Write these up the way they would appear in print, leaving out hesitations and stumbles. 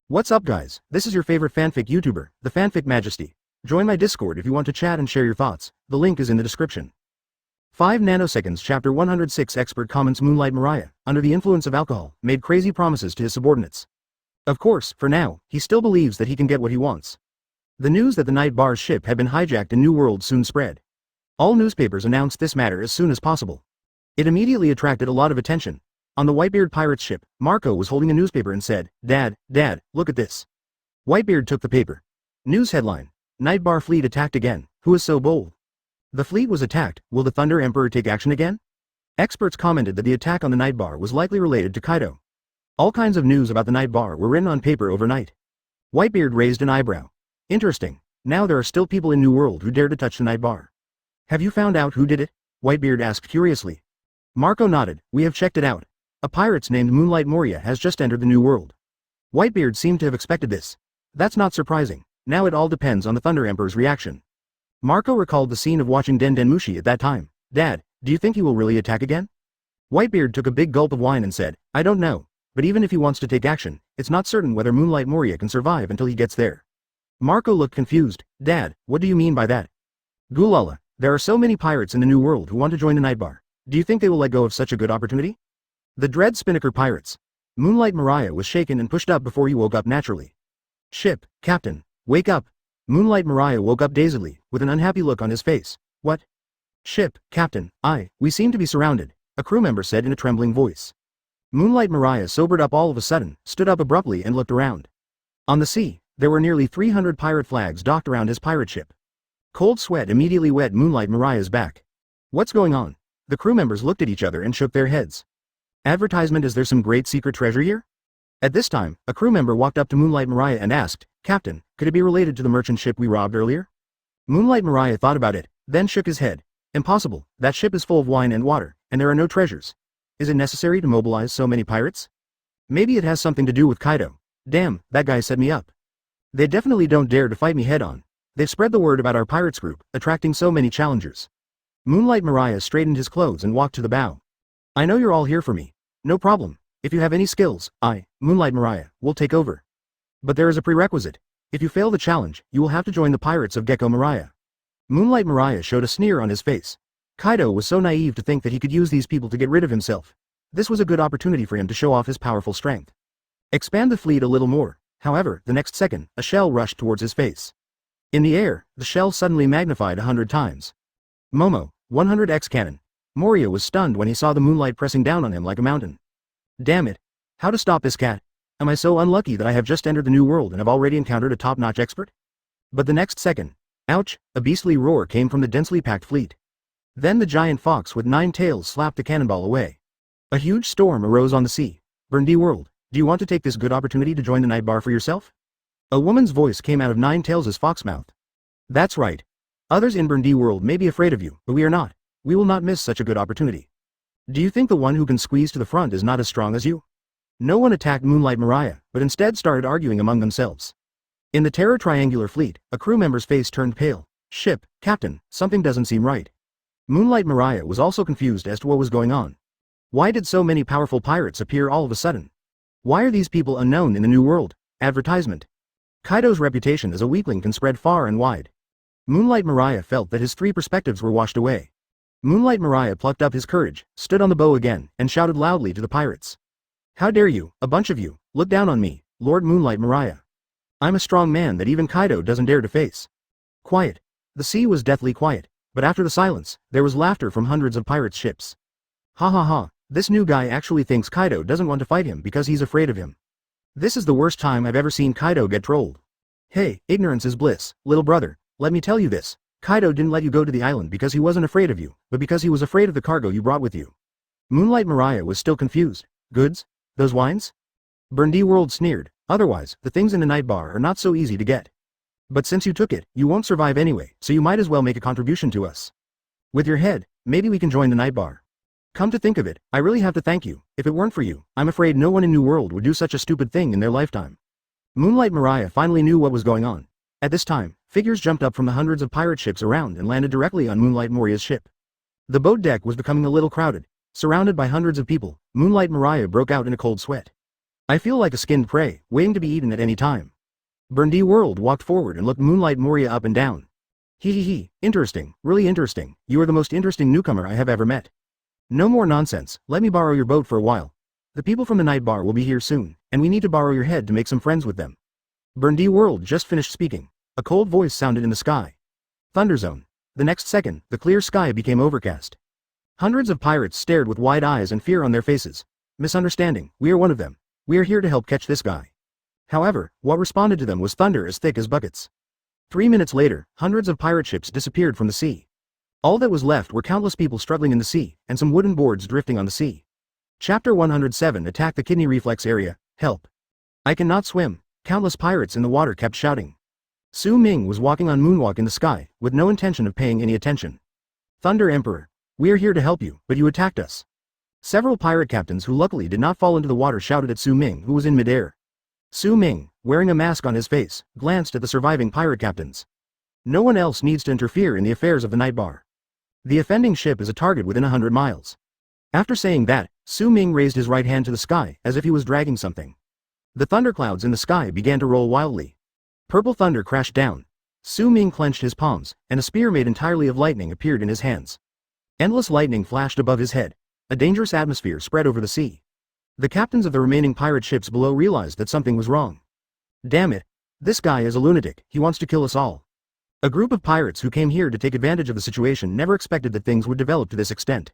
What's up guys, this is your favorite fanfic YouTuber, the Fanfic Majesty. Join my Discord if you want to chat and share your thoughts, the link is in the description. 5 nanoseconds Chapter 106 Expert comments Moonlight Moria, under the influence of alcohol, made crazy promises to his subordinates. Of course, for now, he still believes that he can get what he wants. The news that the night bar's ship had been hijacked in New World soon spread. All newspapers announced this matter as soon as possible. It immediately attracted a lot of attention. On the Whitebeard pirate's ship, Marco was holding a newspaper and said, Dad, look at this. Whitebeard took the paper. News headline. Night bar fleet attacked again, who is so bold? The fleet was attacked, will the Thunder Emperor take action again? Experts commented that the attack on the night bar was likely related to Kaido. All kinds of news about the night bar were written on paper overnight. Whitebeard raised an eyebrow. Interesting, now there are still people in New World who dare to touch the night bar. Have you found out who did it? Whitebeard asked curiously. Marco nodded, we have checked it out. A pirate named Moonlight Moria has just entered the New World. Whitebeard seemed to have expected this. That's not surprising, now it all depends on the Thunder Emperor's reaction. Marco recalled the scene of watching Den Mushi at that time. Dad, do you think he will really attack again? Whitebeard took a big gulp of wine and said, I don't know, but even if he wants to take action, it's not certain whether Moonlight Moria can survive until he gets there. Marco looked confused. Dad, what do you mean by that? Gulala, there are so many pirates in the New World who want to join the night bar. Do you think they will let go of such a good opportunity? The Dread Spinnaker Pirates. Moonlight Moria was shaken and pushed up before he woke up naturally. Ship, Captain, wake up. Moonlight Moria woke up dazedly, with an unhappy look on his face. What? Ship, Captain, we seem to be surrounded, a crew member said in a trembling voice. Moonlight Moria sobered up all of a sudden, stood up abruptly and looked around. On the sea, there were nearly 300 pirate flags docked around his pirate ship. Cold sweat immediately wet Moonlight Moria's back. What's going on? The crew members looked at each other and shook their heads. Advertisement, is there some great secret treasure here? At this time, a crew member walked up to Moonlight Moria and asked, Captain, could it be related to the merchant ship we robbed earlier? Moonlight Moria thought about it, then shook his head. Impossible, that ship is full of wine and water, and there are no treasures. Is it necessary to mobilize so many pirates? Maybe it has something to do with Kaido. Damn, that guy set me up. They definitely don't dare to fight me head on. They've spread the word about our pirates group, attracting so many challengers. Moonlight Moria straightened his clothes and walked to the bow. I know you're all here for me. No problem. If you have any skills, Moonlight Moria, will take over. But there is a prerequisite. If you fail the challenge, you will have to join the pirates of Gecko Moria. Moonlight Moria showed a sneer on his face. Kaido was so naive to think that he could use these people to get rid of himself. This was a good opportunity for him to show off his powerful strength. Expand the fleet a little more. However, the next second, a shell rushed towards his face. In the air, the shell suddenly magnified 100 times. Momo, 100x cannon. Moria was stunned when he saw the moonlight pressing down on him like a mountain. Damn it. How to stop this cat? Am I so unlucky that I have just entered the New World and have already encountered a top-notch expert? But the next second, ouch, a beastly roar came from the densely packed fleet. Then the giant fox with 9 tails slapped the cannonball away. A huge storm arose on the sea. Burndy World, do you want to take this good opportunity to join the night bar for yourself? A woman's voice came out of 9 Tails' fox mouth. That's right. Others in Burndy World may be afraid of you, but we are not. We will not miss such a good opportunity. Do you think the one who can squeeze to the front is not as strong as you? No one attacked Moonlight Moria, but instead started arguing among themselves. In the Terror Triangular Fleet, a crew member's face turned pale. Ship, Captain, something doesn't seem right. Moonlight Moria was also confused as to what was going on. Why did so many powerful pirates appear all of a sudden? Why are these people unknown in the New World? Advertisement. Kaido's reputation as a weakling can spread far and wide. Moonlight Moria felt that his 3 perspectives were washed away. Moonlight Moria plucked up his courage, stood on the bow again, and shouted loudly to the pirates. How dare you, a bunch of you, look down on me, Lord Moonlight Moria. I'm a strong man that even Kaido doesn't dare to face. Quiet. The sea was deathly quiet, but after the silence, there was laughter from hundreds of pirates' ships. Ha ha ha, this new guy actually thinks Kaido doesn't want to fight him because he's afraid of him. This is the worst time I've ever seen Kaido get trolled. Hey, ignorance is bliss, little brother, let me tell you this. Kaido didn't let you go to the island because he wasn't afraid of you, but because he was afraid of the cargo you brought with you. Moonlight Moria was still confused. Goods? Those wines? Burndy World sneered. Otherwise, the things in the night bar are not so easy to get. But since you took it, you won't survive anyway, so you might as well make a contribution to us. With your head, maybe we can join the night bar. Come to think of it, I really have to thank you. If it weren't for you, I'm afraid no one in New World would do such a stupid thing in their lifetime. Moonlight Moria finally knew what was going on. At this time, figures jumped up from the hundreds of pirate ships around and landed directly on Moonlight Moria's ship. The boat deck was becoming a little crowded. Surrounded by hundreds of people, Moonlight Moria broke out in a cold sweat. I feel like a skinned prey, waiting to be eaten at any time. Burndy World walked forward and looked Moonlight Moria up and down. He, interesting, really interesting, you are the most interesting newcomer I have ever met. No more nonsense, let me borrow your boat for a while. The people from the night bar will be here soon, and we need to borrow your head to make some friends with them. Burndy World just finished speaking. A cold voice sounded in the sky. Thunderzone. The next second, the clear sky became overcast. Hundreds of pirates stared with wide eyes and fear on their faces. Misunderstanding, we are one of them. We are here to help catch this guy. However, what responded to them was thunder as thick as buckets. 3 minutes later, hundreds of pirate ships disappeared from the sea. All that was left were countless people struggling in the sea, and some wooden boards drifting on the sea. Chapter 107 Attack the Kidney Reflex Area, Help. I cannot swim, countless pirates in the water kept shouting. Su Ming was walking on moonwalk in the sky, with no intention of paying any attention. Thunder Emperor. We are here to help you, but you attacked us. Several pirate captains who luckily did not fall into the water shouted at Su Ming, who was in midair. Su Ming, wearing a mask on his face, glanced at the surviving pirate captains. No one else needs to interfere in the affairs of the night bar. The offending ship is a target within 100 miles. After saying that, Su Ming raised his right hand to the sky, as if he was dragging something. The thunderclouds in the sky began to roll wildly. Purple thunder crashed down. Su Ming clenched his palms, and a spear made entirely of lightning appeared in his hands. Endless lightning flashed above his head. A dangerous atmosphere spread over the sea. The captains of the remaining pirate ships below realized that something was wrong. Damn it. This guy is a lunatic, he wants to kill us all. A group of pirates who came here to take advantage of the situation never expected that things would develop to this extent.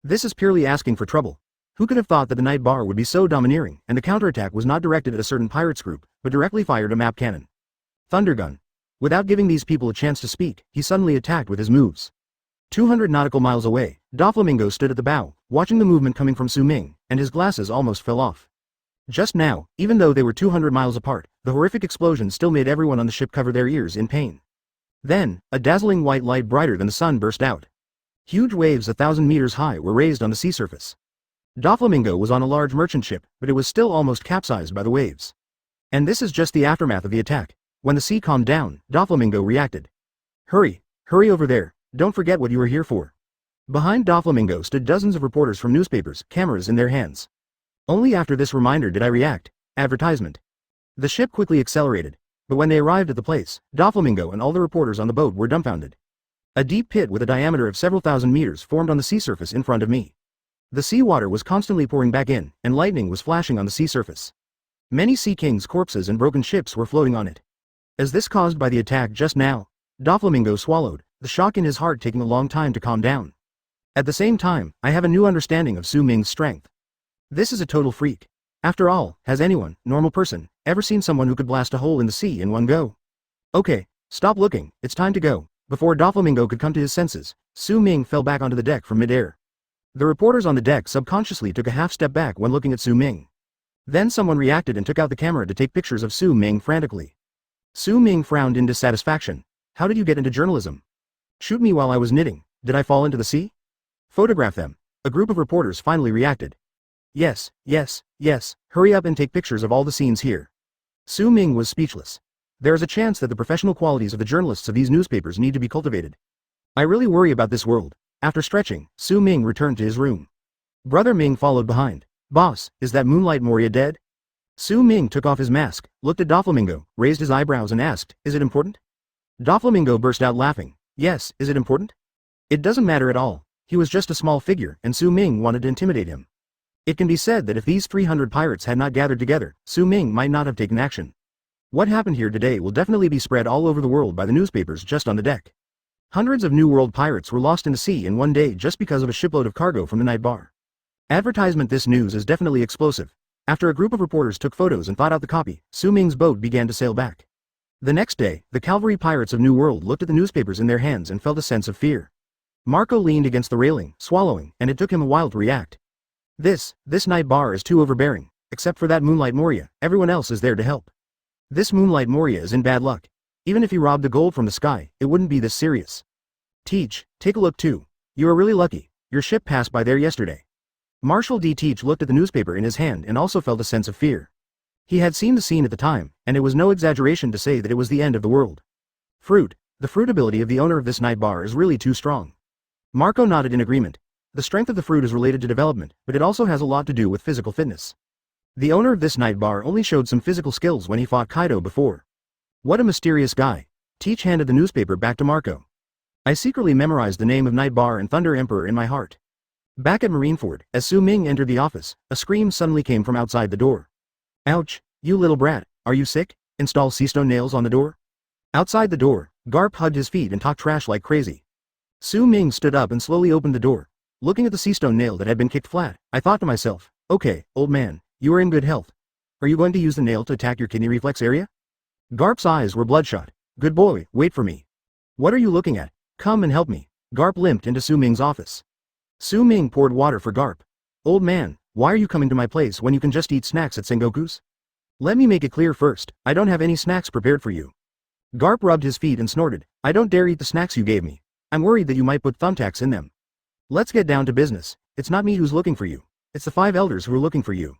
This is purely asking for trouble. Who could have thought that the night bar would be so domineering, and the counterattack was not directed at a certain pirates group, but directly fired a map cannon. Thundergun. Without giving these people a chance to speak, he suddenly attacked with his moves. 200 nautical miles away, Doflamingo stood at the bow, watching the movement coming from Su Ming, and his glasses almost fell off. Just now, even though they were 200 miles apart, the horrific explosion still made everyone on the ship cover their ears in pain. Then, a dazzling white light brighter than the sun burst out. Huge waves 1,000 meters high were raised on the sea surface. Doflamingo was on a large merchant ship, but it was still almost capsized by the waves. And this is just the aftermath of the attack. When the sea calmed down, Doflamingo reacted. Hurry over there, don't forget what you are here for. Behind Doflamingo stood dozens of reporters from newspapers, cameras in their hands. Only after this reminder did I react. Advertisement. The ship quickly accelerated, but when they arrived at the place, Doflamingo and all the reporters on the boat were dumbfounded. A deep pit with a diameter of several thousand meters formed on the sea surface in front of me. The seawater was constantly pouring back in, and lightning was flashing on the sea surface. Many sea kings' corpses and broken ships were floating on it. Is this caused by the attack just now? Doflamingo swallowed, the shock in his heart taking a long time to calm down. At the same time, I have a new understanding of Su Ming's strength. This is a total freak. After all, has anyone, normal person, ever seen someone who could blast a hole in the sea in one go? Okay, stop looking, it's time to go. Before Doflamingo could come to his senses, Su Ming fell back onto the deck from midair. The reporters on the deck subconsciously took a half step back when looking at Su Ming. Then someone reacted and took out the camera to take pictures of Su Ming frantically. Su Ming frowned in dissatisfaction. How did you get into journalism? Shoot me while I was knitting. Did I fall into the sea? Photograph them. A group of reporters finally reacted. Yes, hurry up and take pictures of all the scenes here. Su Ming was speechless. There is a chance that the professional qualities of the journalists of these newspapers need to be cultivated. I really worry about this world. After stretching, Su Ming returned to his room. Brother Ming followed behind. Boss, is that Moonlight Moria dead? Su Ming took off his mask, looked at Doflamingo, raised his eyebrows and asked, is it important? Doflamingo burst out laughing. Yes, is it important? It doesn't matter at all. He was just a small figure, and Su Ming wanted to intimidate him. It can be said that if these 300 pirates had not gathered together, Su Ming might not have taken action. What happened here today will definitely be spread all over the world by the newspapers just on the deck. Hundreds of New World pirates were lost in the sea in one day just because of a shipload of cargo from the night bar. Advertisement. This news is definitely explosive. After a group of reporters took photos and thought out the copy, Su Ming's boat began to sail back. The next day, the cavalry pirates of New World looked at the newspapers in their hands and felt a sense of fear. Marco leaned against the railing, swallowing, and it took him a while to react. This night bar is too overbearing. Except for that Moonlight Moria, everyone else is there to help. This Moonlight Moria is in bad luck. Even if he robbed the gold from the sky, it wouldn't be this serious. Teach, take a look too. You are really lucky. Your ship passed by there yesterday. Marshal D. Teach looked at the newspaper in his hand and also felt a sense of fear. He had seen the scene at the time, and it was no exaggeration to say that it was the end of the world. Fruit, the fruit ability of the owner of this night bar is really too strong. Marco nodded in agreement. The strength of the fruit is related to development, but it also has a lot to do with physical fitness. The owner of this night bar only showed some physical skills when he fought Kaido before. What a mysterious guy. Teach handed the newspaper back to Marco. I secretly memorized the name of Night Bar and Thunder Emperor in my heart. Back at Marineford, as Su Ming entered the office, a scream suddenly came from outside the door. Ouch, you little brat, are you sick? Install seastone nails on the door? Outside the door, Garp hugged his feet and talked trash like crazy. Su Ming stood up and slowly opened the door. Looking at the seastone nail that had been kicked flat, I thought to myself, okay, old man, you are in good health. Are you going to use the nail to attack your kidney reflex area? Garp's eyes were bloodshot. Good boy, wait for me. What are you looking at? Come and help me. Garp limped into Su Ming's office. Su Ming poured water for Garp. Old man, why are you coming to my place when you can just eat snacks at Sengoku's? Let me make it clear first, I don't have any snacks prepared for you. Garp rubbed his feet and snorted, I don't dare eat the snacks you gave me. I'm worried that you might put thumbtacks in them. Let's get down to business. It's not me who's looking for you. It's the 5 elders who are looking for you.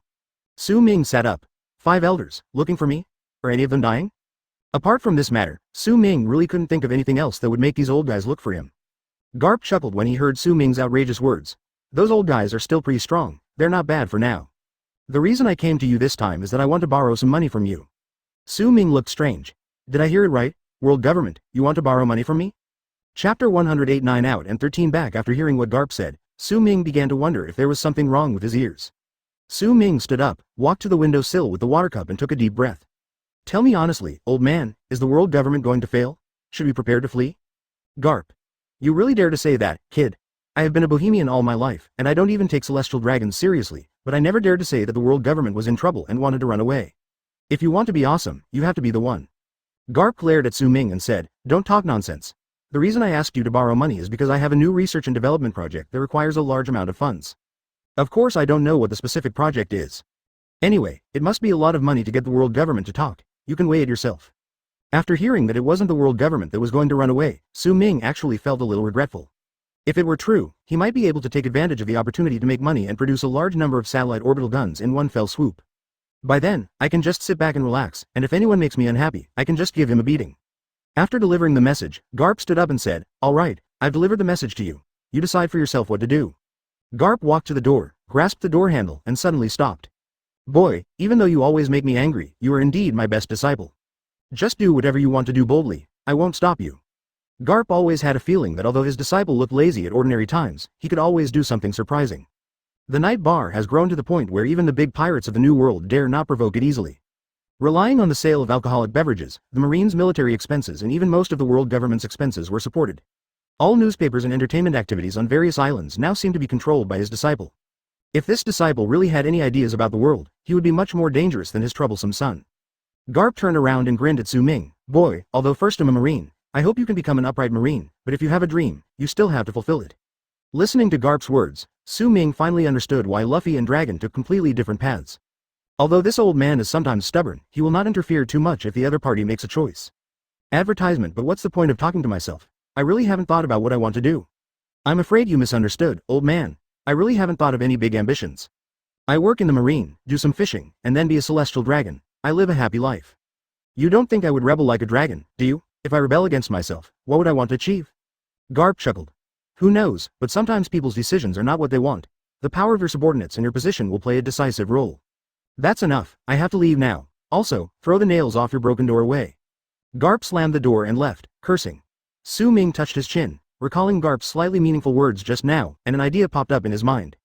Su Ming sat up. 5 elders, looking for me? Are any of them dying? Apart from this matter, Su Ming really couldn't think of anything else that would make these old guys look for him. Garp chuckled when he heard Su Ming's outrageous words. Those old guys are still pretty strong, they're not bad for now. The reason I came to you this time is that I want to borrow some money from you. Su Ming looked strange. Did I hear it right? World government, you want to borrow money from me? Chapter 108 out and 13 back. After hearing what Garp said, Su Ming began to wonder if there was something wrong with his ears. Su Ming stood up, walked to the window sill with the water cup and took a deep breath. Tell me honestly, old man, is the world government going to fail? Should we prepare to flee? Garp. You really dare to say that, kid? I have been a bohemian all my life, and I don't even take celestial dragons seriously, but I never dared to say that the world government was in trouble and wanted to run away. If you want to be awesome, you have to be the one. Garp glared at Su Ming and said, don't talk nonsense. The reason I asked you to borrow money is because I have a new research and development project that requires a large amount of funds. Of course I don't know what the specific project is. Anyway, it must be a lot of money to get the world government to talk. You can weigh it yourself. After hearing that it wasn't the world government that was going to run away, Su Ming actually felt a little regretful. If it were true, he might be able to take advantage of the opportunity to make money and produce a large number of satellite orbital guns in one fell swoop. By then, I can just sit back and relax, and if anyone makes me unhappy, I can just give him a beating. After delivering the message, Garp stood up and said, all right, I've delivered the message to you. You decide for yourself what to do. Garp walked to the door, grasped the door handle, and suddenly stopped. Boy, even though you always make me angry, you are indeed my best disciple. Just do whatever you want to do boldly, I won't stop you. Garp always had a feeling that although his disciple looked lazy at ordinary times, he could always do something surprising. The night bar has grown to the point where even the big pirates of the New World dare not provoke it easily. Relying on the sale of alcoholic beverages, the Marine's military expenses and even most of the world government's expenses were supported. All newspapers and entertainment activities on various islands now seem to be controlled by his disciple. If this disciple really had any ideas about the world, he would be much more dangerous than his troublesome son. Garp turned around and grinned at Su Ming. Boy, although first I'm a Marine, I hope you can become an upright Marine, but if you have a dream, you still have to fulfill it. Listening to Garp's words, Su Ming finally understood why Luffy and Dragon took completely different paths. Although this old man is sometimes stubborn, he will not interfere too much if the other party makes a choice. Advertisement. But what's the point of talking to myself? I really haven't thought about what I want to do. I'm afraid you misunderstood, old man. I really haven't thought of any big ambitions. I work in the Marine, do some fishing, and then be a celestial dragon. I live a happy life. You don't think I would rebel like a dragon, do you? If I rebel against myself, what would I want to achieve? Garp chuckled. Who knows, but sometimes people's decisions are not what they want. The power of your subordinates and your position will play a decisive role. That's enough, I have to leave now. Also, throw the nails off your broken door away. Garp slammed the door and left, cursing. Su Ming touched his chin, recalling Garp's slightly meaningful words just now, and an idea popped up in his mind.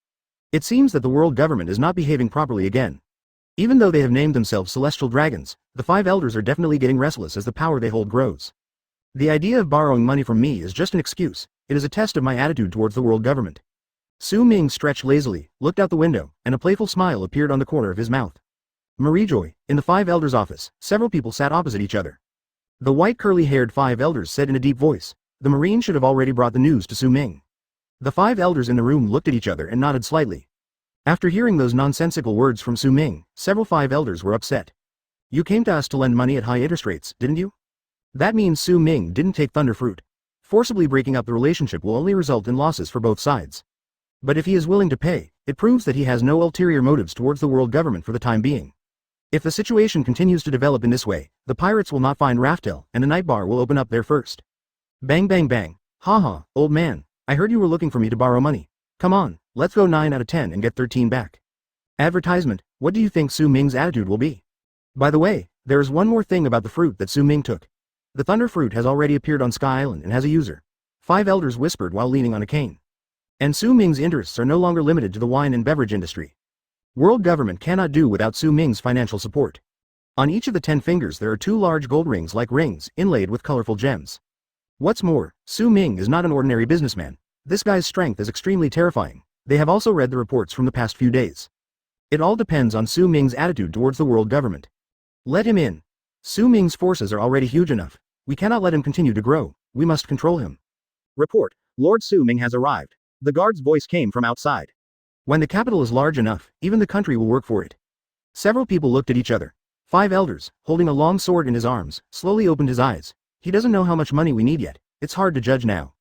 It seems that the world government is not behaving properly again. Even though they have named themselves celestial dragons, the 5 elders are definitely getting restless as the power they hold grows. The idea of borrowing money from me is just an excuse, it is a test of my attitude towards the world government. Su Ming stretched lazily, looked out the window, and a playful smile appeared on the corner of his mouth. Marijoy, in the 5 elders' office, several people sat opposite each other. The white curly-haired 5 elders said in a deep voice, the Marine should have already brought the news to Su Ming. The 5 elders in the room looked at each other and nodded slightly. After hearing those nonsensical words from Su Ming, several 5 elders were upset. You came to us to lend money at high interest rates, didn't you? That means Su Ming didn't take Thunderfruit. Forcibly breaking up the relationship will only result in losses for both sides. But if he is willing to pay, it proves that he has no ulterior motives towards the world government for the time being. If the situation continues to develop in this way, the pirates will not find Raftel, and the night bar will open up there first. Bang bang bang. Haha, old man, I heard you were looking for me to borrow money. Come on, let's go 9 out of 10 and get 13 back. Advertisement, what do you think Su Ming's attitude will be? By the way, there is one more thing about the fruit that Su Ming took. The thunder fruit has already appeared on Sky Island and has a user. 5 elders whispered while leaning on a cane. And Su Ming's interests are no longer limited to the wine and beverage industry. World government cannot do without Su Ming's financial support. On each of the 10 fingers there are 2 large gold rings like rings, inlaid with colorful gems. What's more, Su Ming is not an ordinary businessman. This guy's strength is extremely terrifying. They have also read the reports from the past few days. It all depends on Su Ming's attitude towards the world government. Let him in. Su Ming's forces are already huge enough. We cannot let him continue to grow. We must control him. Report, Lord Su Ming has arrived. The guard's voice came from outside. When the capital is large enough, even the country will work for it. Several people looked at each other. 5 elders, holding a long sword in his arms, slowly opened his eyes. He doesn't know how much money we need yet. It's hard to judge now.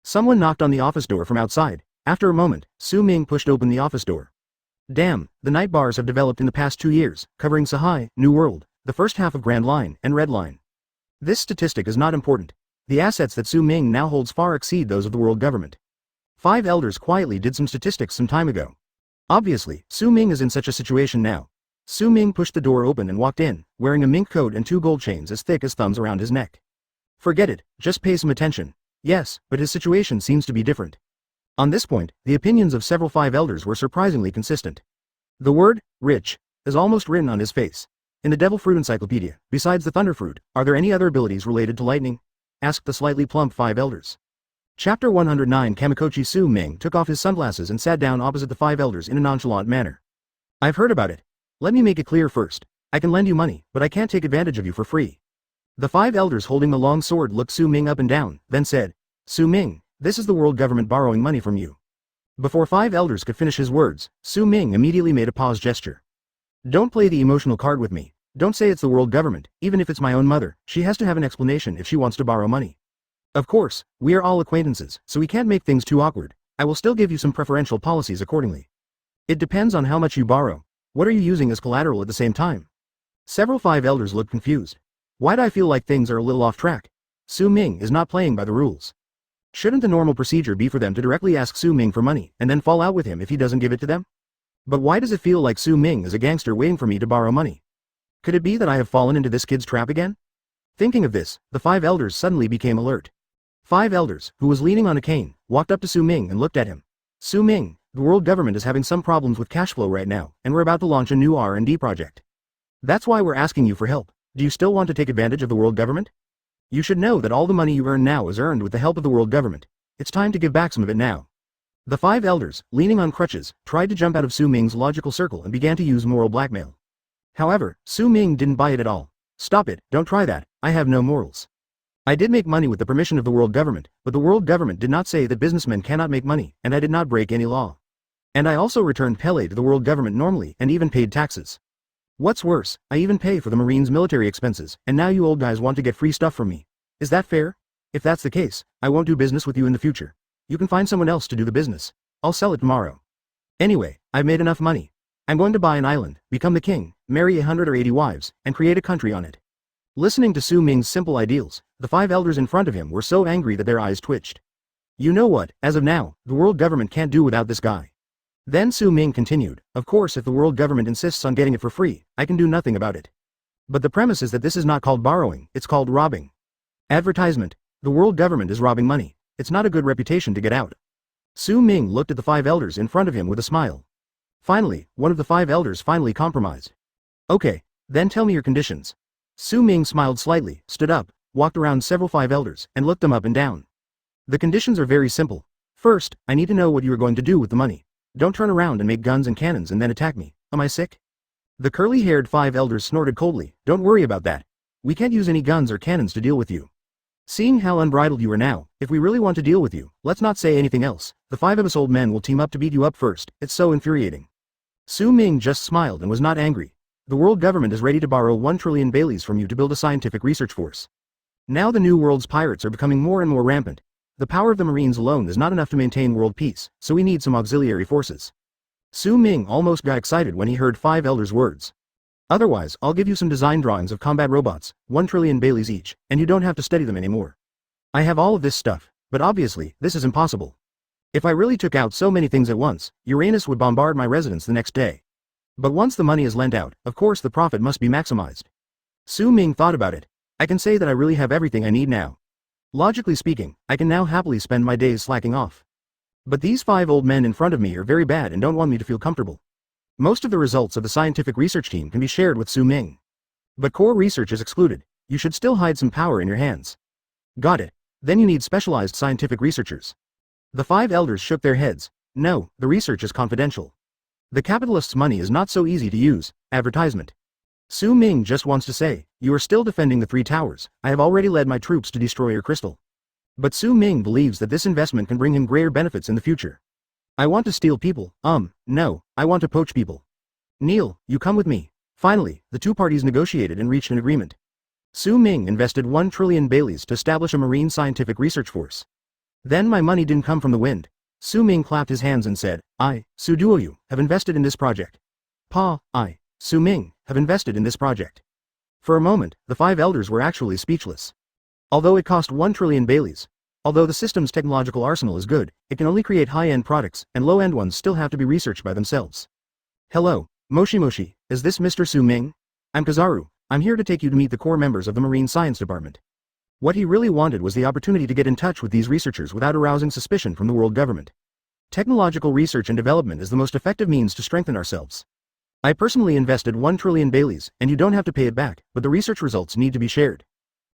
Someone knocked on the office door from outside. After a moment, Su Ming pushed open the office door. Damn, the night bars have developed in the past 2 years, covering Sahai, New World, the first half of Grand Line, and Red Line. This statistic is not important. The assets that Su Ming now holds far exceed those of the world government. 5 elders quietly did some statistics some time ago. Obviously, Su Ming is in such a situation now. Su Ming pushed the door open and walked in, wearing a mink coat and 2 gold chains as thick as thumbs around his neck. Forget it, just pay some attention. Yes, but his situation seems to be different. On this point, the opinions of several 5 elders were surprisingly consistent. The word, rich, is almost written on his face. In the Devil Fruit Encyclopedia, besides the Thunder Fruit, are there any other abilities related to lightning? Asked the slightly plump 5 elders. Chapter 109 Kamikochi. Su Ming took off his sunglasses and sat down opposite the 5 elders in a nonchalant manner. I've heard about it. Let me make it clear first. I can lend you money, but I can't take advantage of you for free. The 5 elders holding the long sword looked Su Ming up and down, then said, Su Ming, this is the world government borrowing money from you. Before 5 elders could finish his words, Su Ming immediately made a pause gesture. Don't play the emotional card with me. Don't say it's the world government, even if it's my own mother. She has to have an explanation if she wants to borrow money. Of course, we are all acquaintances, so we can't make things too awkward. I will still give you some preferential policies accordingly. It depends on how much you borrow. What are you using as collateral at the same time? Several 5 elders looked confused. Why'd I feel like things are a little off track? Su Ming is not playing by the rules. Shouldn't the normal procedure be for them to directly ask Su Ming for money and then fall out with him if he doesn't give it to them? But why does it feel like Su Ming is a gangster waiting for me to borrow money? Could it be that I have fallen into this kid's trap again? Thinking of this, the 5 elders suddenly became alert. 5 elders, who was leaning on a cane, walked up to Su Ming and looked at him. Su Ming, the world government is having some problems with cash flow right now, and we're about to launch a new R&D project. That's why we're asking you for help. Do you still want to take advantage of the world government? You should know that all the money you earn now is earned with the help of the world government. It's time to give back some of it now. The 5 elders, leaning on crutches, tried to jump out of Su Ming's logical circle and began to use moral blackmail. However, Su Ming didn't buy it at all. Stop it, don't try that, I have no morals. I did make money with the permission of the world government, but the world government did not say that businessmen cannot make money, and I did not break any law. And I also returned Pele to the world government normally and even paid taxes. What's worse, I even pay for the Marine's military expenses, and now you old guys want to get free stuff from me. Is that fair? If that's the case, I won't do business with you in the future. You can find someone else to do the business. I'll sell it tomorrow. Anyway, I've made enough money. I'm going to buy an island, become the king, marry 100 or 80 wives, and create a country on it. Listening to Su Ming's simple ideals, the 5 elders in front of him were so angry that their eyes twitched. You know what, as of now, the world government can't do without this guy. Then Su Ming continued, of course if the world government insists on getting it for free, I can do nothing about it. But the premise is that this is not called borrowing, it's called robbing. Advertisement, the world government is robbing money. It's not a good reputation to get out. Su Ming looked at the 5 elders in front of him with a smile. Finally, one of the 5 elders finally compromised. Okay, then tell me your conditions. Su Ming smiled slightly, stood up, walked around several 5 elders, and looked them up and down. The conditions are very simple. First, I need to know what you are going to do with the money. Don't turn around and make guns and cannons and then attack me. Am I sick? The curly-haired 5 elders snorted coldly. Don't worry about that. We can't use any guns or cannons to deal with you. Seeing how unbridled you are now, if we really want to deal with you, let's not say anything else. The 5 of us old men will team up to beat you up first. It's so infuriating. Su Ming just smiled and was not angry. The world government is ready to borrow 1 trillion Baileys from you to build a scientific research force. Now the New World's pirates are becoming more and more rampant. The power of the Marines alone is not enough to maintain world peace, so we need some auxiliary forces. Su Ming almost got excited when he heard 5 elders' words. Otherwise, I'll give you some design drawings of combat robots, 1 trillion Baileys each, and you don't have to study them anymore. I have all of this stuff, but obviously, this is impossible. If I really took out so many things at once, Uranus would bombard my residence the next day. But once the money is lent out, of course the profit must be maximized. Su Ming thought about it. I can say that I really have everything I need now. Logically speaking, I can now happily spend my days slacking off. But these 5 old men in front of me are very bad and don't want me to feel comfortable. Most of the results of the scientific research team can be shared with Su Ming. But core research is excluded. You should still hide some power in your hands. Got it. Then you need specialized scientific researchers. The 5 elders shook their heads. No, the research is confidential. The capitalist's money is not so easy to use. Advertisement. Su Ming just wants to say, you are still defending the 3 towers. I have already led my troops to destroy your crystal. But Su Ming believes that this investment can bring him greater benefits in the future. I want to steal people. No, I want to poach people. Neil, you come with me. Finally, the 2 parties negotiated and reached an agreement. Su Ming invested 1 trillion baileys to establish a marine scientific research force. Then my money didn't come from the wind. Su Ming clapped his hands and said, I, Su Duoyu, have invested in this project. I, Su Ming, have invested in this project. For a moment, the 5 elders were actually speechless. Although it cost 1 trillion baileys. Although the system's technological arsenal is good, it can only create high-end products, and low-end ones still have to be researched by themselves. Hello, Moshi, is this Mr. Su Ming? I'm Kazaru. I'm here to take you to meet the core members of the Marine Science Department. What he really wanted was the opportunity to get in touch with these researchers without arousing suspicion from the world government. Technological research and development is the most effective means to strengthen ourselves. I personally invested 1 trillion baileys, and you don't have to pay it back, but the research results need to be shared.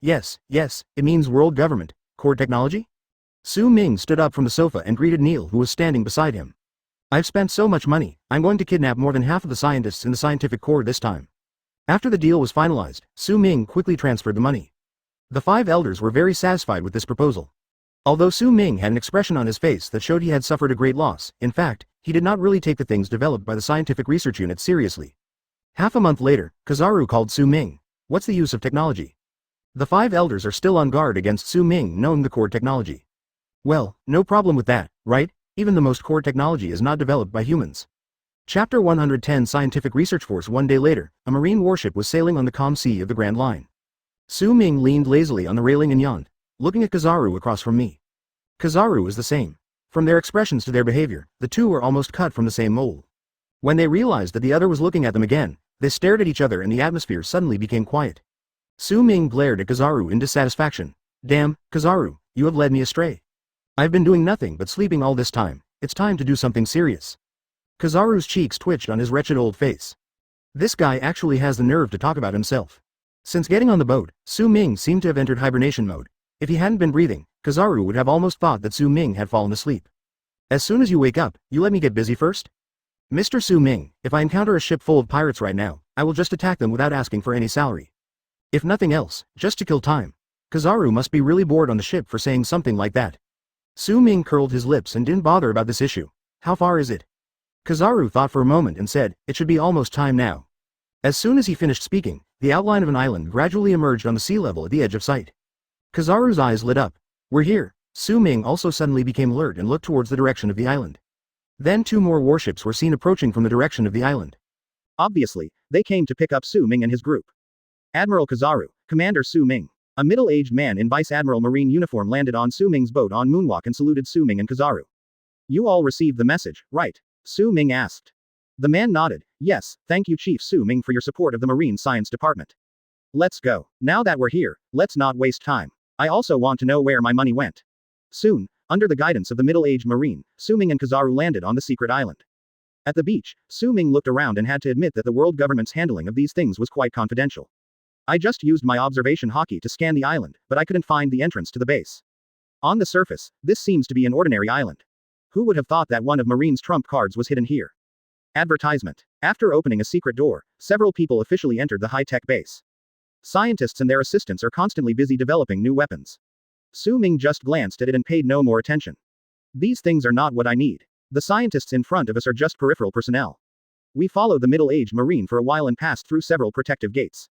Yes, it means world government. Core technology? Su Ming stood up from the sofa and greeted Neil, who was standing beside him. I've spent so much money, I'm going to kidnap more than half of the scientists in the scientific core this time. After the deal was finalized, Su Ming quickly transferred the money. The 5 elders were very satisfied with this proposal. Although Su Ming had an expression on his face that showed he had suffered a great loss, in fact, he did not really take the things developed by the scientific research unit seriously. Half a month later, Kazaru called Su Ming. What's the use of technology? The 5 elders are still on guard against Su Ming knowing the core technology. Well, no problem with that, right? Even the most core technology is not developed by humans. Chapter 110 Scientific Research Force. One day later, a marine warship was sailing on the calm sea of the Grand Line. Su Ming leaned lazily on the railing and yawned, looking at Kazaru across from me. Kazaru is the same. From their expressions to their behavior, the 2 were almost cut from the same mold. When they realized that the other was looking at them again, they stared at each other and the atmosphere suddenly became quiet. Su Ming glared at Kazaru in dissatisfaction. Damn, Kazaru, you have led me astray. I've been doing nothing but sleeping all this time. It's time to do something serious. Kazaru's cheeks twitched on his wretched old face. This guy actually has the nerve to talk about himself. Since getting on the boat, Su Ming seemed to have entered hibernation mode. If he hadn't been breathing, Kazaru would have almost thought that Su Ming had fallen asleep. As soon as you wake up, you let me get busy first? Mr. Su Ming, if I encounter a ship full of pirates right now, I will just attack them without asking for any salary. If nothing else, just to kill time. Kazaru must be really bored on the ship for saying something like that. Su Ming curled his lips and didn't bother about this issue. How far is it? Kazaru thought for a moment and said, it should be almost time now. As soon as he finished speaking, the outline of an island gradually emerged on the sea level at the edge of sight. Kazaru's eyes lit up. We're here. Su Ming also suddenly became alert and looked towards the direction of the island. Then 2 more warships were seen approaching from the direction of the island. Obviously, they came to pick up Su Ming and his group. Admiral Kazaru, Commander Su Ming. A middle-aged man in Vice Admiral Marine uniform landed on Su Ming's boat on Moonwalk and saluted Su Ming and Kazaru. You all received the message, right? Su Ming asked. The man nodded. Yes, thank you Chief Su Ming for your support of the Marine Science Department. Let's go. Now that we're here, let's not waste time. I also want to know where my money went. Soon, under the guidance of the middle-aged Marine, Su Ming and Kazaru landed on the secret island. At the beach, Su Ming looked around and had to admit that the world government's handling of these things was quite confidential. I just used my observation hockey to scan the island, but I couldn't find the entrance to the base. On the surface, this seems to be an ordinary island. Who would have thought that one of Marine's trump cards was hidden here? Advertisement. After opening a secret door, several people officially entered the high-tech base. Scientists and their assistants are constantly busy developing new weapons. Su Ming just glanced at it and paid no more attention. These things are not what I need. The scientists in front of us are just peripheral personnel. We followed the middle-aged Marine for a while and passed through several protective gates.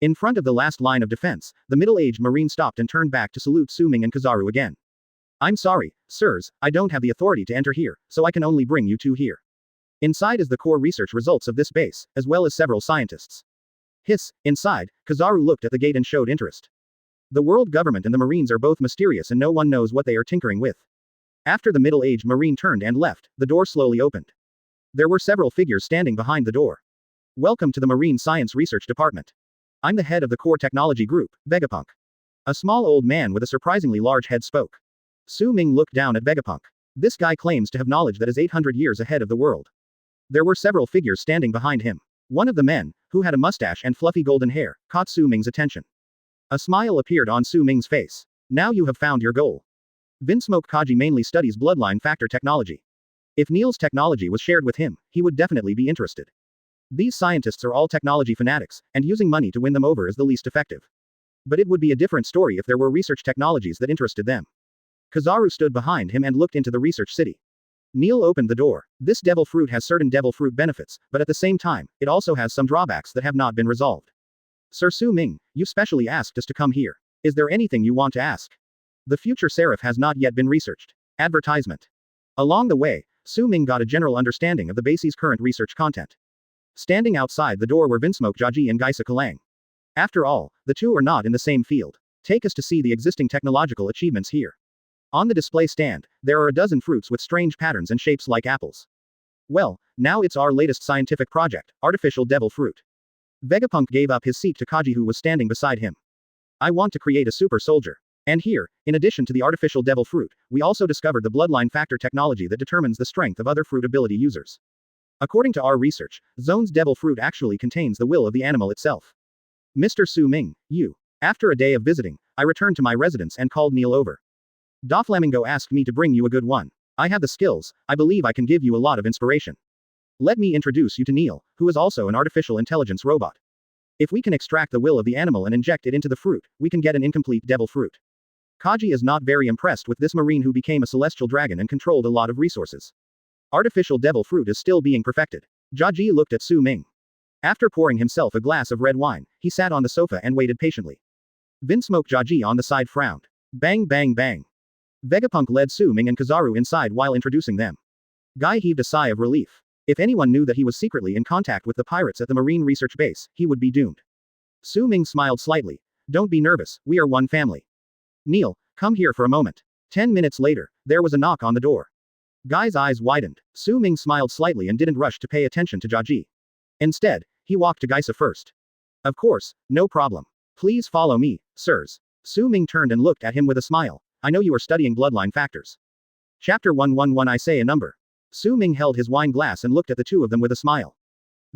In front of the last line of defense, the middle-aged Marine stopped and turned back to salute Su Ming and Kazaru again. I'm sorry, sirs, I don't have the authority to enter here, so I can only bring you 2 here. Inside is the core research results of this base, as well as several scientists. Hiss, inside, Kazaru looked at the gate and showed interest. The world government and the Marines are both mysterious and no one knows what they are tinkering with. After the middle-aged Marine turned and left, the door slowly opened. There were several figures standing behind the door. Welcome to the Marine Science Research Department. I'm the head of the Core Technology Group, Vegapunk. A small old man with a surprisingly large head spoke. Su Ming looked down at Vegapunk. This guy claims to have knowledge that is 800 years ahead of the world. There were several figures standing behind him. One of the men, who had a mustache and fluffy golden hair, caught Su Ming's attention. A smile appeared on Su Ming's face. Now you have found your goal. Vinsmoke Kaji mainly studies bloodline factor technology. If Neil's technology was shared with him, he would definitely be interested. These scientists are all technology fanatics, and using money to win them over is the least effective. But it would be a different story if there were research technologies that interested them. Kizaru stood behind him and looked into the research city. Neil opened the door. This devil fruit has certain devil fruit benefits, but at the same time, it also has some drawbacks that have not been resolved. Sir Su Ming, you specially asked us to come here. Is there anything you want to ask? The future seraph has not yet been researched. Advertisement. Along the way, Su Ming got a general understanding of the base's current research content. Standing outside the door were Vinsmoke Jaji and Gaisa Kalang. After all, the two are not in the same field. Take us to see the existing technological achievements here. On the display stand, there are a dozen fruits with strange patterns and shapes like apples. Well, now it's our latest scientific project, artificial devil fruit. Vegapunk gave up his seat to Kaji, who was standing beside him. I want to create a super soldier. And here, in addition to the artificial devil fruit, we also discovered the bloodline factor technology that determines the strength of other fruit ability users. According to our research, Zone's devil fruit actually contains the will of the animal itself. Mr. Su Ming, you. After a day of visiting, I returned to my residence and called Neil over. Doflamingo asked me to bring you a good one. I have the skills, I believe I can give you a lot of inspiration. Let me introduce you to Neil, who is also an artificial intelligence robot. If we can extract the will of the animal and inject it into the fruit, we can get an incomplete devil fruit. Kaji is not very impressed with this marine who became a celestial dragon and controlled a lot of resources. Artificial devil fruit is still being perfected. Jaji looked at Su Ming. After pouring himself a glass of red wine, he sat on the sofa and waited patiently. Vinsmoke Jaji on the side frowned. Bang bang bang. Vegapunk led Su Ming and Kizaru inside while introducing them. Guy heaved a sigh of relief. If anyone knew that he was secretly in contact with the pirates at the Marine Research Base, he would be doomed. Su Ming smiled slightly. Don't be nervous, we are one family. Neil, come here for a moment. 10 minutes later, there was a knock on the door. Guy's eyes widened. Su Ming smiled slightly and didn't rush to pay attention to Jaji. Instead, he walked to Gaisa first. Of course, no problem. Please follow me, sirs. Su Ming turned and looked at him with a smile. I know you are studying bloodline factors. Chapter 111 I say a number. Su Ming held his wine glass and looked at the two of them with a smile.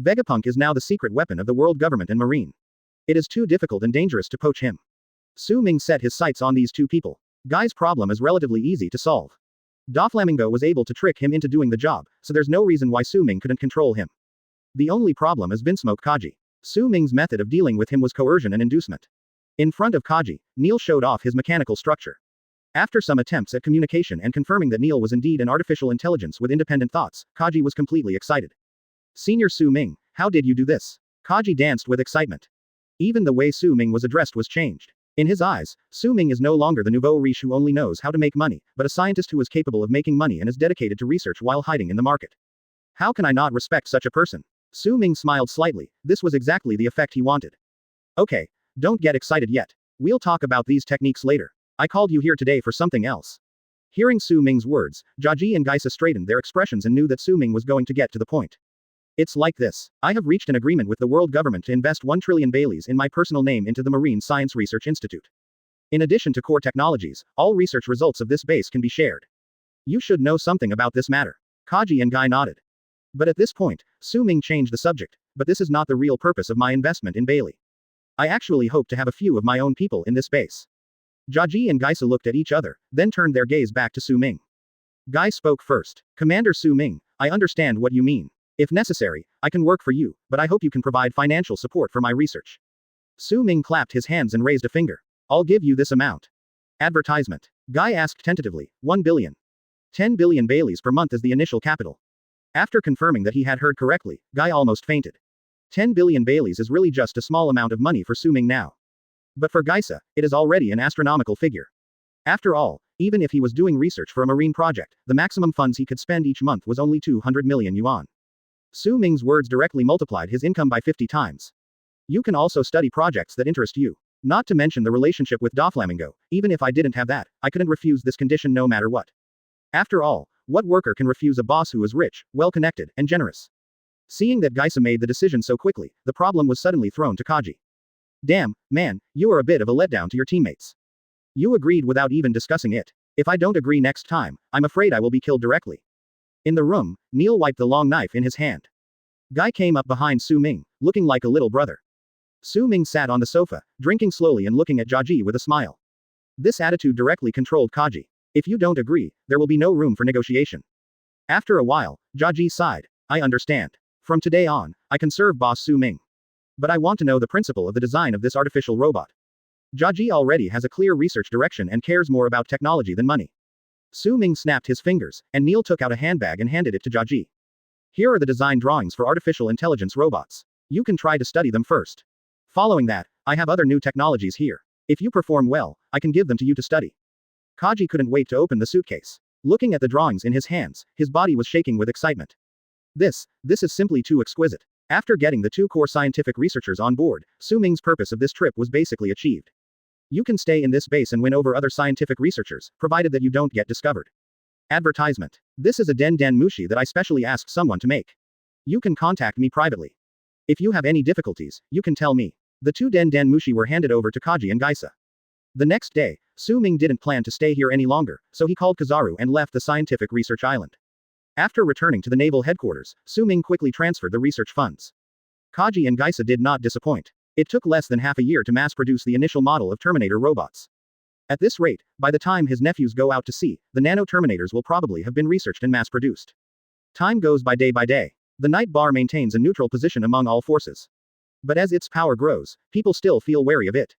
Vegapunk is now the secret weapon of the world government and Marine. It is too difficult and dangerous to poach him. Su Ming set his sights on these two people. Guy's problem is relatively easy to solve. Doflamingo was able to trick him into doing the job, so there's no reason why Su Ming couldn't control him. The only problem is Vinsmoke Kaji. Su Ming's method of dealing with him was coercion and inducement. In front of Kaji, Neil showed off his mechanical structure. After some attempts at communication and confirming that Neil was indeed an artificial intelligence with independent thoughts, Kaji was completely excited. Senior Su Ming, how did you do this? Kaji danced with excitement. Even the way Su Ming was addressed was changed. In his eyes, Su Ming is no longer the nouveau riche who only knows how to make money, but a scientist who is capable of making money and is dedicated to research while hiding in the market. How can I not respect such a person? Su Ming smiled slightly. This was exactly the effect he wanted. Okay, don't get excited yet. We'll talk about these techniques later. I called you here today for something else. Hearing Su Ming's words, Jaji and Gaisa straightened their expressions and knew that Su Ming was going to get to the point. It's like this. I have reached an agreement with the world government to invest 1 trillion Baileys in my personal name into the Marine Science Research Institute. In addition to core technologies, all research results of this base can be shared. You should know something about this matter. Kaji and Guy nodded. But at this point, Su Ming changed the subject. But this is not the real purpose of my investment in Bailey. I actually hope to have a few of my own people in this base. Jaji and Gaisa looked at each other, then turned their gaze back to Su Ming. Guy spoke first. Commander Su Ming, I understand what you mean. If necessary, I can work for you, but I hope you can provide financial support for my research. Su Ming clapped his hands and raised a finger. I'll give you this amount. Advertisement. Guy asked tentatively, 1 billion. 10 billion Baileys per month is the initial capital. After confirming that he had heard correctly, Guy almost fainted. 10 billion Baileys is really just a small amount of money for Su Ming now. But for Gaisa, it is already an astronomical figure. After all, even if he was doing research for a marine project, the maximum funds he could spend each month was only 200 million yuan. Su Ming's words directly multiplied his income by 50 times. You can also study projects that interest you. Not to mention the relationship with Doflamingo. Even if I didn't have that, I couldn't refuse this condition no matter what. After all, What worker can refuse a boss who is rich, well-connected, and generous? Seeing that Gaisa made the decision so quickly, the problem was suddenly thrown to Kaji. Damn, man, you are a bit of a letdown to your teammates. You agreed without even discussing it. If I don't agree next time, I'm afraid I will be killed directly. In the room, Neil wiped the long knife in his hand. Guy came up behind Su Ming, looking like a little brother. Su Ming sat on the sofa, drinking slowly and looking at Jaji with a smile. This attitude directly controlled Kaji. If you don't agree, there will be no room for negotiation. After a while, Jaji sighed. I understand. From today on, I can serve boss Su Ming. But I want to know the principle of the design of this artificial robot. Jaji already has a clear research direction and cares more about technology than money. Su Ming snapped his fingers, and Neil took out a handbag and handed it to Jaji. Here are the design drawings for artificial intelligence robots. You can try to study them first. Following that, I have other new technologies here. If you perform well, I can give them to you to study. Kaji couldn't wait to open the suitcase. Looking at the drawings in his hands, his body was shaking with excitement. This is simply too exquisite. After getting the two core scientific researchers on board, Su Ming's purpose of this trip was basically achieved. You can stay in this base and win over other scientific researchers, provided that you don't get discovered. Advertisement. This is a Den Den Mushi that I specially asked someone to make. You can contact me privately. If you have any difficulties, you can tell me. The two Den Den Mushi were handed over to Kaji and Gaisa. The next day, Su Ming didn't plan to stay here any longer, so he called Kizaru and left the scientific research island. After returning to the naval headquarters, Su Ming quickly transferred the research funds. Kaji and Gaisa did not disappoint. It took less than half a year to mass-produce the initial model of Terminator robots. At this rate, by the time his nephews go out to sea, the nano-Terminators will probably have been researched and mass-produced. Time goes by day by day. The night bar maintains a neutral position among all forces. But as its power grows, people still feel wary of it.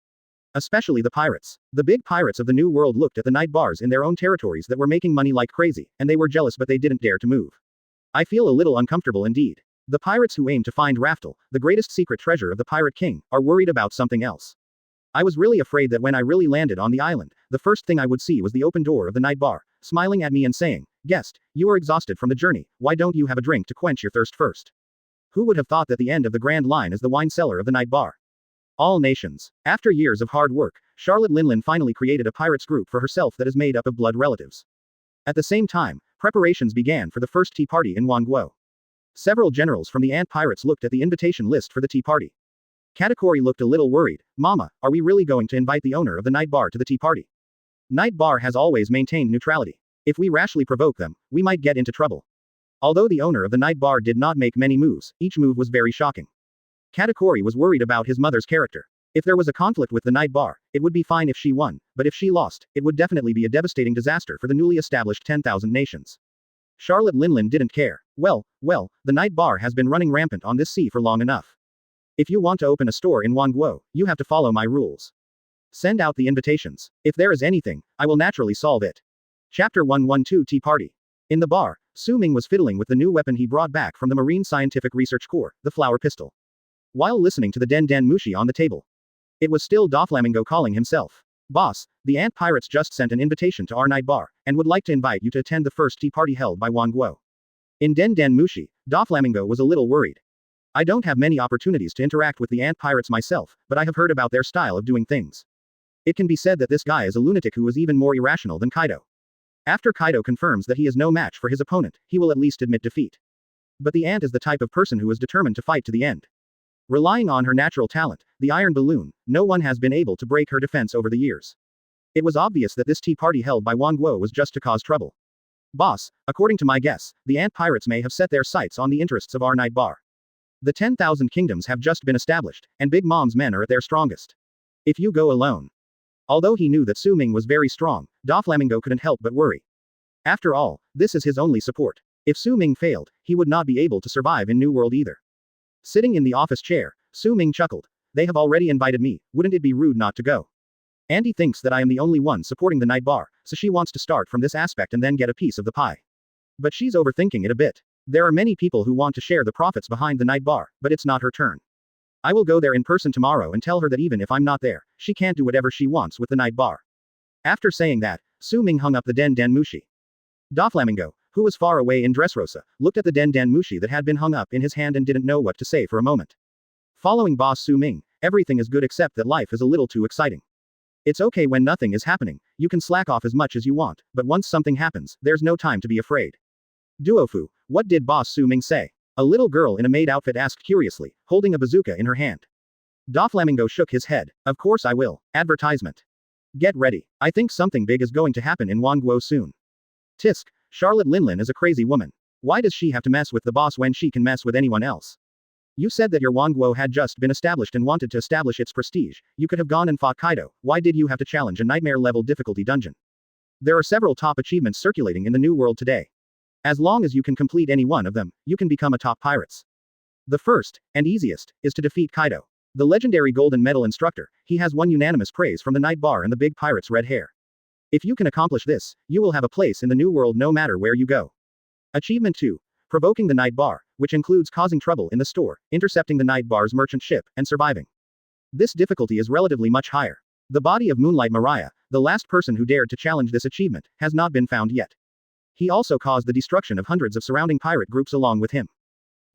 Especially the pirates. The big pirates of the New World looked at the night bars in their own territories that were making money like crazy, and they were jealous but they didn't dare to move. I feel a little uncomfortable indeed. The pirates who aim to find Raftel, the greatest secret treasure of the Pirate King, are worried about something else. I was really afraid that when I really landed on the island, the first thing I would see was the open door of the night bar, smiling at me and saying, "Guest, you are exhausted from the journey, why don't you have a drink to quench your thirst first?" Who would have thought that the end of the Grand Line is the wine cellar of the night bar? All nations. After years of hard work, Charlotte Linlin finally created a pirates group for herself that is made up of blood relatives. At the same time, preparations began for the first tea party in Wango. Several generals from the Ant Pirates looked at the invitation list for the tea party. Katakori looked a little worried. Mama, are we really going to invite the owner of the night bar to the tea party? Night bar has always maintained neutrality. If we rashly provoke them, we might get into trouble. Although the owner of the night bar did not make many moves, each move was very shocking. Katakori was worried about his mother's character. If there was a conflict with the night bar, it would be fine if she won, but if she lost, it would definitely be a devastating disaster for the newly established 10,000 nations. Charlotte Linlin didn't care. Well, the night bar has been running rampant on this sea for long enough. If you want to open a store in Wango, you have to follow my rules. Send out the invitations. If there is anything, I will naturally solve it. Chapter 112 Tea Party. In the bar, Su Ming was fiddling with the new weapon he brought back from the Marine Scientific Research Corps, the flower pistol. While listening to the Den Den Mushi on the table, it was still Doflamingo calling himself. Boss, the Ant Pirates just sent an invitation to our night bar, and would like to invite you to attend the first tea party held by Wango. In Den Den Mushi, Doflamingo was a little worried. I don't have many opportunities to interact with the Ant Pirates myself, but I have heard about their style of doing things. It can be said that this guy is a lunatic who is even more irrational than Kaido. After Kaido confirms that he is no match for his opponent, he will at least admit defeat. But the Ant is the type of person who is determined to fight to the end. Relying on her natural talent, the iron balloon, no one has been able to break her defense over the years. It was obvious that this tea party held by Wango was just to cause trouble. Boss, according to my guess, the Ant Pirates may have set their sights on the interests of our night bar. The 10,000 kingdoms have just been established, and Big Mom's men are at their strongest. If you go alone. Although he knew that Su Ming was very strong, Doflamingo couldn't help but worry. After all, this is his only support. If Su Ming failed, he would not be able to survive in New World either. Sitting in the office chair, Su Ming chuckled. They have already invited me, wouldn't it be rude not to go? Andy thinks that I am the only one supporting the night bar, so she wants to start from this aspect and then get a piece of the pie. But she's overthinking it a bit. There are many people who want to share the profits behind the night bar, but it's not her turn. I will go there in person tomorrow and tell her that even if I'm not there, she can't do whatever she wants with the night bar. After saying that, Su Ming hung up the Den Den Mushi. Doflamingo, who was far away in Dressrosa, looked at the Den Den Mushi that had been hung up in his hand and didn't know what to say for a moment. Following boss Su Ming, everything is good except that life is a little too exciting. It's okay when nothing is happening, you can slack off as much as you want, but once something happens, there's no time to be afraid. Duofu, what did Boss Su Ming say? A little girl in a maid outfit asked curiously, holding a bazooka in her hand. Doflamingo shook his head. Of course I will. Advertisement. Get ready. I think something big is going to happen in Wango soon. Tisk, Charlotte Linlin is a crazy woman. Why does she have to mess with the boss when she can mess with anyone else? You said that your Wango had just been established and wanted to establish its prestige. You could have gone and fought Kaido. Why did you have to challenge a nightmare-level difficulty dungeon? There are several top achievements circulating in the new world today. As long as you can complete any one of them, you can become a top pirates. The first, and easiest, is to defeat Kaido. The legendary golden medal instructor, he has won unanimous praise from the Night Bar and the big pirate's red hair. If you can accomplish this, you will have a place in the new world no matter where you go. Achievement 2. Provoking the Night Bar, which includes causing trouble in the store, intercepting the Night Bar's merchant ship, and surviving. This difficulty is relatively much higher. The body of Moonlight Moria, the last person who dared to challenge this achievement, has not been found yet. He also caused the destruction of hundreds of surrounding pirate groups along with him.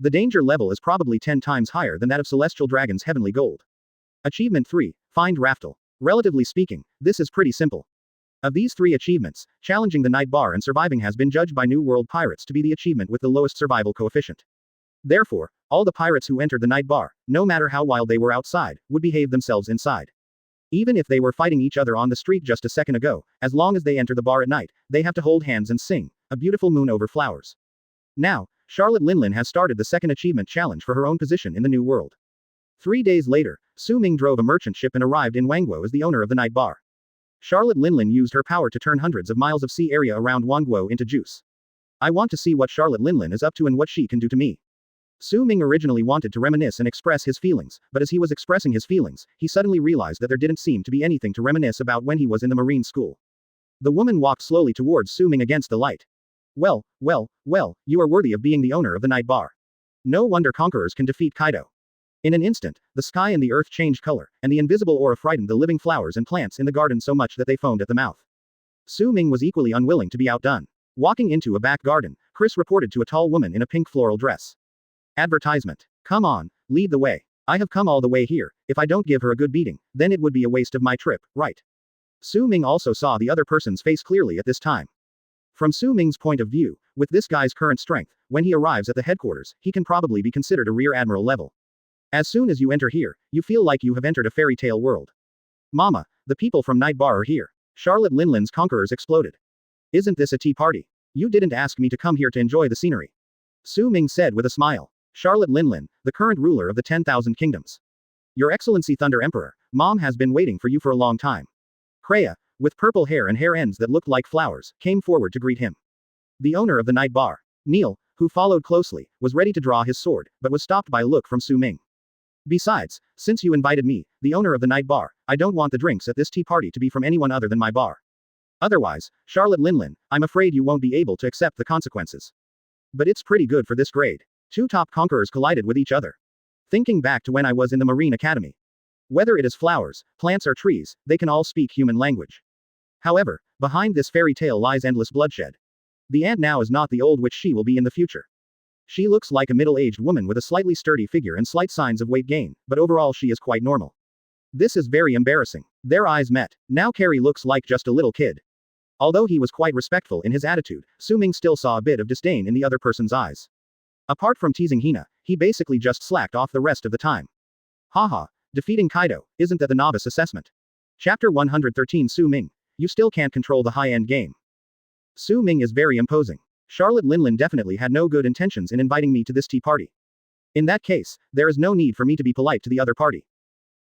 The danger level is probably 10 times higher than that of Celestial Dragon's Heavenly Gold. Achievement 3. Find Raftel. Relatively speaking, this is pretty simple. Of these 3 achievements, challenging the Night Bar and surviving has been judged by New World pirates to be the achievement with the lowest survival coefficient. Therefore, all the pirates who entered the Night Bar, no matter how wild they were outside, would behave themselves inside. Even if they were fighting each other on the street just a second ago, as long as they enter the bar at night, they have to hold hands and sing, "A Beautiful Moon Over Flowers." Now, Charlotte Linlin has started the second achievement challenge for her own position in the new world. 3 days later, Su Ming drove a merchant ship and arrived in Wango as the owner of the Night Bar. Charlotte Linlin used her power to turn hundreds of miles of sea area around Wango into juice. I want to see what Charlotte Linlin is up to and what she can do to me. Su Ming originally wanted to reminisce and express his feelings, but as he was expressing his feelings, he suddenly realized that there didn't seem to be anything to reminisce about when he was in the Marine school. The woman walked slowly towards Su Ming against the light. Well, you are worthy of being the owner of the Night Bar. No wonder conquerors can defeat Kaido. In an instant, the sky and the earth changed color, and the invisible aura frightened the living flowers and plants in the garden so much that they foamed at the mouth. Su Ming was equally unwilling to be outdone. Walking into a back garden, Chris reported to a tall woman in a pink floral dress. Advertisement. Come on, lead the way. I have come all the way here. If I don't give her a good beating, then it would be a waste of my trip, right? Su Ming also saw the other person's face clearly at this time. From Su Ming's point of view, with this guy's current strength, when he arrives at the headquarters, he can probably be considered a rear admiral level. As soon as you enter here, you feel like you have entered a fairy tale world. Mama, the people from Night Bar are here. Charlotte Linlin's conquerors exploded. Isn't this a tea party? You didn't ask me to come here to enjoy the scenery. Su Ming said with a smile. Charlotte Linlin, the current ruler of the 10,000 kingdoms. Your Excellency Thunder Emperor, Mom has been waiting for you for a long time. Kreia, with purple hair and hair ends that looked like flowers, came forward to greet him. The owner of the Night Bar, Neil, who followed closely, was ready to draw his sword, but was stopped by a look from Su Ming. Besides, since you invited me, the owner of the Night Bar, I don't want the drinks at this tea party to be from anyone other than my bar. Otherwise, Charlotte Linlin, I'm afraid you won't be able to accept the consequences. But it's pretty good for this grade. 2 top conquerors collided with each other. Thinking back to when I was in the Marine Academy. Whether it is flowers, plants or trees, they can all speak human language. However, behind this fairy tale lies endless bloodshed. The ant now is not the old witch she will be in the future. She looks like a middle-aged woman with a slightly sturdy figure and slight signs of weight gain, but overall she is quite normal. This is very embarrassing. Their eyes met. Now Carrie looks like just a little kid. Although he was quite respectful in his attitude, Su Ming still saw a bit of disdain in the other person's eyes. Apart from teasing Hina, he basically just slacked off the rest of the time. Haha, defeating Kaido, isn't that the novice assessment? Chapter 113 Su Ming. You still can't control the high-end game. Su Ming is very imposing. Charlotte Linlin definitely had no good intentions in inviting me to this tea party. In that case, there is no need for me to be polite to the other party.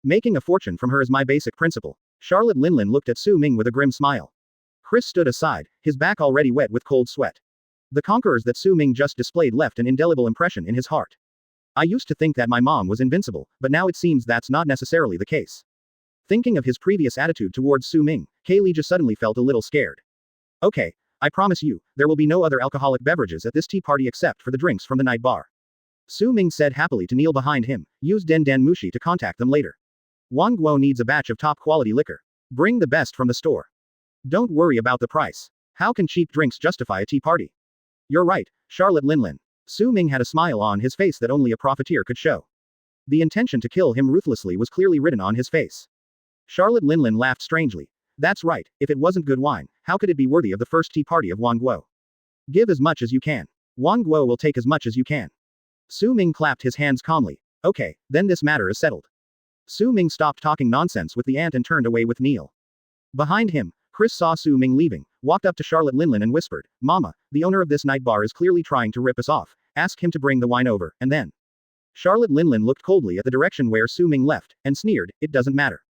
Making a fortune from her is my basic principle. Charlotte Linlin looked at Su Ming with a grim smile. Chris stood aside, his back already wet with cold sweat. The conquerors that Su Ming just displayed left an indelible impression in his heart. I used to think that my mom was invincible, but now it seems that's not necessarily the case. Thinking of his previous attitude towards Su Ming, Kaylee just suddenly felt a little scared. Okay, I promise you, there will be no other alcoholic beverages at this tea party except for the drinks from the Night Bar. Su Ming said happily to kneel behind him, use Den Den Mushi to contact them later. Wango needs a batch of top quality liquor. Bring the best from the store. Don't worry about the price. How can cheap drinks justify a tea party? You're right, Charlotte Linlin. Su Ming had a smile on his face that only a profiteer could show. The intention to kill him ruthlessly was clearly written on his face. Charlotte Linlin laughed strangely. That's right, if it wasn't good wine, how could it be worthy of the first tea party of Wango? Give as much as you can. Wango will take as much as you can. Su Ming clapped his hands calmly. Okay, then this matter is settled. Su Ming stopped talking nonsense with the aunt and turned away with Neil. Behind him, Chris saw Su Ming leaving, walked up to Charlotte Linlin and whispered, Mama, the owner of this night bar is clearly trying to rip us off. Ask him to bring the wine over, and then. Charlotte Linlin looked coldly at the direction where Su Ming left, and sneered, it doesn't matter.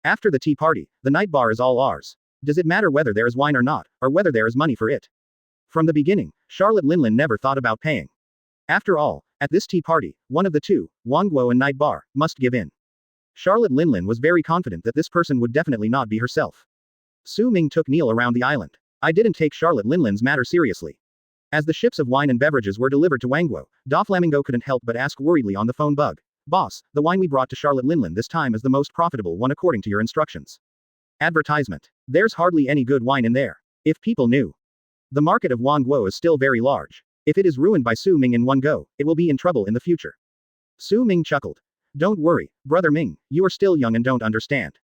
After the tea party, the night bar is all ours. Does it matter whether there is wine or not, or whether there is money for it? From the beginning, Charlotte Linlin never thought about paying. After all, at this tea party, one of the two, Wango and Night Bar, must give in. Charlotte Linlin was very confident that this person would definitely not be herself. Su Ming took Neil around the island. I didn't take Charlotte Linlin's matter seriously. As the ships of wine and beverages were delivered to Wango, Doflamingo couldn't help but ask worriedly on the phone bug. Boss, the wine we brought to Charlotte Linlin this time is the most profitable one according to your instructions. Advertisement. There's hardly any good wine in there. If people knew. The market of Wango is still very large. If it is ruined by Su Ming in one go, it will be in trouble in the future. Su Ming chuckled. Don't worry, Brother Ming, you are still young and don't understand.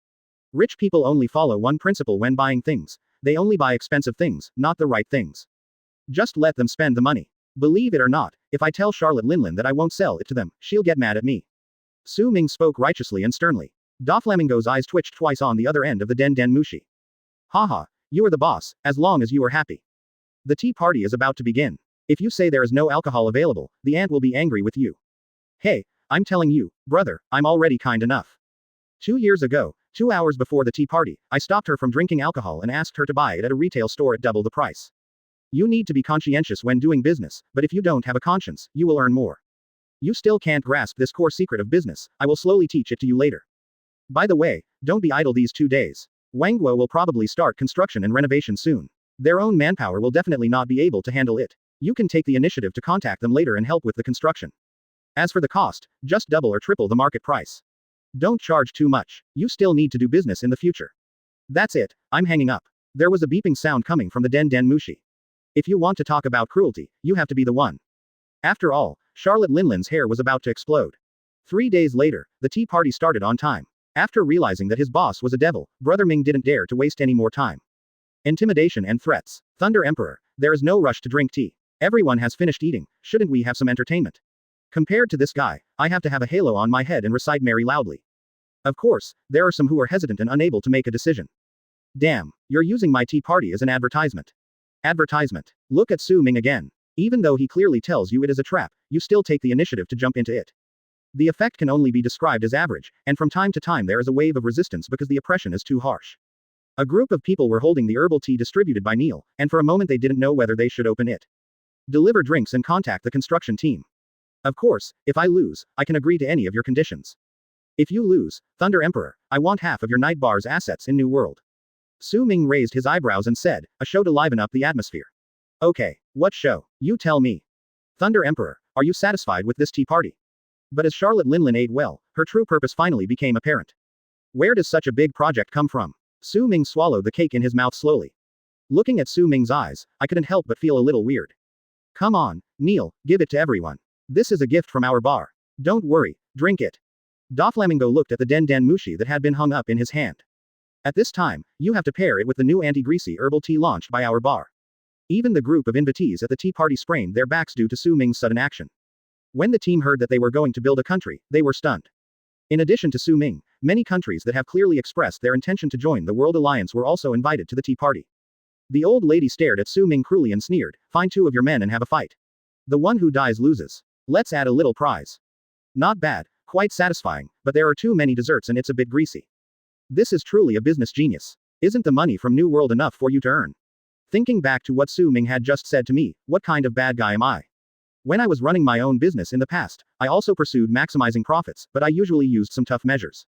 Rich people only follow one principle when buying things. They only buy expensive things, not the right things. Just let them spend the money. Believe it or not, if I tell Charlotte Linlin that I won't sell it to them, she'll get mad at me. Su Ming spoke righteously and sternly. Doflamingo's eyes twitched twice on the other end of the Den Mushi. Haha, you are the boss, as long as you are happy. The tea party is about to begin. If you say there is no alcohol available, the aunt will be angry with you. Hey, I'm telling you, brother, I'm already kind enough. 2 years ago, 2 hours before the tea party, I stopped her from drinking alcohol and asked her to buy it at a retail store at double the price. You need to be conscientious when doing business, but if you don't have a conscience, you will earn more. You still can't grasp this core secret of business, I will slowly teach it to you later. By the way, don't be idle these 2 days. Wango will probably start construction and renovation soon. Their own manpower will definitely not be able to handle it. You can take the initiative to contact them later and help with the construction. As for the cost, just double or triple the market price. Don't charge too much. You still need to do business in the future. That's it, I'm hanging up. There was a beeping sound coming from the Den Mushi. If you want to talk about cruelty, you have to be the one. After all, Charlotte Linlin's hair was about to explode. 3 days later, the tea party started on time. After realizing that his boss was a devil, Brother Ming didn't dare to waste any more time. Intimidation and threats. Thunder Emperor, there is no rush to drink tea. Everyone has finished eating, shouldn't we have some entertainment? Compared to this guy, I have to have a halo on my head and recite Mary loudly. Of course, there are some who are hesitant and unable to make a decision. Damn, you're using my tea party as an advertisement. Advertisement. Look at Su Ming again. Even though he clearly tells you it is a trap, you still take the initiative to jump into it. The effect can only be described as average, and from time to time there is a wave of resistance because the oppression is too harsh. A group of people were holding the herbal tea distributed by Neil, and for a moment they didn't know whether they should open it. Deliver drinks and contact the construction team. Of course, if I lose, I can agree to any of your conditions. If you lose, Thunder Emperor, I want half of your night bar's assets in New World. Su Ming raised his eyebrows and said, a show to liven up the atmosphere. Okay, what show? You tell me. Thunder Emperor, are you satisfied with this tea party? But as Charlotte Linlin ate well, her true purpose finally became apparent. Where does such a big project come from? Su Ming swallowed the cake in his mouth slowly. Looking at Su Ming's eyes, I couldn't help but feel a little weird. Come on, Neil, give it to everyone. This is a gift from our bar. Don't worry, drink it. Doflamingo looked at the Den Mushi that had been hung up in his hand. At this time, you have to pair it with the new anti-greasy herbal tea launched by our bar. Even the group of invitees at the tea party sprained their backs due to Su Ming's sudden action. When the team heard that they were going to build a country, they were stunned. In addition to Su Ming, many countries that have clearly expressed their intention to join the World Alliance were also invited to the tea party. The old lady stared at Su Ming cruelly and sneered, find 2 of your men and have a fight. The one who dies loses. Let's add a little prize. Not bad, quite satisfying, but there are too many desserts and it's a bit greasy. This is truly a business genius. Isn't the money from New World enough for you to earn? Thinking back to what Su Ming had just said to me, what kind of bad guy am I? When I was running my own business in the past, I also pursued maximizing profits, but I usually used some tough measures.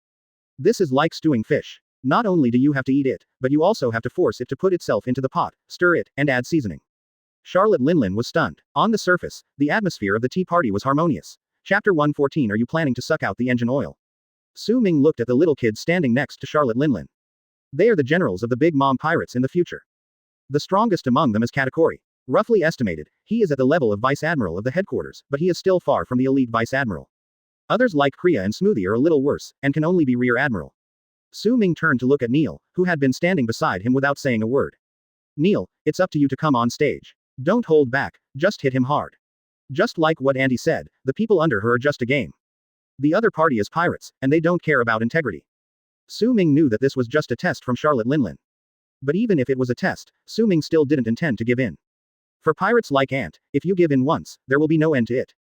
This is like stewing fish. Not only do you have to eat it, but you also have to force it to put itself into the pot, stir it, and add seasoning. Charlotte Linlin was stunned. On the surface, the atmosphere of the tea party was harmonious. Chapter 114. Are you planning to suck out the engine oil? Su Ming looked at the little kids standing next to Charlotte Linlin. They are the generals of the Big Mom pirates in the future. The strongest among them is Katakuri. Roughly estimated, he is at the level of Vice Admiral of the headquarters, but he is still far from the elite Vice Admiral. Others like Kriya and Smoothie are a little worse, and can only be Rear Admiral. Su Ming turned to look at Neil, who had been standing beside him without saying a word. Neil, it's up to you to come on stage. Don't hold back, just hit him hard. Just like what Auntie said, the people under her are just a game. The other party is pirates, and they don't care about integrity. Su Ming knew that this was just a test from Charlotte Linlin. But even if it was a test, Su Ming still didn't intend to give in. For pirates like Ant, if you give in once, there will be no end to it.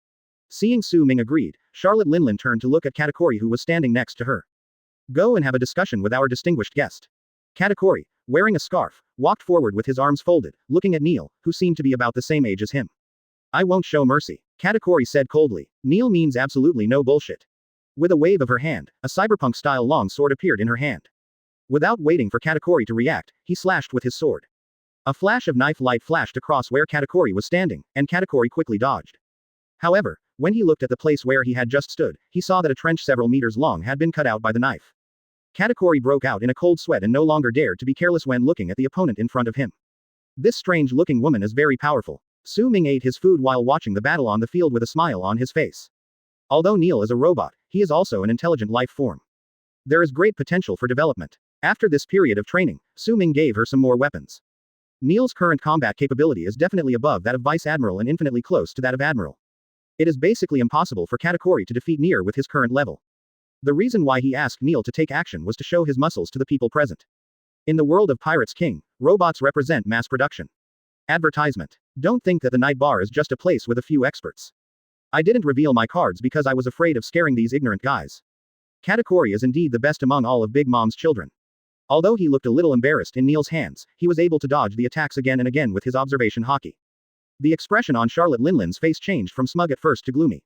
Seeing Su Ming agreed, Charlotte Linlin turned to look at Katakuri, who was standing next to her. Go and have a discussion with our distinguished guest. Katakuri, wearing a scarf, walked forward with his arms folded, looking at Neil, who seemed to be about the same age as him. I won't show mercy, Katakuri said coldly. Neil means absolutely no bullshit. With a wave of her hand, a cyberpunk-style long sword appeared in her hand. Without waiting for Katakuri to react, he slashed with his sword. A flash of knife light flashed across where Katakuri was standing, and Katakuri quickly dodged. However, when he looked at the place where he had just stood, he saw that a trench several meters long had been cut out by the knife. Katakuri broke out in a cold sweat and no longer dared to be careless when looking at the opponent in front of him. This strange-looking woman is very powerful. Su Ming ate his food while watching the battle on the field with a smile on his face. Although Neil is a robot, he is also an intelligent life form. There is great potential for development. After this period of training, Su Ming gave her some more weapons. Neil's current combat capability is definitely above that of Vice Admiral and infinitely close to that of Admiral. It is basically impossible for Katakuri to defeat Neil with his current level. The reason why he asked Neil to take action was to show his muscles to the people present. In the world of Pirates King, robots represent mass production. Advertisement. Don't think that the night bar is just a place with a few experts. I didn't reveal my cards because I was afraid of scaring these ignorant guys. Katakuri is indeed the best among all of Big Mom's children. Although he looked a little embarrassed in Neil's hands, he was able to dodge the attacks again and again with his observation hockey. The expression on Charlotte Linlin's face changed from smug at first to gloomy.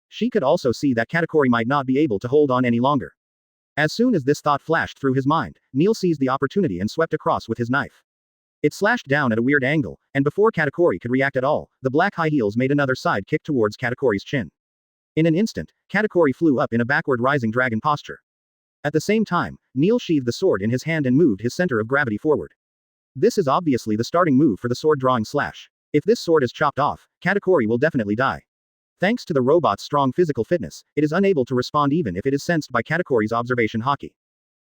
She could also see that Katakuri might not be able to hold on any longer. As soon as this thought flashed through his mind, Neil seized the opportunity and swept across with his knife. It slashed down at a weird angle, and before Katakuri could react at all, the black high heels made another side kick towards Katakuri's chin. In an instant, Katakuri flew up in a backward rising dragon posture. At the same time, Neil sheathed the sword in his hand and moved his center of gravity forward. This is obviously the starting move for the sword drawing slash. If this sword is chopped off, Katakuri will definitely die. Thanks to the robot's strong physical fitness, it is unable to respond even if it is sensed by Katakuri's observation hockey.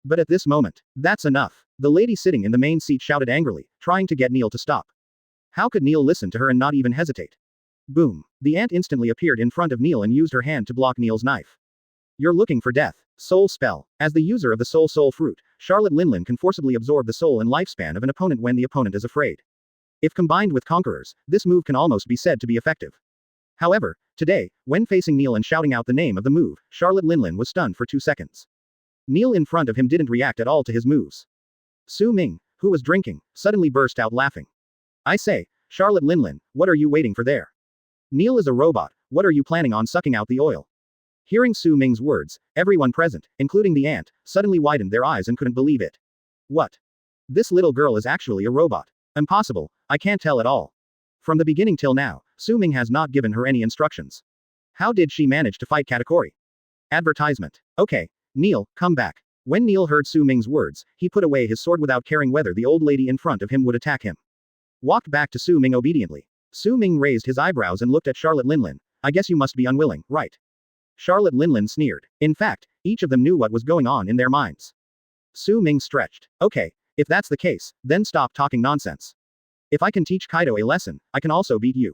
But at this moment, that's enough. The lady sitting in the main seat shouted angrily, trying to get Neil to stop. How could Neil listen to her and not even hesitate? Boom. The ant instantly appeared in front of Neil and used her hand to block Neil's knife. You're looking for death. Soul spell. As the user of the soul fruit, Charlotte Linlin can forcibly absorb the soul and lifespan of an opponent when the opponent is afraid. If combined with Conquerors, this move can almost be said to be effective. However, today, when facing Neil and shouting out the name of the move, Charlotte Linlin was stunned for 2 seconds. Neil in front of him didn't react at all to his moves. Su Ming, who was drinking, suddenly burst out laughing. I say, Charlotte Linlin, what are you waiting for there? Neil is a robot, what are you planning on sucking out the oil? Hearing Su Ming's words, everyone present, including the ant, suddenly widened their eyes and couldn't believe it. What? This little girl is actually a robot. Impossible, I can't tell at all. From the beginning till now, Su Ming has not given her any instructions. How did she manage to fight Katakuri? Advertisement. Okay, Neil, come back. When Neil heard Su Ming's words, he put away his sword without caring whether the old lady in front of him would attack him. Walked back to Su Ming obediently. Su Ming raised his eyebrows and looked at Charlotte Linlin. I guess you must be unwilling, right? Charlotte Linlin sneered. In fact, each of them knew what was going on in their minds. Su Ming stretched. Okay, if that's the case, then stop talking nonsense. If I can teach Kaido a lesson, I can also beat you.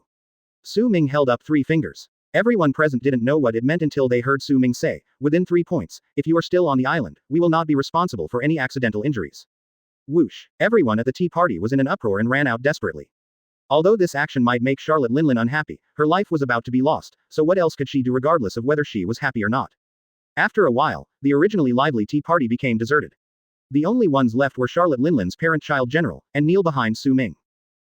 Su Ming held up 3 fingers. Everyone present didn't know what it meant until they heard Su Ming say, within 3 points, if you are still on the island, we will not be responsible for any accidental injuries. Whoosh. Everyone at the tea party was in an uproar and ran out desperately. Although this action might make Charlotte Linlin unhappy, her life was about to be lost, so what else could she do regardless of whether she was happy or not? After a while, the originally lively tea party became deserted. The only ones left were Charlotte Linlin's parent-child general, and Neil behind Su Ming.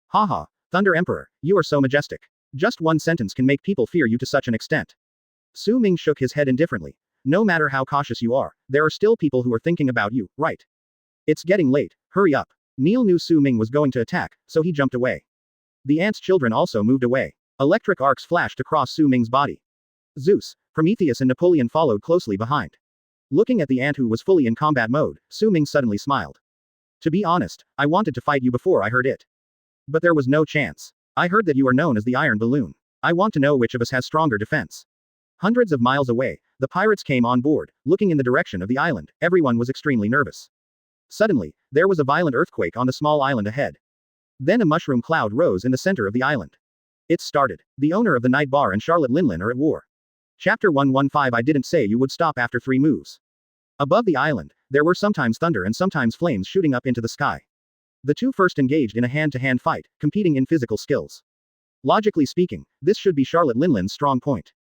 Haha, Thunder Emperor, you are so majestic. Just one sentence can make people fear you to such an extent. Su Ming shook his head indifferently. No matter how cautious you are, there are still people who are thinking about you, right? It's getting late, hurry up. Neil knew Su Ming was going to attack, so he jumped away. The ant's children also moved away. Electric arcs flashed across Su Ming's body. Zeus, Prometheus and Napoleon followed closely behind. Looking at the ant who was fully in combat mode, Su Ming suddenly smiled. To be honest, I wanted to fight you before I heard it. But there was no chance. I heard that you are known as the Iron Balloon. I want to know which of us has stronger defense. Hundreds of miles away, The pirates came on board, looking in the direction of the island. Everyone was extremely nervous. Suddenly, there was a violent earthquake on the small island ahead. Then a mushroom cloud rose in the center of the island. It started. The owner of the night bar and Charlotte Linlin are at war. Chapter 115. I didn't say you would stop after 3 moves. Above the island, there were sometimes thunder and sometimes flames shooting up into the sky. The two first engaged in a hand-to-hand fight, competing in physical skills. Logically speaking, this should be Charlotte Linlin's strong point.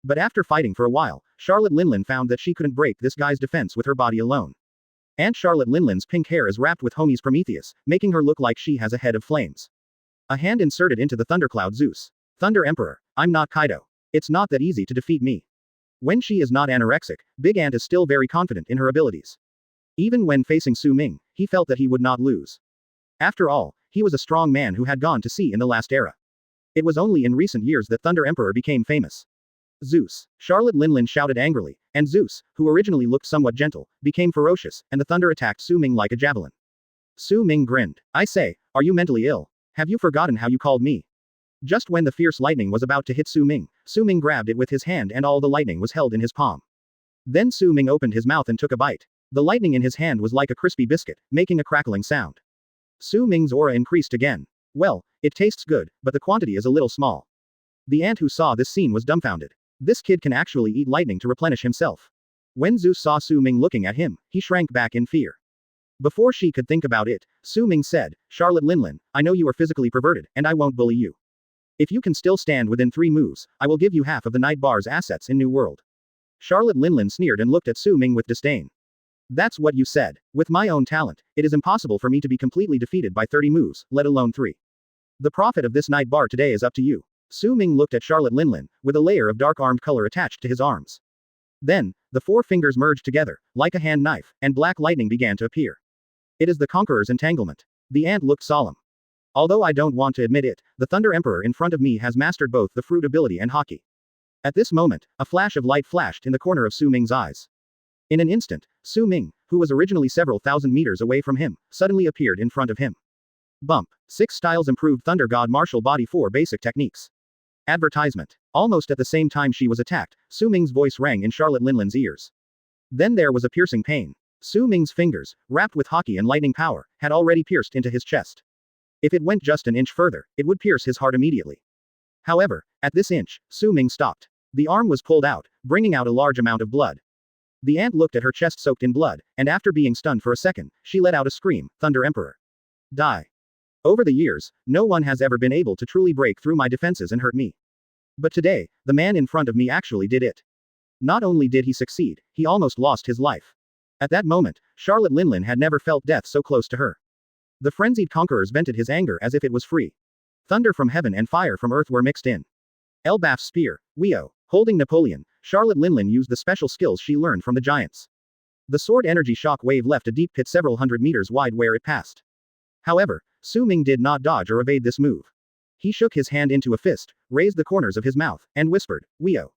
But after fighting for a while, Charlotte Linlin found that she couldn't break this guy's defense with her body alone. Aunt Charlotte Linlin's pink hair is wrapped with Homie's Prometheus, making her look like she has a head of flames. A hand inserted into the thundercloud. Zeus. Thunder Emperor. I'm not Kaido. It's not that easy to defeat me. When she is not anorexic, Big Ant is still very confident in her abilities. Even when facing Su Ming, he felt that he would not lose. After all, he was a strong man who had gone to sea in the last era. It was only in recent years that Thunder Emperor became famous. Zeus. Charlotte Linlin shouted angrily, and Zeus, who originally looked somewhat gentle, became ferocious, and the thunder attacked Su Ming like a javelin. Su Ming grinned. I say, are you mentally ill? Have you forgotten how you called me? Just when the fierce lightning was about to hit Su Ming grabbed it with his hand and all the lightning was held in his palm. Then Su Ming opened his mouth and took a bite. The lightning in his hand was like a crispy biscuit, making a crackling sound. Su Ming's aura increased again. Well, it tastes good, but the quantity is a little small. The ant who saw this scene was dumbfounded. This kid can actually eat lightning to replenish himself. When Zeus saw Su Ming looking at him, he shrank back in fear. Before she could think about it, Su Ming said, Charlotte Linlin, I know you are physically perverted, and I won't bully you. If you can still stand within 3 moves, I will give you half of the night bar's assets in New World. Charlotte Linlin sneered and looked at Su Ming with disdain. That's what you said. With my own talent, it is impossible for me to be completely defeated by 30 moves, let alone 3. The profit of this night bar today is up to you. Su Ming looked at Charlotte Linlin, with a layer of dark armed color attached to his arms. Then, the 4 fingers merged together, like a hand knife, and black lightning began to appear. It is the Conqueror's entanglement. The ant looked solemn. Although I don't want to admit it, the Thunder Emperor in front of me has mastered both the fruit ability and hockey. At this moment, a flash of light flashed in the corner of Su Ming's eyes. In an instant, Su Ming, who was originally several thousand meters away from him, suddenly appeared in front of him. Bump. 6 styles improved Thunder God Martial Body 4 basic techniques. Advertisement. Almost at the same time she was attacked, Su Ming's voice rang in Charlotte Linlin's ears. Then there was a piercing pain. Su Ming's fingers, wrapped with hockey and lightning power, had already pierced into his chest. If it went just an inch further, it would pierce his heart immediately. However, at this inch, Su Ming stopped. The arm was pulled out, bringing out a large amount of blood. The ant looked at her chest soaked in blood, and after being stunned for a second, she let out a scream, Thunder Emperor. Die. Over the years, no one has ever been able to truly break through my defenses and hurt me. But today, the man in front of me actually did it. Not only did he succeed, he almost lost his life. At that moment, Charlotte Linlin had never felt death so close to her. The frenzied conquerors vented his anger as if it was free. Thunder from heaven and fire from earth were mixed in. Elbaf's spear, Weo, holding Napoleon, Charlotte Linlin used the special skills she learned from the giants. The sword energy shock wave left a deep pit several hundred meters wide where it passed. However, Su Ming did not dodge or evade this move. He shook his hand into a fist, raised the corners of his mouth, and whispered, Weo.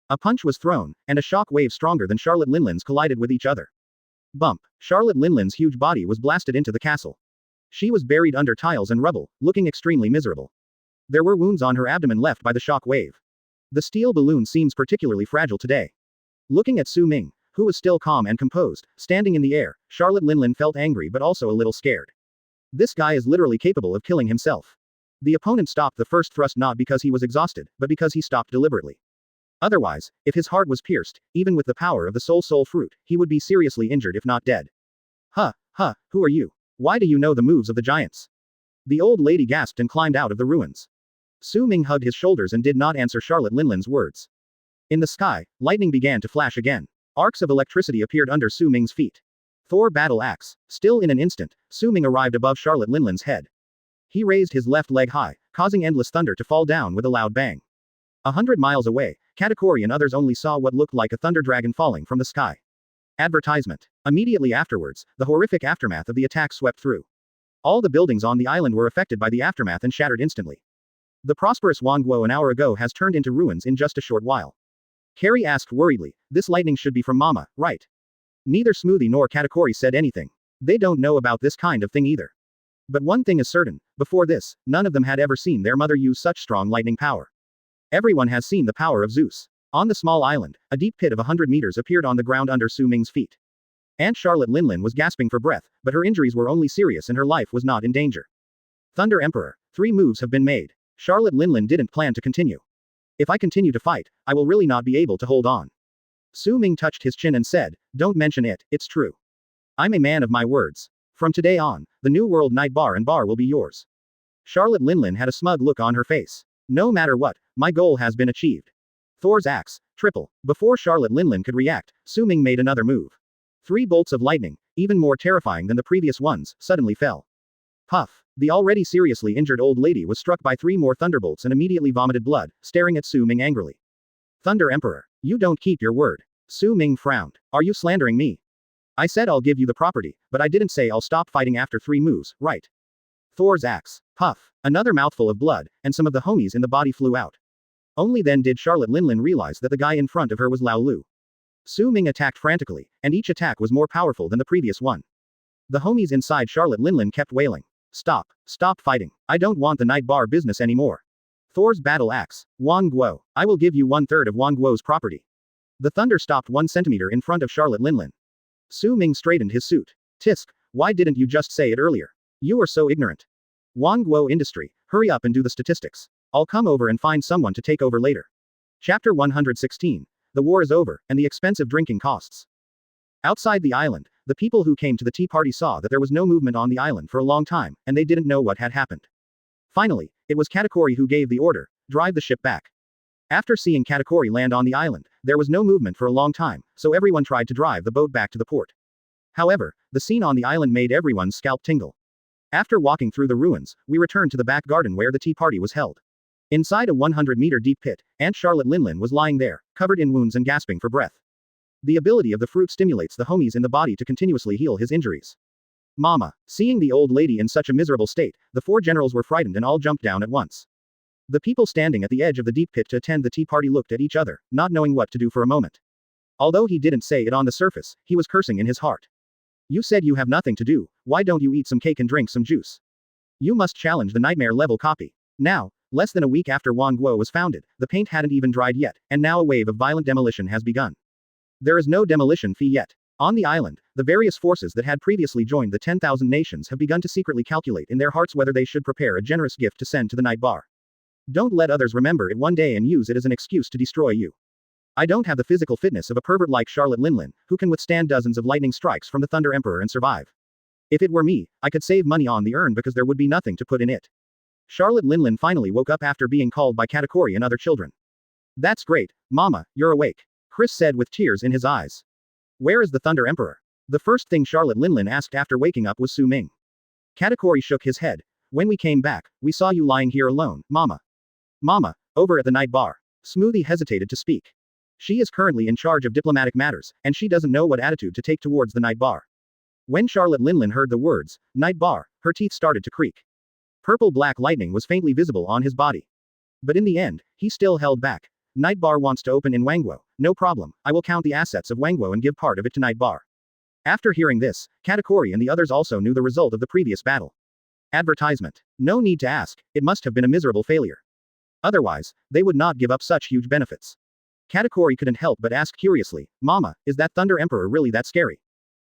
A punch was thrown, and a shock wave stronger than Charlotte Linlin's collided with each other. Bump. Charlotte Linlin's huge body was blasted into the castle. She was buried under tiles and rubble, looking extremely miserable. There were wounds on her abdomen left by the shock wave. The steel balloon seems particularly fragile today. Looking at Su Ming, who was still calm and composed, standing in the air, Charlotte Linlin felt angry but also a little scared. This guy is literally capable of killing himself. The opponent stopped the first thrust not because he was exhausted, but because he stopped deliberately. Otherwise, if his heart was pierced, even with the power of the soul fruit, he would be seriously injured if not dead. Who are you? Why do you know the moves of the giants? The old lady gasped and climbed out of the ruins. Su Ming hugged his shoulders and did not answer Charlotte Linlin's words. In the sky, lightning began to flash again. Arcs of electricity appeared under Su Ming's feet. Thor battle axe. Still in an instant, Su Ming arrived above Charlotte Linlin's head. He raised his left leg high, causing endless thunder to fall down with a loud bang. 100 miles away, Katakuri and others only saw what looked like a thunder dragon falling from the sky. Advertisement. Immediately afterwards, the horrific aftermath of the attack swept through. All the buildings on the island were affected by the aftermath and shattered instantly. The prosperous Wango an hour ago has turned into ruins in just a short while. Carrie asked worriedly, this lightning should be from Mama, right? Neither Smoothie nor Katakuri said anything. They don't know about this kind of thing either. But one thing is certain, before this, none of them had ever seen their mother use such strong lightning power. Everyone has seen the power of Zeus. On the small island, a deep pit of 100 meters appeared on the ground under Su Ming's feet. Aunt Charlotte Linlin was gasping for breath, but her injuries were only serious and her life was not in danger. Thunder Emperor, 3 moves have been made. Charlotte Linlin didn't plan to continue. If I continue to fight, I will really not be able to hold on. Su Ming touched his chin and said, don't mention it, it's true. I'm a man of my words. From today on, the New World Night Bar and Bar will be yours. Charlotte Linlin had a smug look on her face. No matter what, my goal has been achieved. Thor's axe, triple. Before Charlotte Linlin could react, Su Ming made another move. 3 bolts of lightning, even more terrifying than the previous ones, suddenly fell. Puff. The already seriously injured old lady was struck by 3 more thunderbolts and immediately vomited blood, staring at Su Ming angrily. Thunder Emperor, you don't keep your word. Su Ming frowned. Are you slandering me? I said I'll give you the property, but I didn't say I'll stop fighting after 3 moves, right? Thor's axe. Puff. Another mouthful of blood, and some of the homies in the body flew out. Only then did Charlotte Linlin realize that the guy in front of her was Lao Lu. Su Ming attacked frantically, and each attack was more powerful than the previous one. The homies inside Charlotte Linlin kept wailing. Stop. Stop fighting. I don't want the night bar business anymore. Thor's battle axe. Wango. I will give you 1/3 of Wango's property. The thunder stopped 1 centimeter in front of Charlotte Linlin. Su Ming straightened his suit. Tisk, why didn't you just say it earlier? You are so ignorant. Wango Industry, hurry up and do the statistics. I'll come over and find someone to take over later. Chapter 116. The war is over, and the expensive drinking costs. Outside the island, the people who came to the tea party saw that there was no movement on the island for a long time, and they didn't know what had happened. Finally, it was Katakuri who gave the order, drive the ship back. After seeing Katakuri land on the island, there was no movement for a long time, so everyone tried to drive the boat back to the port. However, the scene on the island made everyone's scalp tingle. After walking through the ruins, we returned to the back garden where the tea party was held. Inside a 100-meter deep pit, Aunt Charlotte Linlin was lying there, covered in wounds and gasping for breath. The ability of the fruit stimulates the homies in the body to continuously heal his injuries. Mama. Seeing the old lady in such a miserable state, the 4 generals were frightened and all jumped down at once. The people standing at the edge of the deep pit to attend the tea party looked at each other, not knowing what to do for a moment. Although he didn't say it on the surface, he was cursing in his heart. You said you have nothing to do, why don't you eat some cake and drink some juice? You must challenge the nightmare level copy. Now, less than a week after Wango was founded, the paint hadn't even dried yet, and now a wave of violent demolition has begun. There is no demolition fee yet. On the island, the various forces that had previously joined the 10,000 nations have begun to secretly calculate in their hearts whether they should prepare a generous gift to send to the night bar. Don't let others remember it one day and use it as an excuse to destroy you. I don't have the physical fitness of a pervert like Charlotte Linlin, who can withstand dozens of lightning strikes from the Thunder Emperor and survive. If it were me, I could save money on the urn because there would be nothing to put in it. Charlotte Linlin finally woke up after being called by Katakuri and other children. That's great, Mama, you're awake. Chris said with tears in his eyes. Where is the Thunder Emperor? The first thing Charlotte Linlin asked after waking up was Su Ming. Katakuri shook his head. When we came back, we saw you lying here alone, Mama. Mama, over at the night bar. Smoothie hesitated to speak. She is currently in charge of diplomatic matters, and she doesn't know what attitude to take towards the night bar. When Charlotte Linlin heard the words, night bar, her teeth started to creak. Purple-black lightning was faintly visible on his body. But in the end, he still held back. Night bar wants to open in Wango, no problem, I will count the assets of Wango and give part of it to night bar. After hearing this, Katakuri and the others also knew the result of the previous battle. Advertisement. No need to ask, it must have been a miserable failure. Otherwise, they would not give up such huge benefits. Katakuri couldn't help but ask curiously, Mama, is that Thunder Emperor really that scary?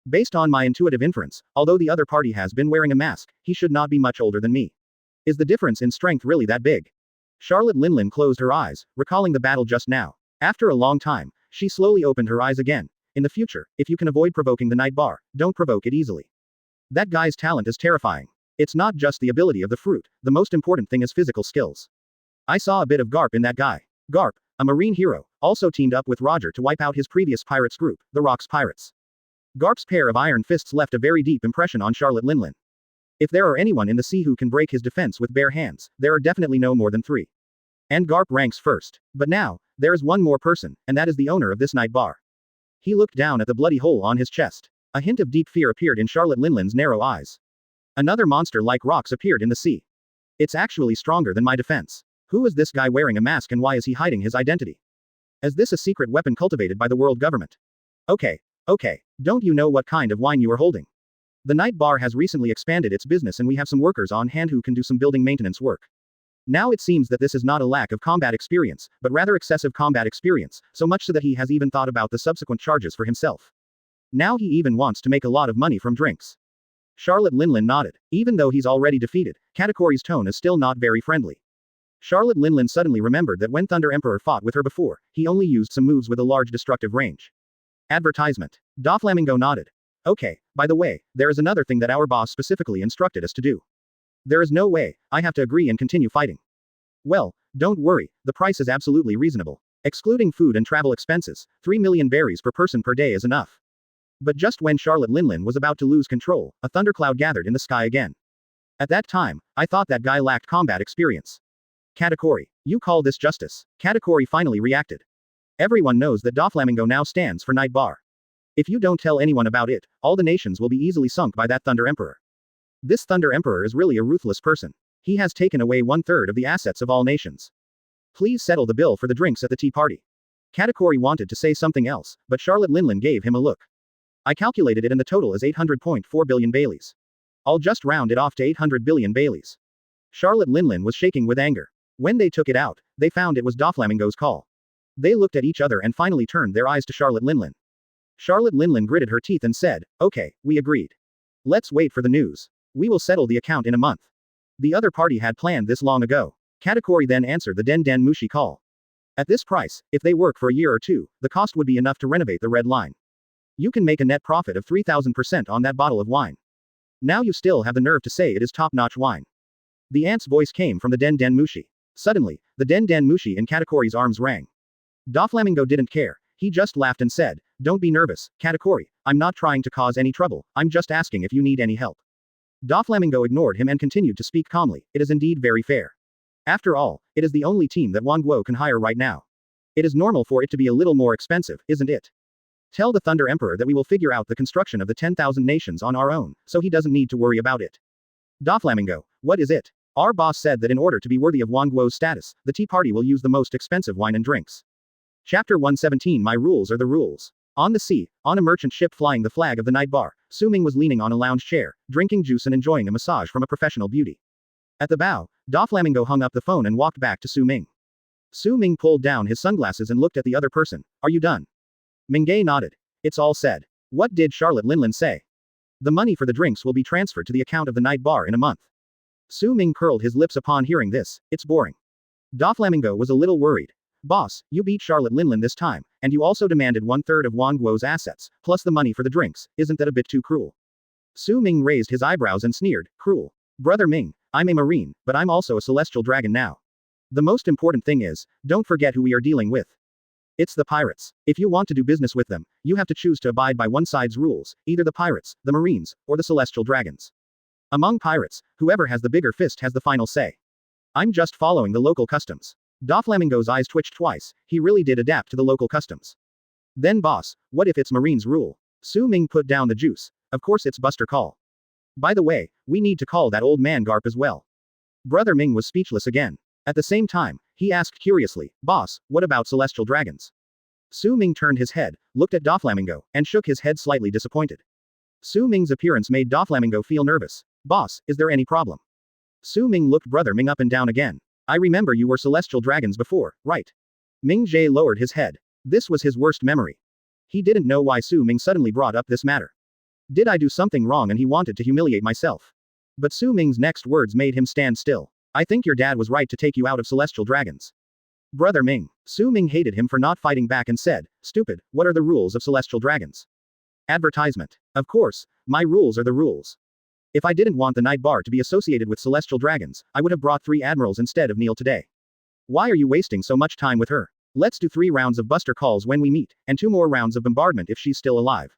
Based on my intuitive inference, although the other party has been wearing a mask, he should not be much older than me. Is the difference in strength really that big? Charlotte Linlin closed her eyes, recalling the battle just now. After a long time, she slowly opened her eyes again. In the future, if you can avoid provoking the night bar, don't provoke it easily. That guy's talent is terrifying. It's not just the ability of the fruit, the most important thing is physical skills. I saw a bit of Garp in that guy. Garp, a marine hero, also teamed up with Roger to wipe out his previous pirates group, the Rocks Pirates. Garp's pair of iron fists left a very deep impression on Charlotte Linlin. If there are anyone in the sea who can break his defense with bare hands, there are definitely no more than 3. And Garp ranks first. But now, there is one more person, and that is the owner of this night bar. He looked down at the bloody hole on his chest. A hint of deep fear appeared in Charlotte Linlin's narrow eyes. Another monster like rocks appeared in the sea. It's actually stronger than my defense. Who is this guy wearing a mask and why is he hiding his identity? Is this a secret weapon cultivated by the world government? Okay. Don't you know what kind of wine you are holding? The night bar has recently expanded its business and we have some workers on hand who can do some building maintenance work. Now it seems that this is not a lack of combat experience, but rather excessive combat experience, so much so that he has even thought about the subsequent charges for himself. Now he even wants to make a lot of money from drinks. Charlotte Linlin nodded. Even though he's already defeated, Katakori's tone is still not very friendly. Charlotte Linlin suddenly remembered that when Thunder Emperor fought with her before, he only used some moves with a large destructive range. Advertisement. Doflamingo nodded. Okay, by the way, there is another thing that our boss specifically instructed us to do. There is no way, I have to agree and continue fighting. Well, don't worry, the price is absolutely reasonable. Excluding food and travel expenses, 3 million berries per person per day is enough. But just when Charlotte Linlin was about to lose control, a thundercloud gathered in the sky again. At that time, I thought that guy lacked combat experience. Katakori, you call this justice? Katakori finally reacted. Everyone knows that Doflamingo now stands for Night Bar. If you don't tell anyone about it, all the nations will be easily sunk by that Thunder Emperor. This Thunder Emperor is really a ruthless person. He has taken away 1/3 of the assets of all nations. Please settle the bill for the drinks at the tea party. Katakori wanted to say something else, but Charlotte Linlin gave him a look. I calculated it and the total is 800.4 billion Baileys. I'll just round it off to 800 billion Baileys. Charlotte Linlin was shaking with anger. When they took it out, they found it was Doflamingo's call. They looked at each other and finally turned their eyes to Charlotte Linlin. Charlotte Linlin gritted her teeth and said, okay, we agreed. Let's wait for the news. We will settle the account in a month. The other party had planned this long ago. Katakori then answered the Den Den Mushi call. At this price, if they work for a year or two, the cost would be enough to renovate the Red Line. You can make a net profit of 3,000% on that bottle of wine. Now you still have the nerve to say it is top-notch wine. The ant's voice came from the Den Den Mushi. Suddenly, the Den Den Mushi in Katakori's arms rang. Doflamingo didn't care. He just laughed and said, don't be nervous, Katakori, I'm not trying to cause any trouble, I'm just asking if you need any help. Doflamingo ignored him and continued to speak calmly, it is indeed very fair. After all, it is the only team that Wango can hire right now. It is normal for it to be a little more expensive, isn't it? Tell the Thunder Emperor that we will figure out the construction of the 10,000 nations on our own, so he doesn't need to worry about it. Doflamingo, what is it? Our boss said that in order to be worthy of Wango's status, the tea party will use the most expensive wine and drinks. Chapter 117 My rules are the rules. On the sea, on a merchant ship flying the flag of the Night Bar, Su Ming was leaning on a lounge chair, drinking juice and enjoying a massage from a professional beauty. At the bow, Doflamingo hung up the phone and walked back to Su Ming. Su Ming pulled down his sunglasses and looked at the other person. Are you done? Mingay nodded. It's all said. What did Charlotte Linlin say? The money for the drinks will be transferred to the account of the Night Bar in a month. Su Ming curled his lips upon hearing this. It's boring. Doflamingo was a little worried. Boss, you beat Charlotte Linlin this time, and you also demanded 1/3 of Wango's assets, plus the money for the drinks, isn't that a bit too cruel? Su Ming raised his eyebrows and sneered, cruel. Brother Ming, I'm a Marine, but I'm also a celestial dragon now. The most important thing is, don't forget who we are dealing with. It's the pirates. If you want to do business with them, you have to choose to abide by one side's rules, either the pirates, the Marines, or the celestial dragons. Among pirates, whoever has the bigger fist has the final say. I'm just following the local customs. Doflamingo's eyes twitched twice, he really did adapt to the local customs. Then boss, what if it's Marine's rule? Su Ming put down the juice. Of course it's Buster Call. By the way, we need to call that old man Garp as well. Brother Ming was speechless again. At the same time, he asked curiously, boss, what about celestial dragons? Su Ming turned his head, looked at Doflamingo, and shook his head slightly disappointed. Su Ming's appearance made Doflamingo feel nervous. Boss, is there any problem? Su Ming looked Brother Ming up and down again. I remember you were celestial dragons before, right? Ming Jie lowered his head. This was his worst memory. He didn't know why Su Ming suddenly brought up this matter. Did I do something wrong and he wanted to humiliate myself? But Su Ming's next words made him stand still. I think your dad was right to take you out of celestial dragons. Brother Ming. Su Ming hated him for not fighting back and said, stupid, what are the rules of celestial dragons? Advertisement. Of course, my rules are the rules. If I didn't want the Night Bar to be associated with celestial dragons, I would have brought 3 admirals instead of Neil today. Why are you wasting so much time with her? Let's do 3 rounds of Buster Calls when we meet, and 2 more rounds of bombardment if she's still alive.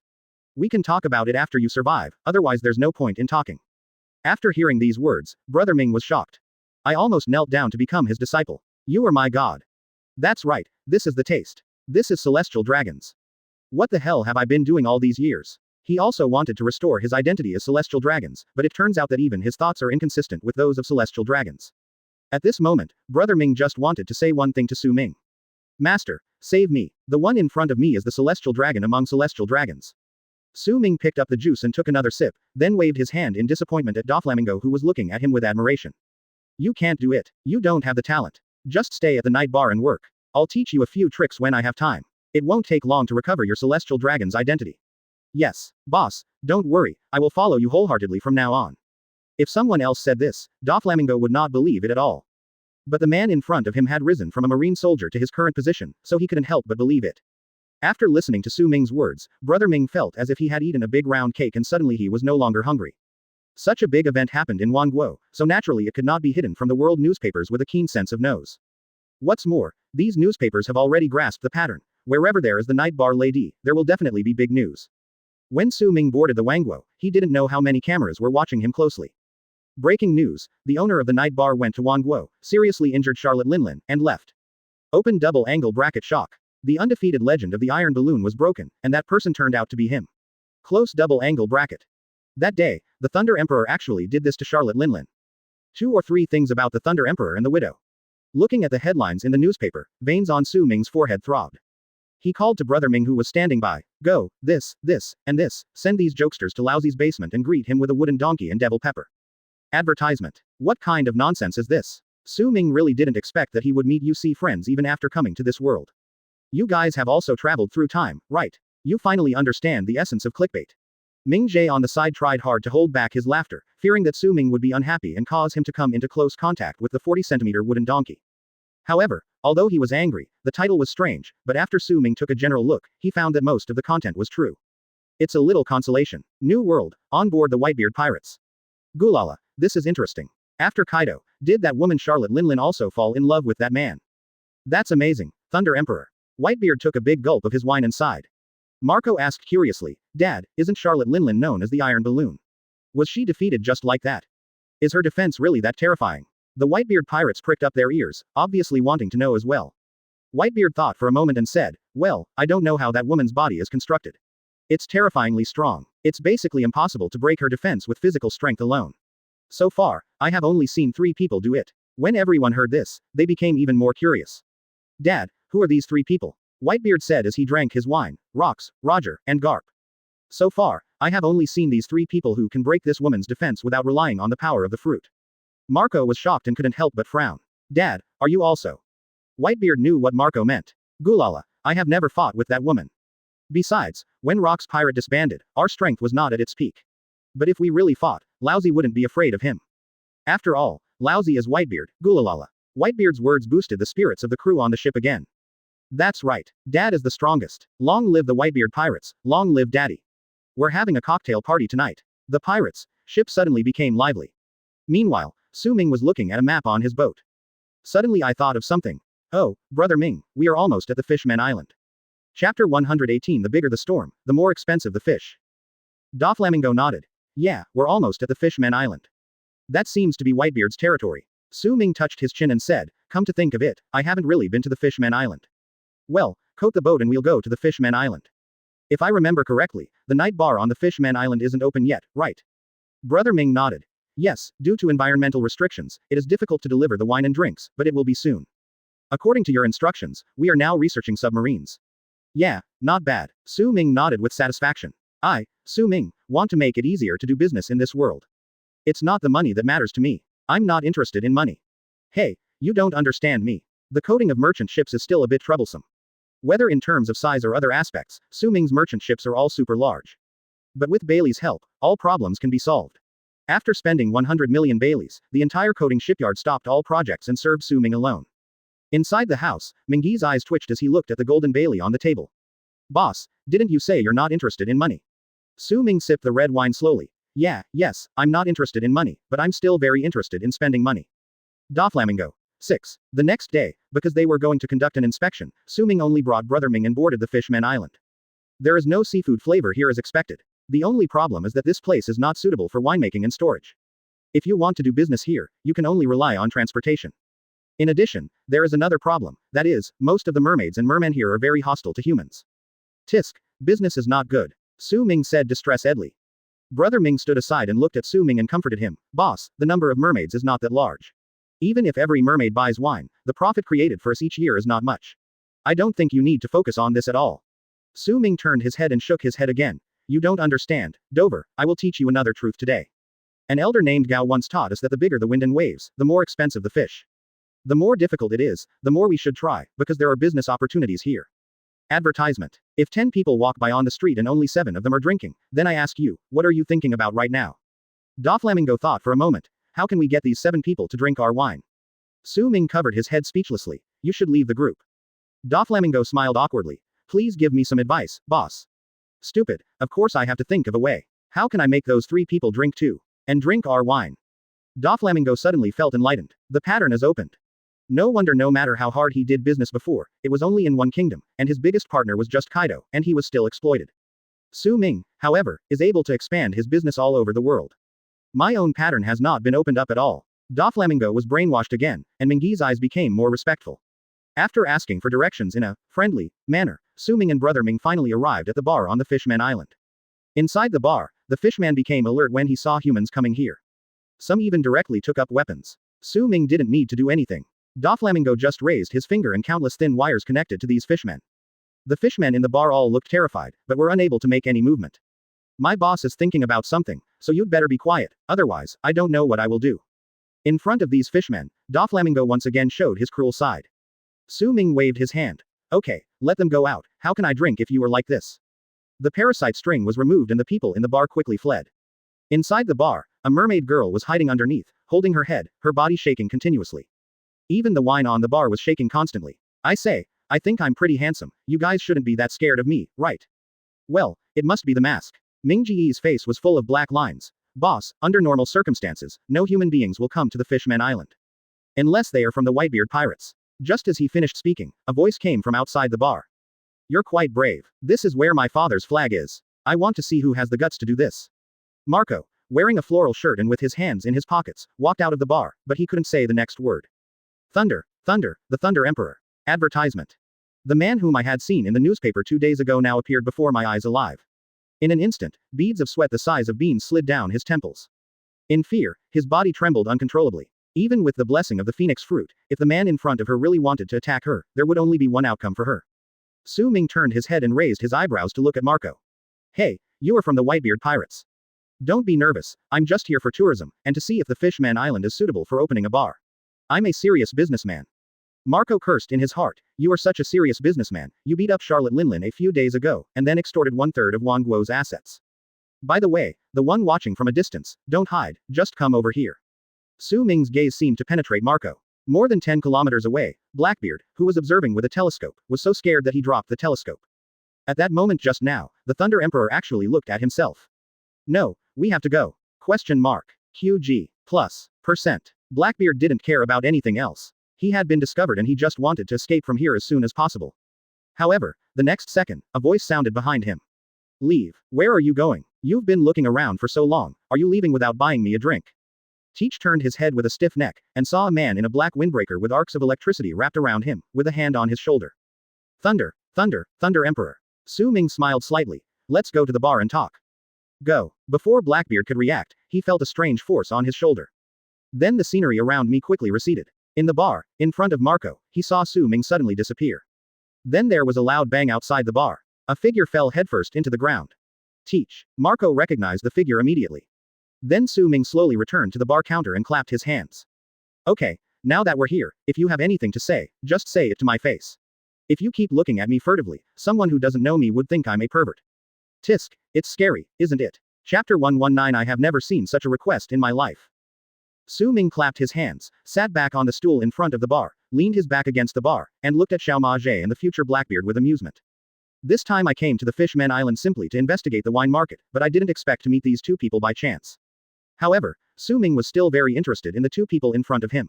We can talk about it after you survive, otherwise there's no point in talking. After hearing these words, Brother Ming was shocked. I almost knelt down to become his disciple. You are my god. That's right, this is the taste. This is celestial dragons. What the hell have I been doing all these years? He also wanted to restore his identity as celestial dragons, but it turns out that even his thoughts are inconsistent with those of celestial dragons. At this moment, Brother Ming just wanted to say one thing to Su Ming. Master, save me. The one in front of me is the celestial dragon among celestial dragons. Su Ming picked up the juice and took another sip, then waved his hand in disappointment at Doflamingo who was looking at him with admiration. You can't do it. You don't have the talent. Just stay at the night bar and work. I'll teach you a few tricks when I have time. It won't take long to recover your celestial dragon's identity. Yes, boss, don't worry, I will follow you wholeheartedly from now on. If someone else said this, Doflamingo would not believe it at all. But the man in front of him had risen from a marine soldier to his current position, so he couldn't help but believe it. After listening to Su Ming's words, Brother Ming felt as if he had eaten a big round cake and suddenly he was no longer hungry. Such a big event happened in Wango, so naturally it could not be hidden from the world newspapers with a keen sense of nose. What's more, these newspapers have already grasped the pattern. Wherever there is the night bar lady, there will definitely be big news. When Su Ming boarded the Wango, he didn't know how many cameras were watching him closely. Breaking news, the owner of the night bar went to Wango, seriously injured Charlotte Linlin, and left. Open double angle bracket shock. The undefeated legend of the iron balloon was broken, and that person turned out to be him. Close double angle bracket. That day, the Thunder Emperor actually did this to Charlotte Linlin. 2 or 3 things about the Thunder Emperor and the widow. Looking at the headlines in the newspaper, veins on Su Ming's forehead throbbed. He called to Brother Ming who was standing by. Go, this, and this, send these jokesters to Lousy's basement and greet him with a wooden donkey and devil pepper. Advertisement. What kind of nonsense is this? Su Ming really didn't expect that he would meet UC friends even after coming to this world. You guys have also traveled through time, right? You finally understand the essence of clickbait. Ming Jie on the side tried hard to hold back his laughter, fearing that Su Ming would be unhappy and cause him to come into close contact with the 40-centimeter wooden donkey. However, although he was angry, the title was strange, but after Su Ming took a general look, he found that most of the content was true. It's a little consolation. New world, on board the Whitebeard pirates. Gulala, this is interesting. After Kaido, did that woman Charlotte Linlin also fall in love with that man? That's amazing, Thunder Emperor. Whitebeard took a big gulp of his wine and sighed. Marco asked curiously, Dad, isn't Charlotte Linlin known as the Iron Balloon? Was she defeated just like that? Is her defense really that terrifying? The Whitebeard pirates pricked up their ears, obviously wanting to know as well. Whitebeard thought for a moment and said, well, I don't know how that woman's body is constructed. It's terrifyingly strong. It's basically impossible to break her defense with physical strength alone. So far, I have only seen 3 people do it. When everyone heard this, they became even more curious. Dad, who are these 3 people? Whitebeard said as he drank his wine. Rox, Roger, and Garp. So far, I have only seen these 3 people who can break this woman's defense without relying on the power of the fruit. Marco was shocked and couldn't help but frown. Dad, are you also? Whitebeard knew what Marco meant. Gulala, I have never fought with that woman. Besides, when Rock's pirate disbanded, our strength was not at its peak. But if we really fought, Lousy wouldn't be afraid of him. After all, Lousy is Whitebeard, Gulalala. Whitebeard's words boosted the spirits of the crew on the ship again. That's right. Dad is the strongest. Long live the Whitebeard pirates, long live Daddy. We're having a cocktail party tonight. The pirates' ship suddenly became lively. Meanwhile, Su Ming was looking at a map on his boat. Suddenly I thought of something. Oh, Brother Ming, we are almost at the Fishman Island. Chapter 118. The bigger the storm, the more expensive the fish. Doflamingo nodded. Yeah, we're almost at the Fishman Island. That seems to be Whitebeard's territory. Su Ming touched his chin and said, come to think of it, I haven't really been to the Fishman Island. Well, coat the boat and we'll go to the Fishman Island. If I remember correctly, the night bar on the Fishman Island isn't open yet, right? Brother Ming nodded. Yes, due to environmental restrictions, it is difficult to deliver the wine and drinks, but it will be soon. According to your instructions, we are now researching submarines. Yeah, not bad. Su Ming nodded with satisfaction. I, Su Ming, want to make it easier to do business in this world. It's not the money that matters to me. I'm not interested in money. Hey, you don't understand me. The coding of merchant ships is still a bit troublesome. Whether in terms of size or other aspects, Su Ming's merchant ships are all super large. But with Bailey's help, all problems can be solved. After spending 100 million Baileys, the entire coding shipyard stopped all projects and served Su Ming alone. Inside the house, Mingi's eyes twitched as he looked at the golden Bailey on the table. Boss, didn't you say you're not interested in money? Su Ming sipped the red wine slowly. Yes, I'm not interested in money, but I'm still very interested in spending money. Doflamingo. 6. The next day, because they were going to conduct an inspection, Su Ming only brought Brother Ming and boarded the Fishman Island. There is no seafood flavor here as expected. The only problem is that this place is not suitable for winemaking and storage. If you want to do business here, you can only rely on transportation. In addition, there is another problem, that is, most of the mermaids and mermen here are very hostile to humans. Tisk, business is not good. Su Ming said distressedly. Brother Ming stood aside and looked at Su Ming and comforted him. Boss, the number of mermaids is not that large. Even if every mermaid buys wine, the profit created for us each year is not much. I don't think you need to focus on this at all. Su Ming turned his head and shook his head again. You don't understand, Dover, I will teach you another truth today. An elder named Gao once taught us that the bigger the wind and waves, the more expensive the fish. The more difficult it is, the more we should try, because there are business opportunities here. Advertisement. If 10 people walk by on the street and only 7 of them are drinking, then I ask you, what are you thinking about right now? Doflamingo thought for a moment. How can we get these 7 people to drink our wine? Su Ming covered his head speechlessly. You should leave the group. Doflamingo smiled awkwardly. Please give me some advice, boss. Stupid, of course I have to think of a way. How can I make those 3 people drink too? And drink our wine? Doflamingo suddenly felt enlightened. The pattern is opened. No wonder no matter how hard he did business before, it was only in one kingdom, and his biggest partner was just Kaido, and he was still exploited. Su Ming, however, is able to expand his business all over the world. My own pattern has not been opened up at all. Doflamingo was brainwashed again, and Mingi's eyes became more respectful. After asking for directions in a friendly manner, Su Ming and Brother Ming finally arrived at the bar on the Fishman Island. Inside the bar, the fishman became alert when he saw humans coming here. Some even directly took up weapons. Su Ming didn't need to do anything. Doflamingo just raised his finger and countless thin wires connected to these fishmen. The fishmen in the bar all looked terrified, but were unable to make any movement. My boss is thinking about something, so you'd better be quiet, otherwise, I don't know what I will do. In front of these fishmen, Doflamingo once again showed his cruel side. Su Ming waved his hand. Okay, let them go out, how can I drink if you are like this? The parasite string was removed and the people in the bar quickly fled. Inside the bar, a mermaid girl was hiding underneath, holding her head, her body shaking continuously. Even the wine on the bar was shaking constantly. I say, I think I'm pretty handsome, you guys shouldn't be that scared of me, right? Well, it must be the mask. Ming Ji's face was full of black lines. Boss, under normal circumstances, no human beings will come to the Fishman Island. Unless they are from the Whitebeard pirates. Just as he finished speaking, a voice came from outside the bar. You're quite brave. This is where my father's flag is. I want to see who has the guts to do this. Marco, wearing a floral shirt and with his hands in his pockets, walked out of the bar, but he couldn't say the next word. Thunder, Thunder, the Thunder Emperor. Advertisement. The man whom I had seen in the newspaper 2 days ago now appeared before my eyes alive. In an instant, beads of sweat the size of beans slid down his temples. In fear, his body trembled uncontrollably. Even with the blessing of the phoenix fruit, if the man in front of her really wanted to attack her, there would only be one outcome for her. Su Ming turned his head and raised his eyebrows to look at Marco. Hey, you are from the Whitebeard pirates. Don't be nervous, I'm just here for tourism, and to see if the Fishman Island is suitable for opening a bar. I'm a serious businessman. Marco cursed in his heart. You are such a serious businessman, you beat up Charlotte Linlin a few days ago, and then extorted 1/3 of Wango's assets. By the way, the one watching from a distance, don't hide, just come over here. Su Ming's gaze seemed to penetrate Marco. More than 10 kilometers away, Blackbeard, who was observing with a telescope, was so scared that he dropped the telescope. At that moment just now, the Thunder Emperor actually looked at himself. No, we have to go. Question mark. QG. Plus. %. Blackbeard didn't care about anything else. He had been discovered and he just wanted to escape from here as soon as possible. However, the next second, a voice sounded behind him. Leave. Where are you going? You've been looking around for so long, are you leaving without buying me a drink? Teach turned his head with a stiff neck, and saw a man in a black windbreaker with arcs of electricity wrapped around him, with a hand on his shoulder. Thunder, Thunder, Thunder Emperor. Su Ming smiled slightly. Let's go to the bar and talk. Go. Before Blackbeard could react, he felt a strange force on his shoulder. Then the scenery around me quickly receded. In the bar, in front of Marco, he saw Su Ming suddenly disappear. Then there was a loud bang outside the bar. A figure fell headfirst into the ground. Teach. Marco recognized the figure immediately. Then Su Ming slowly returned to the bar counter and clapped his hands. Okay, now that we're here, if you have anything to say, just say it to my face. If you keep looking at me furtively, someone who doesn't know me would think I'm a pervert. Tisk, it's scary, isn't it? Chapter 119. I have never seen such a request in my life. Su Ming clapped his hands, sat back on the stool in front of the bar, leaned his back against the bar, and looked at Xiao Maje and the future Blackbeard with amusement. This time I came to the Fishman Island simply to investigate the wine market, but I didn't expect to meet these 2 people by chance. However, Su Ming was still very interested in the 2 people in front of him.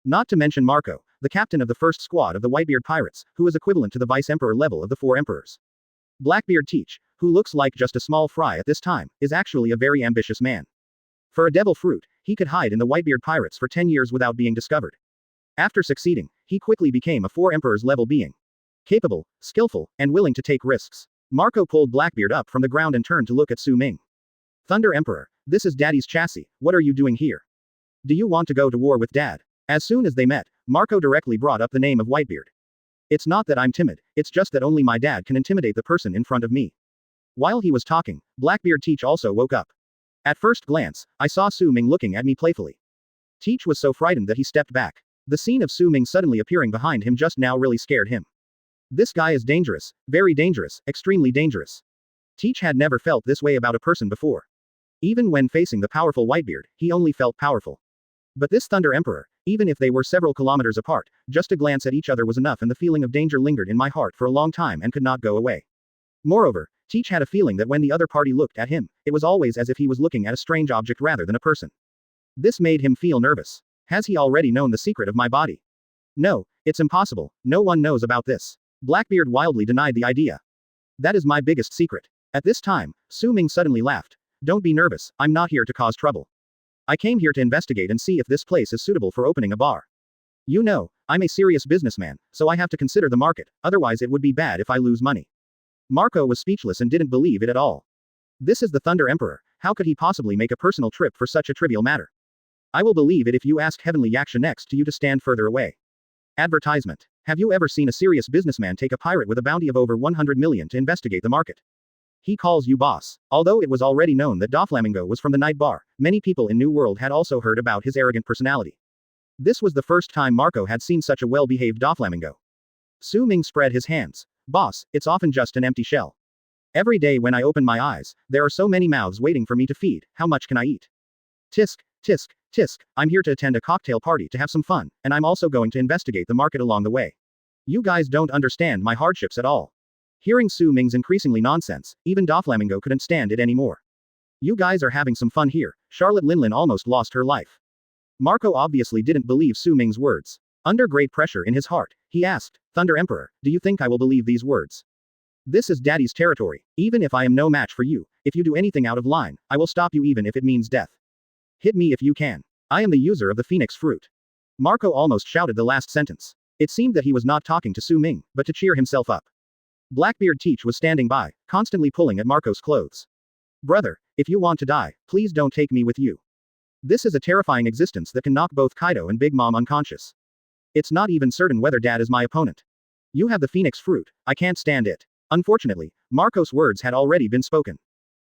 Not to mention Marco, the captain of the first squad of the Whitebeard pirates, who is equivalent to the vice-emperor level of the 4 emperors. Blackbeard Teach, who looks like just a small fry at this time, is actually a very ambitious man. For a devil fruit, he could hide in the Whitebeard pirates for 10 years without being discovered. After succeeding, he quickly became a 4 emperors level being. Capable, skillful, and willing to take risks. Marco pulled Blackbeard up from the ground and turned to look at Su Ming. Thunder Emperor, this is Daddy's chassis, what are you doing here? Do you want to go to war with Dad? As soon as they met, Marco directly brought up the name of Whitebeard. It's not that I'm timid, it's just that only my dad can intimidate the person in front of me. While he was talking, Blackbeard Teach also woke up. At first glance, I saw Su Ming looking at me playfully. Teach was so frightened that he stepped back. The scene of Su Ming suddenly appearing behind him just now really scared him. This guy is dangerous, very dangerous, extremely dangerous. Teach had never felt this way about a person before. Even when facing the powerful Whitebeard, he only felt powerful. But this Thunder Emperor, even if they were several kilometers apart, just a glance at each other was enough, and the feeling of danger lingered in my heart for a long time and could not go away. Moreover, Teach had a feeling that when the other party looked at him, it was always as if he was looking at a strange object rather than a person. This made him feel nervous. Has he already known the secret of my body? No, it's impossible, no one knows about this. Blackbeard wildly denied the idea. That is my biggest secret. At this time, Su Ming suddenly laughed. Don't be nervous, I'm not here to cause trouble. I came here to investigate and see if this place is suitable for opening a bar. You know, I'm a serious businessman, so I have to consider the market, otherwise it would be bad if I lose money. Marco was speechless and didn't believe it at all. This is the Thunder Emperor, how could he possibly make a personal trip for such a trivial matter? I will believe it if you ask Heavenly Yaksha next to you to stand further away. Advertisement. Have you ever seen a serious businessman take a pirate with a bounty of over 100 million to investigate the market? He calls you boss. Although it was already known that Doflamingo was from the night bar, many people in New World had also heard about his arrogant personality. This was the first time Marco had seen such a well-behaved Doflamingo. Su Ming spread his hands. Boss, it's often just an empty shell. Every day when I open my eyes, there are so many mouths waiting for me to feed, how much can I eat? Tisk, tisk, tisk, I'm here to attend a cocktail party to have some fun, and I'm also going to investigate the market along the way. You guys don't understand my hardships at all. Hearing Su Ming's increasingly nonsense, even Doflamingo couldn't stand it anymore. You guys are having some fun here. Charlotte Linlin almost lost her life. Marco obviously didn't believe Su Ming's words. Under great pressure in his heart, he asked, Thunder Emperor, do you think I will believe these words? This is Daddy's territory. Even if I am no match for you, if you do anything out of line, I will stop you even if it means death. Hit me if you can. I am the user of the Phoenix Fruit. Marco almost shouted the last sentence. It seemed that he was not talking to Su Ming, but to cheer himself up. Blackbeard Teach was standing by, constantly pulling at Marco's clothes. Brother, if you want to die, please don't take me with you. This is a terrifying existence that can knock both Kaido and Big Mom unconscious. It's not even certain whether Dad is my opponent. You have the Phoenix Fruit, I can't stand it. Unfortunately, Marco's words had already been spoken.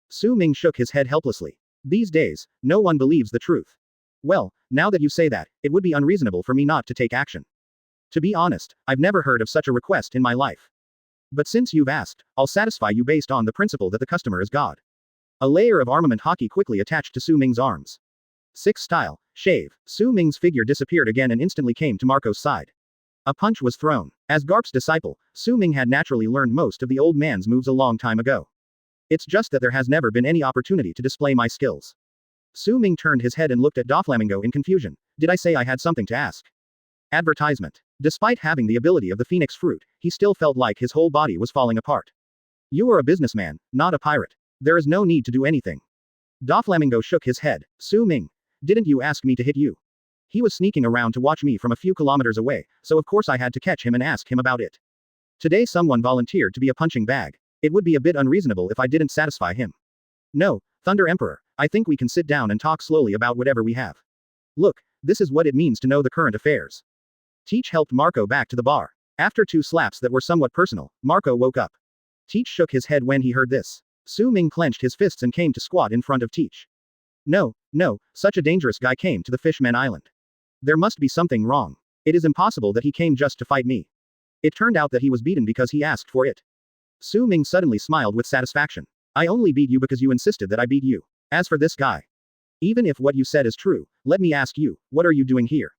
Su Ming shook his head helplessly. These days, no one believes the truth. Well, now that you say that, it would be unreasonable for me not to take action. To be honest, I've never heard of such a request in my life. But since you've asked, I'll satisfy you based on the principle that the customer is God. A layer of armament hockey quickly attached to Su Ming's arms. 6 style, shave. Su Ming's figure disappeared again and instantly came to Marco's side. A punch was thrown. As Garp's disciple, Su Ming had naturally learned most of the old man's moves a long time ago. It's just that there has never been any opportunity to display my skills. Su Ming turned his head and looked at Doflamingo in confusion. Did I say I had something to ask? Advertisement. Despite having the ability of the Phoenix Fruit, he still felt like his whole body was falling apart. You are a businessman, not a pirate. There is no need to do anything. Doflamingo shook his head. Su Ming. Didn't you ask me to hit you? He was sneaking around to watch me from a few kilometers away, so of course I had to catch him and ask him about it. Today someone volunteered to be a punching bag. It would be a bit unreasonable if I didn't satisfy him. No, Thunder Emperor, I think we can sit down and talk slowly about whatever we have. Look, this is what it means to know the current affairs. Teach helped Marco back to the bar. After 2 slaps that were somewhat personal, Marco woke up. Teach shook his head when he heard this. Su Ming clenched his fists and came to squat in front of Teach. No, such a dangerous guy came to the Fishman Island. There must be something wrong. It is impossible that he came just to fight me. It turned out that he was beaten because he asked for it. Su Ming suddenly smiled with satisfaction. I only beat you because you insisted that I beat you. As for this guy. Even if what you said is true, let me ask you, what are you doing here?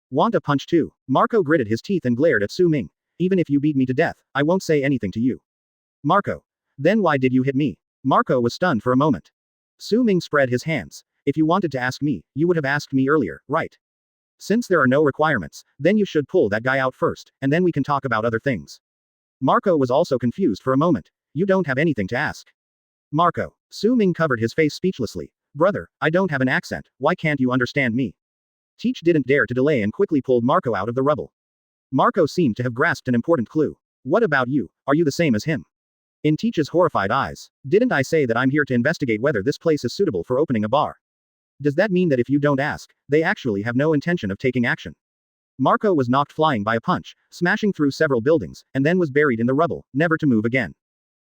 Want a punch too? Marco gritted his teeth and glared at Su Ming. Even if you beat me to death, I won't say anything to you. Marco. Then why did you hit me? Marco was stunned for a moment. Su Ming spread his hands. If you wanted to ask me, you would have asked me earlier, right? Since there are no requirements, then you should pull that guy out first, and then we can talk about other things. Marco was also confused for a moment. You don't have anything to ask. Marco. Su Ming covered his face speechlessly. Brother, I don't have an accent, why can't you understand me? Teach didn't dare to delay and quickly pulled Marco out of the rubble. Marco seemed to have grasped an important clue. What about you? Are you the same as him? In Teach's horrified eyes. Didn't I say that I'm here to investigate whether this place is suitable for opening a bar? Does that mean that if you don't ask, they actually have no intention of taking action? Marco was knocked flying by a punch, smashing through several buildings, and then was buried in the rubble, never to move again.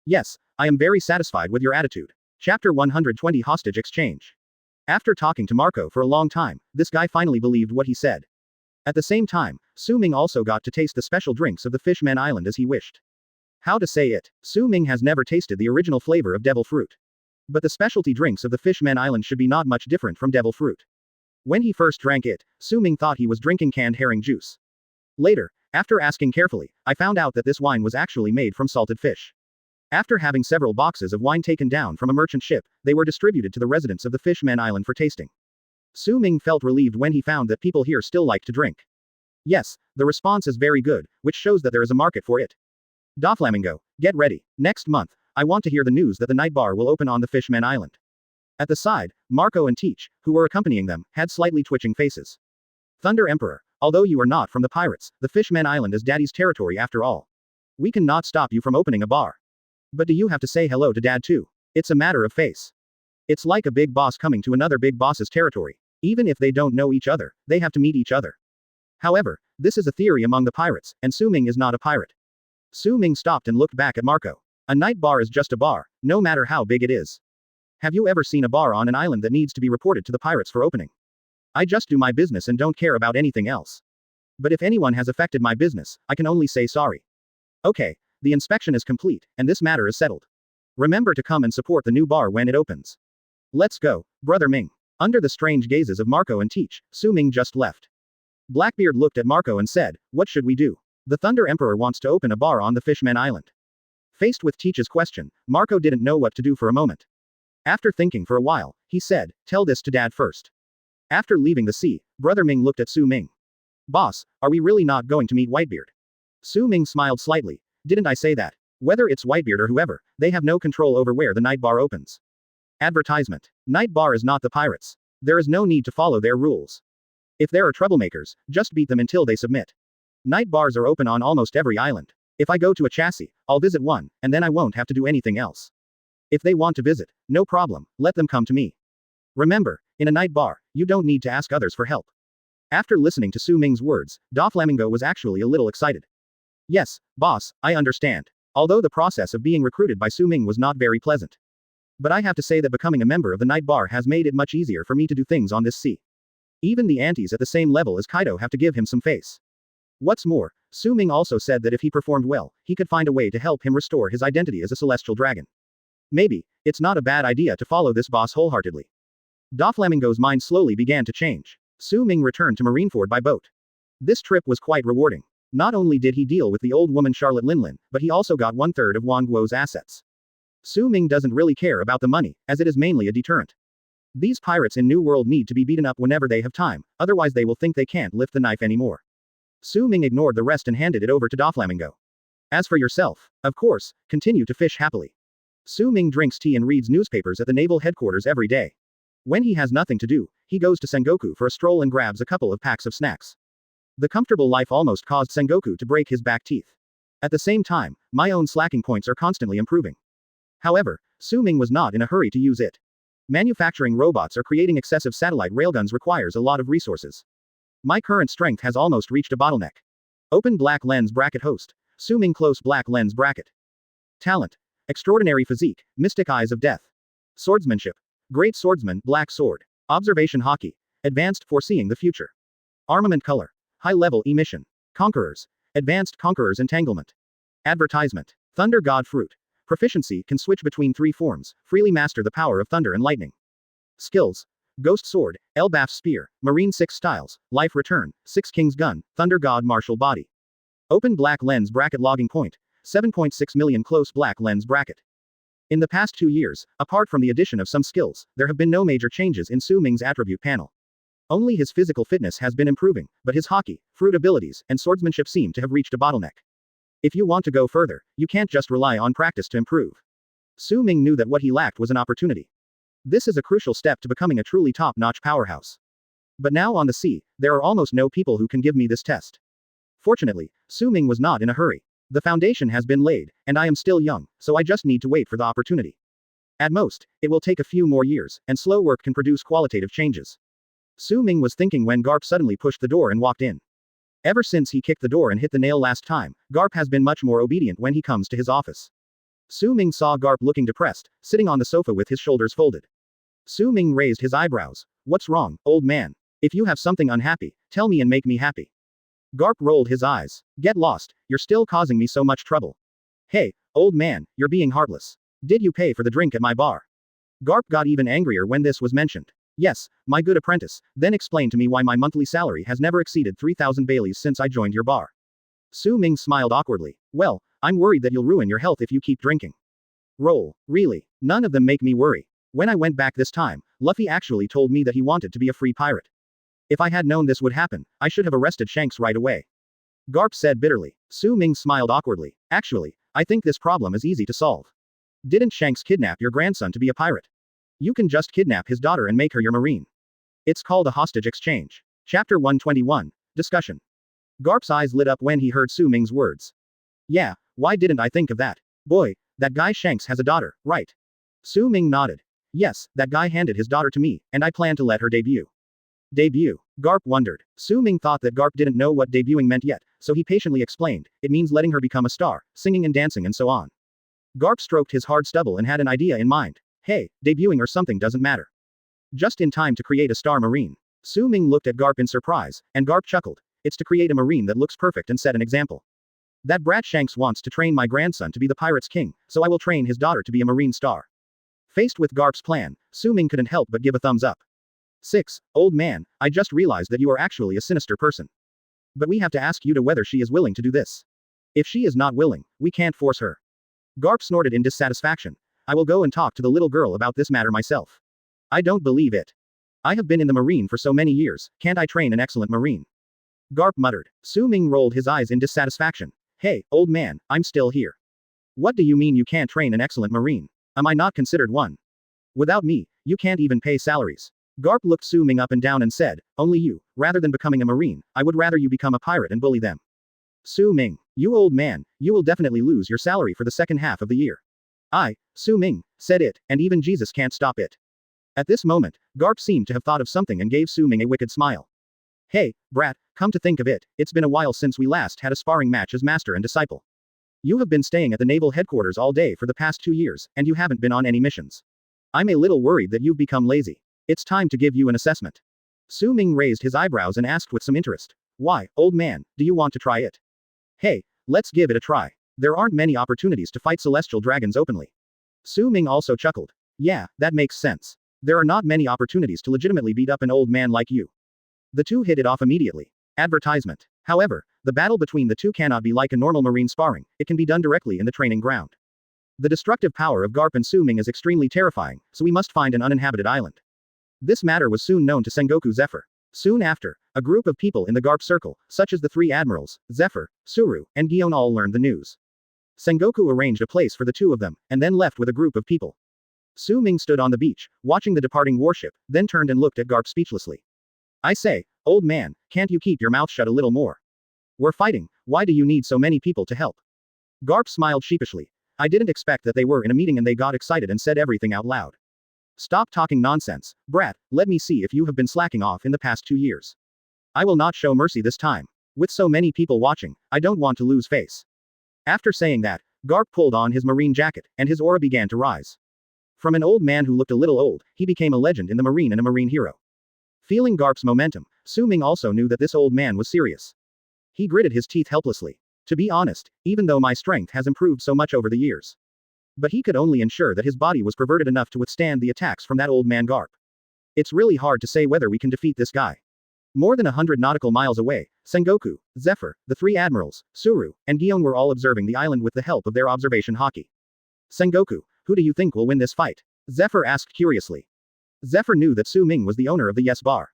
Yes, I am very satisfied with your attitude. Chapter 120 Hostage Exchange. After talking to Marco for a long time, this guy finally believed what he said. At the same time, Su Ming also got to taste the special drinks of the Fishman Island as he wished. How to say it? Su Ming has never tasted the original flavor of devil fruit. But the specialty drinks of the Fishman Island should be not much different from devil fruit. When he first drank it, Su Ming thought he was drinking canned herring juice. Later, after asking carefully, I found out that this wine was actually made from salted fish. After having several boxes of wine taken down from a merchant ship, they were distributed to the residents of the Fishman Island for tasting. Su Ming felt relieved when he found that people here still like to drink. Yes, the response is very good, which shows that there is a market for it. Doflamingo, get ready. Next month, I want to hear the news that the night bar will open on the Fishman Island. At the side, Marco and Teach, who were accompanying them, had slightly twitching faces. Thunder Emperor, although you are not from the pirates, the Fishman Island is Daddy's territory after all. We cannot stop you from opening a bar. But do you have to say hello to Dad too? It's a matter of face. It's like a big boss coming to another big boss's territory. Even if they don't know each other, they have to meet each other. However, this is a theory among the pirates, and Su Ming is not a pirate. Su Ming stopped and looked back at Marco. A night bar is just a bar, no matter how big it is. Have you ever seen a bar on an island that needs to be reported to the pirates for opening? I just do my business and don't care about anything else. But if anyone has affected my business, I can only say sorry. Okay, the inspection is complete, and this matter is settled. Remember to come and support the new bar when it opens. Let's go, Brother Ming. Under the strange gazes of Marco and Teach, Su Ming just left. Blackbeard looked at Marco and said, what should we do? The Thunder Emperor wants to open a bar on the Fishman Island. Faced with Teach's question, Marco didn't know what to do for a moment. After thinking for a while, he said, tell this to Dad first. After leaving the sea, Brother Ming looked at Su Ming. Boss, are we really not going to meet Whitebeard? Su Ming smiled slightly. Didn't I say that? Whether it's Whitebeard or whoever, they have no control over where the night bar opens. Advertisement. Night bar is not the pirates. There is no need to follow their rules. If there are troublemakers, just beat them until they submit. Night bars are open on almost every island. If I go to a chassis, I'll visit one, and then I won't have to do anything else. If they want to visit, no problem, let them come to me. Remember, in a night bar, you don't need to ask others for help. After listening to Su Ming's words, Doflamingo was actually a little excited. Yes, boss, I understand. Although the process of being recruited by Su Ming was not very pleasant. But I have to say that becoming a member of the night bar has made it much easier for me to do things on this sea. Even the aunties at the same level as Kaido have to give him some face. What's more, Su Ming also said that if he performed well, he could find a way to help him restore his identity as a celestial dragon. Maybe, it's not a bad idea to follow this boss wholeheartedly. Doflamingo's mind slowly began to change. Su Ming returned to Marineford by boat. This trip was quite rewarding. Not only did he deal with the old woman Charlotte Linlin, but he also got 1/3 of Wango's assets. Su Ming doesn't really care about the money, as it is mainly a deterrent. These pirates in New World need to be beaten up whenever they have time, otherwise they will think they can't lift the knife anymore. Su Ming ignored the rest and handed it over to Doflamingo. As for yourself, of course, continue to fish happily. Su Ming drinks tea and reads newspapers at the naval headquarters every day. When he has nothing to do, he goes to Sengoku for a stroll and grabs a couple of packs of snacks. The comfortable life almost caused Sengoku to break his back teeth. At the same time, my own slacking points are constantly improving. However, Su Ming was not in a hurry to use it. Manufacturing robots or creating excessive satellite railguns requires a lot of resources. My current strength has almost reached a bottleneck. Open black lens bracket host. Su Ming close black lens bracket. Talent. Extraordinary physique, mystic eyes of death. Swordsmanship. Great swordsman, black sword. Observation hockey. Advanced foreseeing the future. Armament color. High-level emission. Conquerors. Advanced Conqueror's entanglement. Advertisement. Thunder God fruit. Proficiency can switch between 3 forms, freely master the power of thunder and lightning. Skills. Ghost sword, Elbaf spear, Marine 6 styles, life return, 6 King's gun, Thunder God martial body. Open black lens bracket logging point. 7.6 million close black lens bracket. In the past 2 years, apart from the addition of some skills, there have been no major changes in Su Ming's attribute panel. Only his physical fitness has been improving, but his hockey, fruit abilities, and swordsmanship seem to have reached a bottleneck. If you want to go further, you can't just rely on practice to improve. Su Ming knew that what he lacked was an opportunity. This is a crucial step to becoming a truly top-notch powerhouse. But now on the sea, there are almost no people who can give me this test. Fortunately, Su Ming was not in a hurry. The foundation has been laid, and I am still young, so I just need to wait for the opportunity. At most, it will take a few more years, and slow work can produce qualitative changes. Su Ming was thinking when Garp suddenly pushed the door and walked in. Ever since he kicked the door and hit the nail last time, Garp has been much more obedient when he comes to his office. Su Ming saw Garp looking depressed, sitting on the sofa with his shoulders folded. Su Ming raised his eyebrows. What's wrong, old man? If you have something unhappy, tell me and make me happy. Garp rolled his eyes. Get lost, you're still causing me so much trouble. Hey, old man, you're being heartless. Did you pay for the drink at my bar? Garp got even angrier when this was mentioned. Yes, my good apprentice, then explain to me why my monthly salary has never exceeded 3,000 Baileys since I joined your bar. Su Ming smiled awkwardly. Well, I'm worried that you'll ruin your health if you keep drinking. Roll, really, none of them make me worry. When I went back this time, Luffy actually told me that he wanted to be a free pirate. If I had known this would happen, I should have arrested Shanks right away. Garp said bitterly. Su Ming smiled awkwardly. Actually, I think this problem is easy to solve. Didn't Shanks kidnap your grandson to be a pirate? You can just kidnap his daughter and make her your marine. It's called a hostage exchange. Chapter 121. Discussion. Garp's eyes lit up when he heard Su Ming's words. Yeah, why didn't I think of that? Boy, that guy Shanks has a daughter, right? Su Ming nodded. Yes, that guy handed his daughter to me, and I plan to let her debut. Debut. Garp wondered. Su Ming thought that Garp didn't know what debuting meant yet, so he patiently explained, it means letting her become a star, singing and dancing and so on. Garp stroked his hard stubble and had an idea in mind. Hey, debuting or something doesn't matter. Just in time to create a star marine. Su Ming looked at Garp in surprise, and Garp chuckled. It's to create a marine that looks perfect and set an example. That brat Shanks wants to train my grandson to be the pirate's king, so I will train his daughter to be a marine star. Faced with Garp's plan, Su Ming couldn't help but give a thumbs up. 6. Old man, I just realized that you are actually a sinister person. But we have to ask you to whether she is willing to do this. If she is not willing, we can't force her. Garp snorted in dissatisfaction. I will go and talk to the little girl about this matter myself. I don't believe it. I have been in the marine for so many years, can't I train an excellent marine? Garp muttered. Su Ming rolled his eyes in dissatisfaction. Hey, old man, I'm still here. What do you mean you can't train an excellent marine? Am I not considered one? Without me, you can't even pay salaries. Garp looked Su Ming up and down and said, only you, rather than becoming a marine, I would rather you become a pirate and bully them. Su Ming, you old man, you will definitely lose your salary for the second half of the year. Su Ming, said it, and even Jesus can't stop it. At this moment, Garp seemed to have thought of something and gave Su Ming a wicked smile. Hey, brat, come to think of it, it's been a while since we last had a sparring match as master and disciple. You have been staying at the naval headquarters all day for the past 2 years, and you haven't been on any missions. I'm a little worried that you've become lazy. It's time to give you an assessment. Su Ming raised his eyebrows and asked with some interest. Why, old man, do you want to try it? Hey, let's give it a try. There aren't many opportunities to fight celestial dragons openly. Su Ming also chuckled. Yeah, that makes sense. There are not many opportunities to legitimately beat up an old man like you. The two hit it off immediately. Advertisement. However, the battle between the two cannot be like a normal marine sparring, it can be done directly in the training ground. The destructive power of Garp and Su Ming is extremely terrifying, so we must find an uninhabited island. This matter was soon known to Sengoku Zephyr. Soon after, a group of people in the Garp circle, such as the 3 admirals, Zephyr, Suru, and Gion all learned the news. Sengoku arranged a place for the two of them, and then left with a group of people. Su Ming stood on the beach, watching the departing warship, then turned and looked at Garp speechlessly. I say, old man, can't you keep your mouth shut a little more? We're fighting, why do you need so many people to help? Garp smiled sheepishly. I didn't expect that they were in a meeting and they got excited and said everything out loud. Stop talking nonsense, brat, let me see if you have been slacking off in the past 2 years. I will not show mercy this time. With so many people watching, I don't want to lose face. After saying that, Garp pulled on his marine jacket, and his aura began to rise. From an old man who looked a little old, he became a legend in the marine and a marine hero. Feeling Garp's momentum, Su Ming also knew that this old man was serious. He gritted his teeth helplessly. To be honest, even though my strength has improved so much over the years. But he could only ensure that his body was perverted enough to withstand the attacks from that old man Garp. It's really hard to say whether we can defeat this guy. More than 100 nautical miles away, Sengoku, Zephyr, the 3 admirals, Suru, and Gion were all observing the island with the help of their observation hockey. Sengoku, who do you think will win this fight? Zephyr asked curiously. Zephyr knew that Su Ming was the owner of the Yes Bar.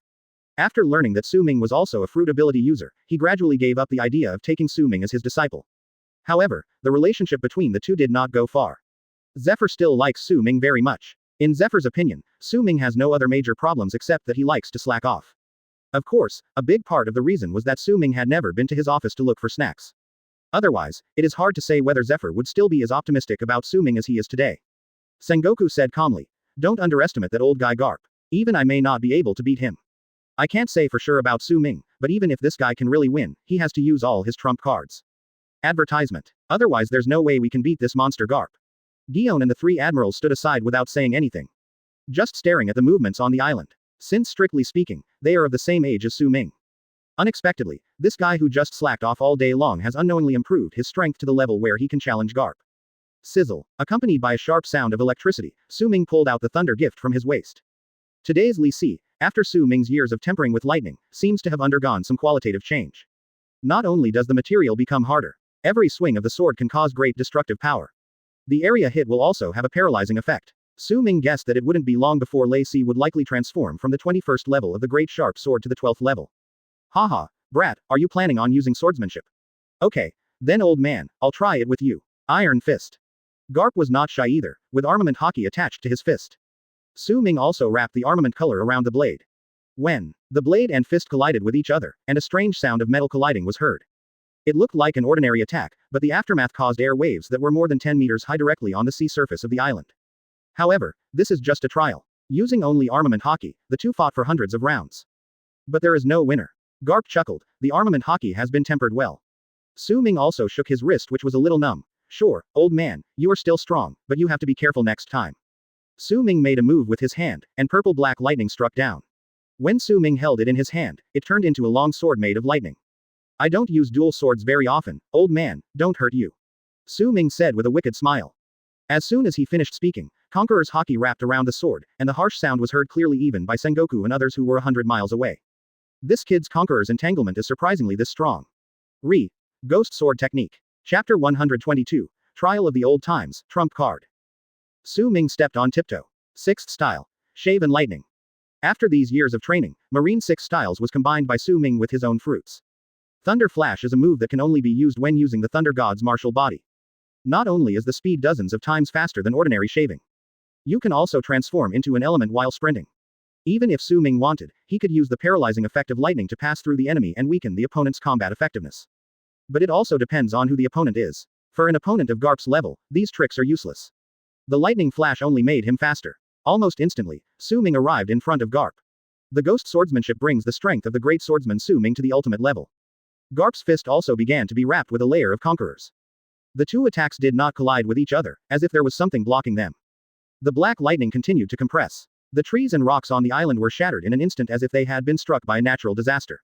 After learning that Su Ming was also a fruit ability user, he gradually gave up the idea of taking Su Ming as his disciple. However, the relationship between the two did not go far. Zephyr still likes Su Ming very much. In Zephyr's opinion, Su Ming has no other major problems except that he likes to slack off. Of course, a big part of the reason was that Su Ming had never been to his office to look for snacks. Otherwise, it is hard to say whether Zephyr would still be as optimistic about Su Ming as he is today. Sengoku said calmly. Don't underestimate that old guy Garp. Even I may not be able to beat him. I can't say for sure about Su Ming, but even if this guy can really win, he has to use all his trump cards. Advertisement. Otherwise there's no way we can beat this monster Garp. Guion and the three admirals stood aside without saying anything. Just staring at the movements on the island. Since strictly speaking, they are of the same age as Su Ming. Unexpectedly, this guy who just slacked off all day long has unknowingly improved his strength to the level where he can challenge Garp. Sizzle. Accompanied by a sharp sound of electricity, Su Ming pulled out the thunder gift from his waist. Today's Li Si, after Su Ming's years of tempering with lightning, seems to have undergone some qualitative change. Not only does the material become harder, every swing of the sword can cause great destructive power. The area hit will also have a paralyzing effect. Su Ming guessed that it wouldn't be long before Li Si would likely transform from the 21st level of the Great Sharp Sword to the 12th level. Haha, brat, are you planning on using swordsmanship? Okay, then old man, I'll try it with you. Iron Fist. Garp was not shy either, with armament hockey attached to his fist. Su Ming also wrapped the armament color around the blade. When the blade and fist collided with each other, and a strange sound of metal colliding was heard. It looked like an ordinary attack, but the aftermath caused air waves that were more than 10 meters high directly on the sea surface of the island. However, this is just a trial. Using only armament hockey, the two fought for hundreds of rounds. But there is no winner. Garp chuckled, the armament hockey has been tempered well. Su Ming also shook his wrist, which was a little numb. Sure, old man, you are still strong, but you have to be careful next time. Su Ming made a move with his hand, and purple-black lightning struck down. When Su Ming held it in his hand, it turned into a long sword made of lightning. I don't use dual swords very often, old man, don't hurt you. Su Ming said with a wicked smile. As soon as he finished speaking, Conqueror's hockey wrapped around the sword, and the harsh sound was heard clearly even by Sengoku and others who were 100 miles away. This kid's Conqueror's entanglement is surprisingly this strong. Ghost Sword Technique. Chapter 122, Trial of the Old Times, Trump Card. Su Ming stepped on tiptoe. Sixth style. Shave and lightning. After these years of training, Marine Six Styles was combined by Su Ming with his own fruits. Thunder Flash is a move that can only be used when using the Thunder God's martial body. Not only is the speed dozens of times faster than ordinary shaving, you can also transform into an element while sprinting. Even if Su Ming wanted, he could use the paralyzing effect of lightning to pass through the enemy and weaken the opponent's combat effectiveness. But it also depends on who the opponent is. For an opponent of Garp's level, these tricks are useless. The lightning flash only made him faster. Almost instantly, Su Ming arrived in front of Garp. The ghost swordsmanship brings the strength of the great swordsman Su Ming to the ultimate level. Garp's fist also began to be wrapped with a layer of conquerors. The two attacks did not collide with each other, as if there was something blocking them. The black lightning continued to compress. The trees and rocks on the island were shattered in an instant as if they had been struck by a natural disaster.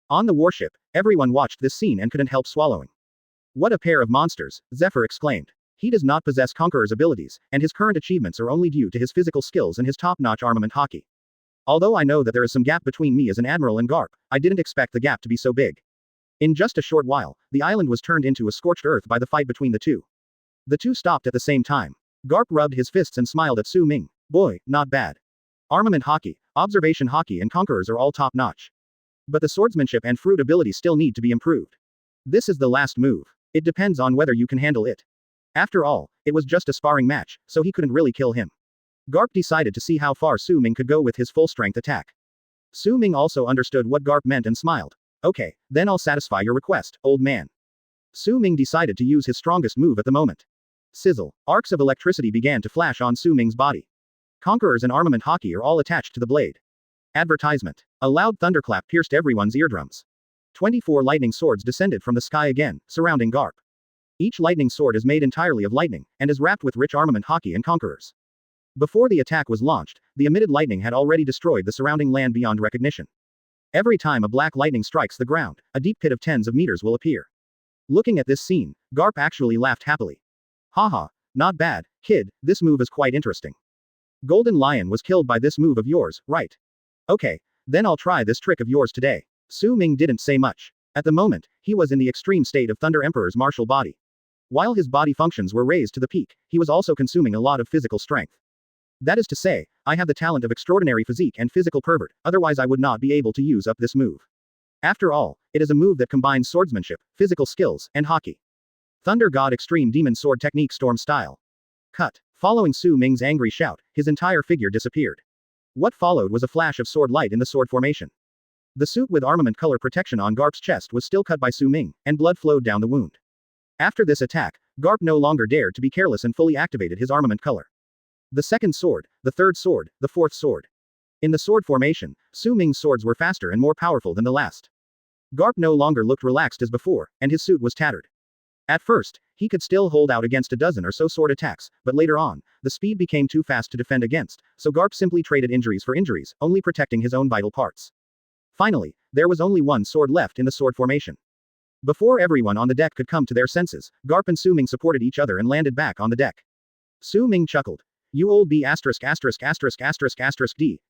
On the warship, everyone watched this scene and couldn't help swallowing. What a pair of monsters, Zephyr exclaimed. He does not possess Conqueror's abilities, and his current achievements are only due to his physical skills and his top-notch armament hockey. Although I know that there is some gap between me as an admiral and Garp, I didn't expect the gap to be so big. In just a short while, the island was turned into a scorched earth by the fight between the two. The two stopped at the same time. Garp rubbed his fists and smiled at Su Ming. Boy, not bad. Armament hockey, observation hockey and conquerors are all top-notch. But the swordsmanship and fruit ability still need to be improved. This is the last move. It depends on whether you can handle it. After all, it was just a sparring match, so he couldn't really kill him. Garp decided to see how far Su Ming could go with his full-strength attack. Su Ming also understood what Garp meant and smiled. Okay, then I'll satisfy your request, old man. Su Ming decided to use his strongest move at the moment. Sizzle. Arcs of electricity began to flash on Su Ming's body. Conquerors and armament hockey are all attached to the blade. Advertisement. A loud thunderclap pierced everyone's eardrums. 24 lightning swords descended from the sky again, surrounding Garp. Each lightning sword is made entirely of lightning, and is wrapped with rich armament hockey and conquerors. Before the attack was launched, the emitted lightning had already destroyed the surrounding land beyond recognition. Every time a black lightning strikes the ground, a deep pit of tens of meters will appear. Looking at this scene, Garp actually laughed happily. Haha, not bad, kid, this move is quite interesting. Golden Lion was killed by this move of yours, right? Okay, then I'll try this trick of yours today. Su Ming didn't say much. At the moment, he was in the extreme state of Thunder Emperor's martial body. While his body functions were raised to the peak, he was also consuming a lot of physical strength. That is to say, I have the talent of extraordinary physique and physical pervert, otherwise I would not be able to use up this move. After all, it is a move that combines swordsmanship, physical skills, and hockey. Thunder God Extreme Demon Sword Technique Storm Style. Cut. Following Su Ming's angry shout, his entire figure disappeared. What followed was a flash of sword light in the sword formation. The suit with armament color protection on Garp's chest was still cut by Su Ming, and blood flowed down the wound. After this attack, Garp no longer dared to be careless and fully activated his armament color. The second sword, the third sword, the fourth sword. In the sword formation, Su Ming's swords were faster and more powerful than the last. Garp no longer looked relaxed as before, and his suit was tattered. At first, he could still hold out against a dozen or so sword attacks, but later on, the speed became too fast to defend against, so Garp simply traded injuries for injuries, only protecting his own vital parts. Finally, there was only one sword left in the sword formation. Before everyone on the deck could come to their senses, Garp and Su Ming supported each other and landed back on the deck. Su Ming chuckled. You old B*************,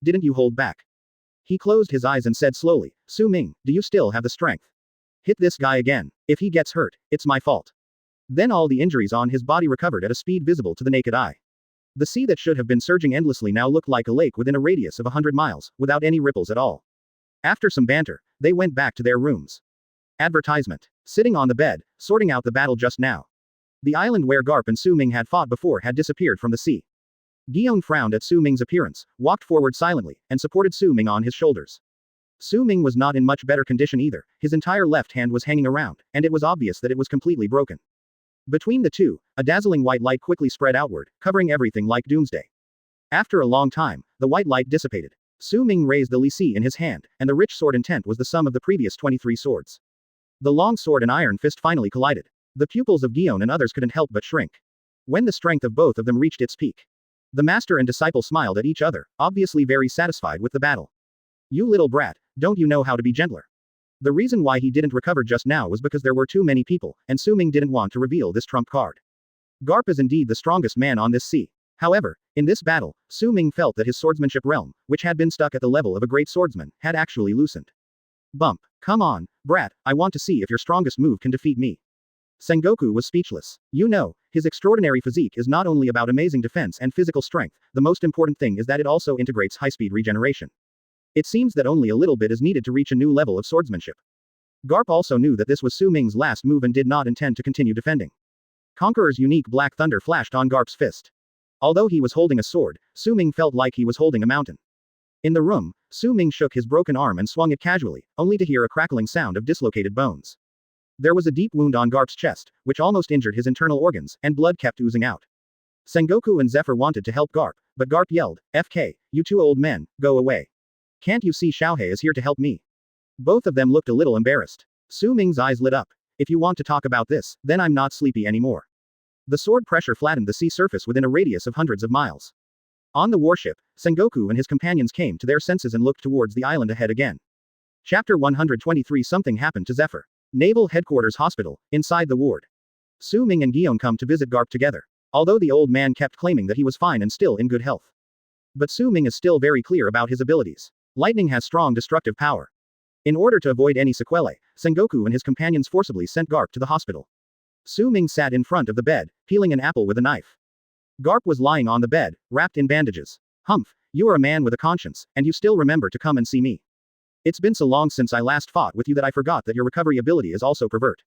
didn't you hold back? He closed his eyes and said slowly, Su Ming, do you still have the strength? Hit this guy again. If he gets hurt, it's my fault. Then all the injuries on his body recovered at a speed visible to the naked eye. The sea that should have been surging endlessly now looked like a lake within a radius of 100 miles, without any ripples at all. After some banter, they went back to their rooms. Advertisement. Sitting on the bed, sorting out the battle just now. The island where Garp and Su Ming had fought before had disappeared from the sea. Guillaume frowned at Su Ming's appearance, walked forward silently, and supported Su Ming on his shoulders. Su Ming was not in much better condition either, his entire left hand was hanging around, and it was obvious that it was completely broken. Between the two, a dazzling white light quickly spread outward, covering everything like doomsday. After a long time, the white light dissipated. Su Ming raised the lisi in his hand, and the rich sword intent was the sum of the previous 23 swords. The long sword and iron fist finally collided. The pupils of Guillaume and others couldn't help but shrink. When the strength of both of them reached its peak, the master and disciple smiled at each other, obviously very satisfied with the battle. You little brat, don't you know how to be gentler? The reason why he didn't recover just now was because there were too many people, and Su Ming didn't want to reveal this trump card. Garp is indeed the strongest man on this sea. However, in this battle, Su Ming felt that his swordsmanship realm, which had been stuck at the level of a great swordsman, had actually loosened. Bump. Come on, brat, I want to see if your strongest move can defeat me. Sengoku was speechless. You know, his extraordinary physique is not only about amazing defense and physical strength, the most important thing is that it also integrates high-speed regeneration. It seems that only a little bit is needed to reach a new level of swordsmanship. Garp also knew that this was Su Ming's last move and did not intend to continue defending. Conqueror's unique black thunder flashed on Garp's fist. Although he was holding a sword, Su Ming felt like he was holding a mountain. In the room, Su Ming shook his broken arm and swung it casually, only to hear a crackling sound of dislocated bones. There was a deep wound on Garp's chest, which almost injured his internal organs, and blood kept oozing out. Sengoku and Zephyr wanted to help Garp, but Garp yelled, FK, you two old men, go away. Can't you see Xiaohei is here to help me? Both of them looked a little embarrassed. Su Ming's eyes lit up. If you want to talk about this, then I'm not sleepy anymore. The sword pressure flattened the sea surface within a radius of hundreds of miles. On the warship, Sengoku and his companions came to their senses and looked towards the island ahead again. Chapter 123 Something happened to Zephyr. Naval Headquarters Hospital, inside the ward. Su Ming and Guillaume come to visit Garp together. Although the old man kept claiming that he was fine and still in good health. But Su Ming is still very clear about his abilities. Lightning has strong destructive power. In order to avoid any sequelae, Sengoku and his companions forcibly sent Garp to the hospital. Su Ming sat in front of the bed, peeling an apple with a knife. Garp was lying on the bed, wrapped in bandages. Humph, you are a man with a conscience, and you still remember to come and see me. It's been so long since I last fought with you that I forgot that your recovery ability is also pervert.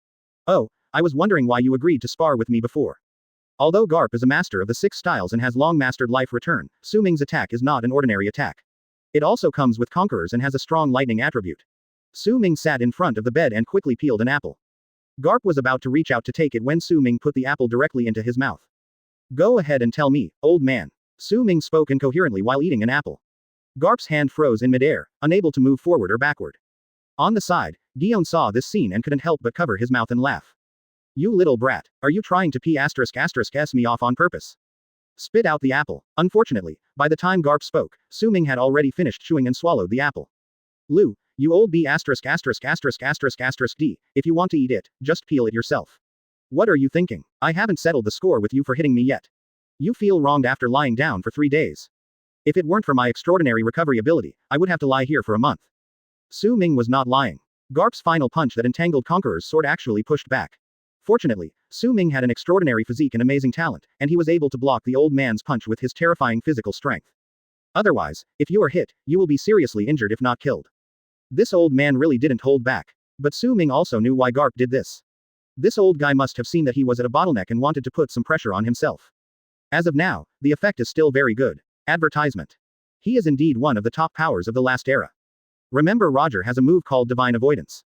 Oh, I was wondering why you agreed to spar with me before. Although Garp is a master of the 6 styles and has long mastered life return, Su Ming's attack is not an ordinary attack. It also comes with conquerors and has a strong lightning attribute. Su Ming sat in front of the bed and quickly peeled an apple. Garp was about to reach out to take it when Su Ming put the apple directly into his mouth. Go ahead and tell me, old man. Su Ming spoke incoherently while eating an apple. Garp's hand froze in midair, unable to move forward or backward. On the side, Guillaume saw this scene and couldn't help but cover his mouth and laugh. You little brat, are you trying to s me off on purpose? Spit out the apple. Unfortunately, by the time Garp spoke, Su Ming had already finished chewing and swallowed the apple. Lu, you old b**********, d, if you want to eat it, just peel it yourself. What are you thinking? I haven't settled the score with you for hitting me yet. You feel wronged after lying down for 3 days. If it weren't for my extraordinary recovery ability, I would have to lie here for a month. Su Ming was not lying. Garp's final punch that entangled Conqueror's sword actually pushed back. Fortunately, Su Ming had an extraordinary physique and amazing talent, and he was able to block the old man's punch with his terrifying physical strength. Otherwise, if you are hit, you will be seriously injured if not killed. This old man really didn't hold back. But Su Ming also knew why Garp did this. This old guy must have seen that he was at a bottleneck and wanted to put some pressure on himself. As of now, the effect is still very good. Advertisement. He is indeed one of the top powers of the last era. Remember, Roger has a move called Divine Avoidance.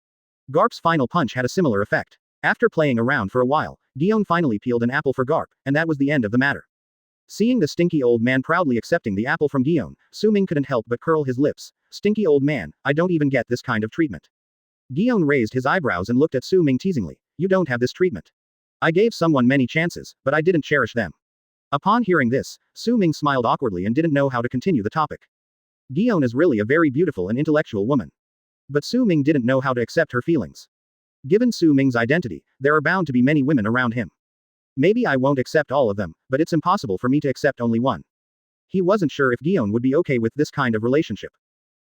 Garp's final punch had a similar effect. After playing around for a while, Guillaume finally peeled an apple for Garp, and that was the end of the matter. Seeing the stinky old man proudly accepting the apple from Guillaume, Su Ming couldn't help but curl his lips. Stinky old man, I don't even get this kind of treatment. Guillaume raised his eyebrows and looked at Su Ming teasingly. You don't have this treatment. I gave someone many chances, but I didn't cherish them. Upon hearing this, Su Ming smiled awkwardly and didn't know how to continue the topic. Gion is really a very beautiful and intellectual woman. But Su Ming didn't know how to accept her feelings. Given Su Ming's identity, there are bound to be many women around him. Maybe I won't accept all of them, but it's impossible for me to accept only one. He wasn't sure if Gion would be okay with this kind of relationship.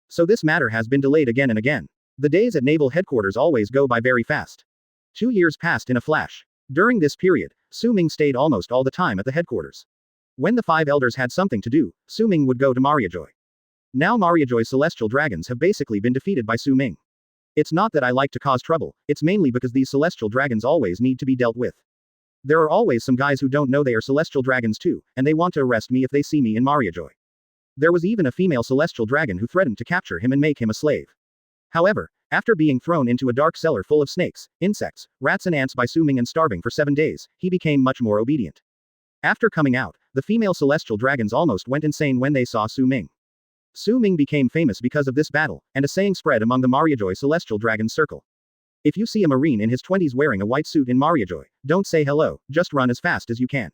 So this matter has been delayed again and again. The days at naval headquarters always go by very fast. 2 years passed in a flash. During this period, Su Ming stayed almost all the time at the headquarters. When the 5 elders had something to do, Su Ming would go to Mariajoy. Now Mariajoy's celestial dragons have basically been defeated by Su Ming. It's not that I like to cause trouble, it's mainly because these celestial dragons always need to be dealt with. There are always some guys who don't know they are celestial dragons too, and they want to arrest me if they see me in Mariajoy. There was even a female celestial dragon who threatened to capture him and make him a slave. However, after being thrown into a dark cellar full of snakes, insects, rats and ants by Su Ming and starving for 7 days, he became much more obedient. After coming out, the female celestial dragons almost went insane when they saw Su Ming. Su Ming became famous because of this battle, and a saying spread among the Mariajoy celestial dragons circle. If you see a Marine in his 20s wearing a white suit in Mariajoy, don't say hello, just run as fast as you can.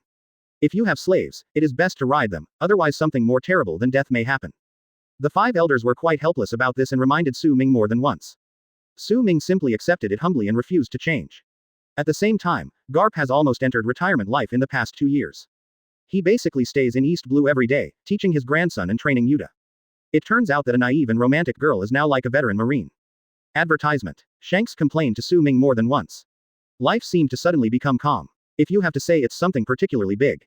If you have slaves, it is best to ride them, otherwise something more terrible than death may happen. The 5 elders were quite helpless about this and reminded Su Ming more than once. Su Ming simply accepted it humbly and refused to change. At the same time, Garp has almost entered retirement life in the past 2 years. He basically stays in East Blue every day, teaching his grandson and training Yuta. It turns out that a naive and romantic girl is now like a veteran Marine. Advertisement. Shanks complained to Su Ming more than once. Life seemed to suddenly become calm. If you have to say it's something particularly big.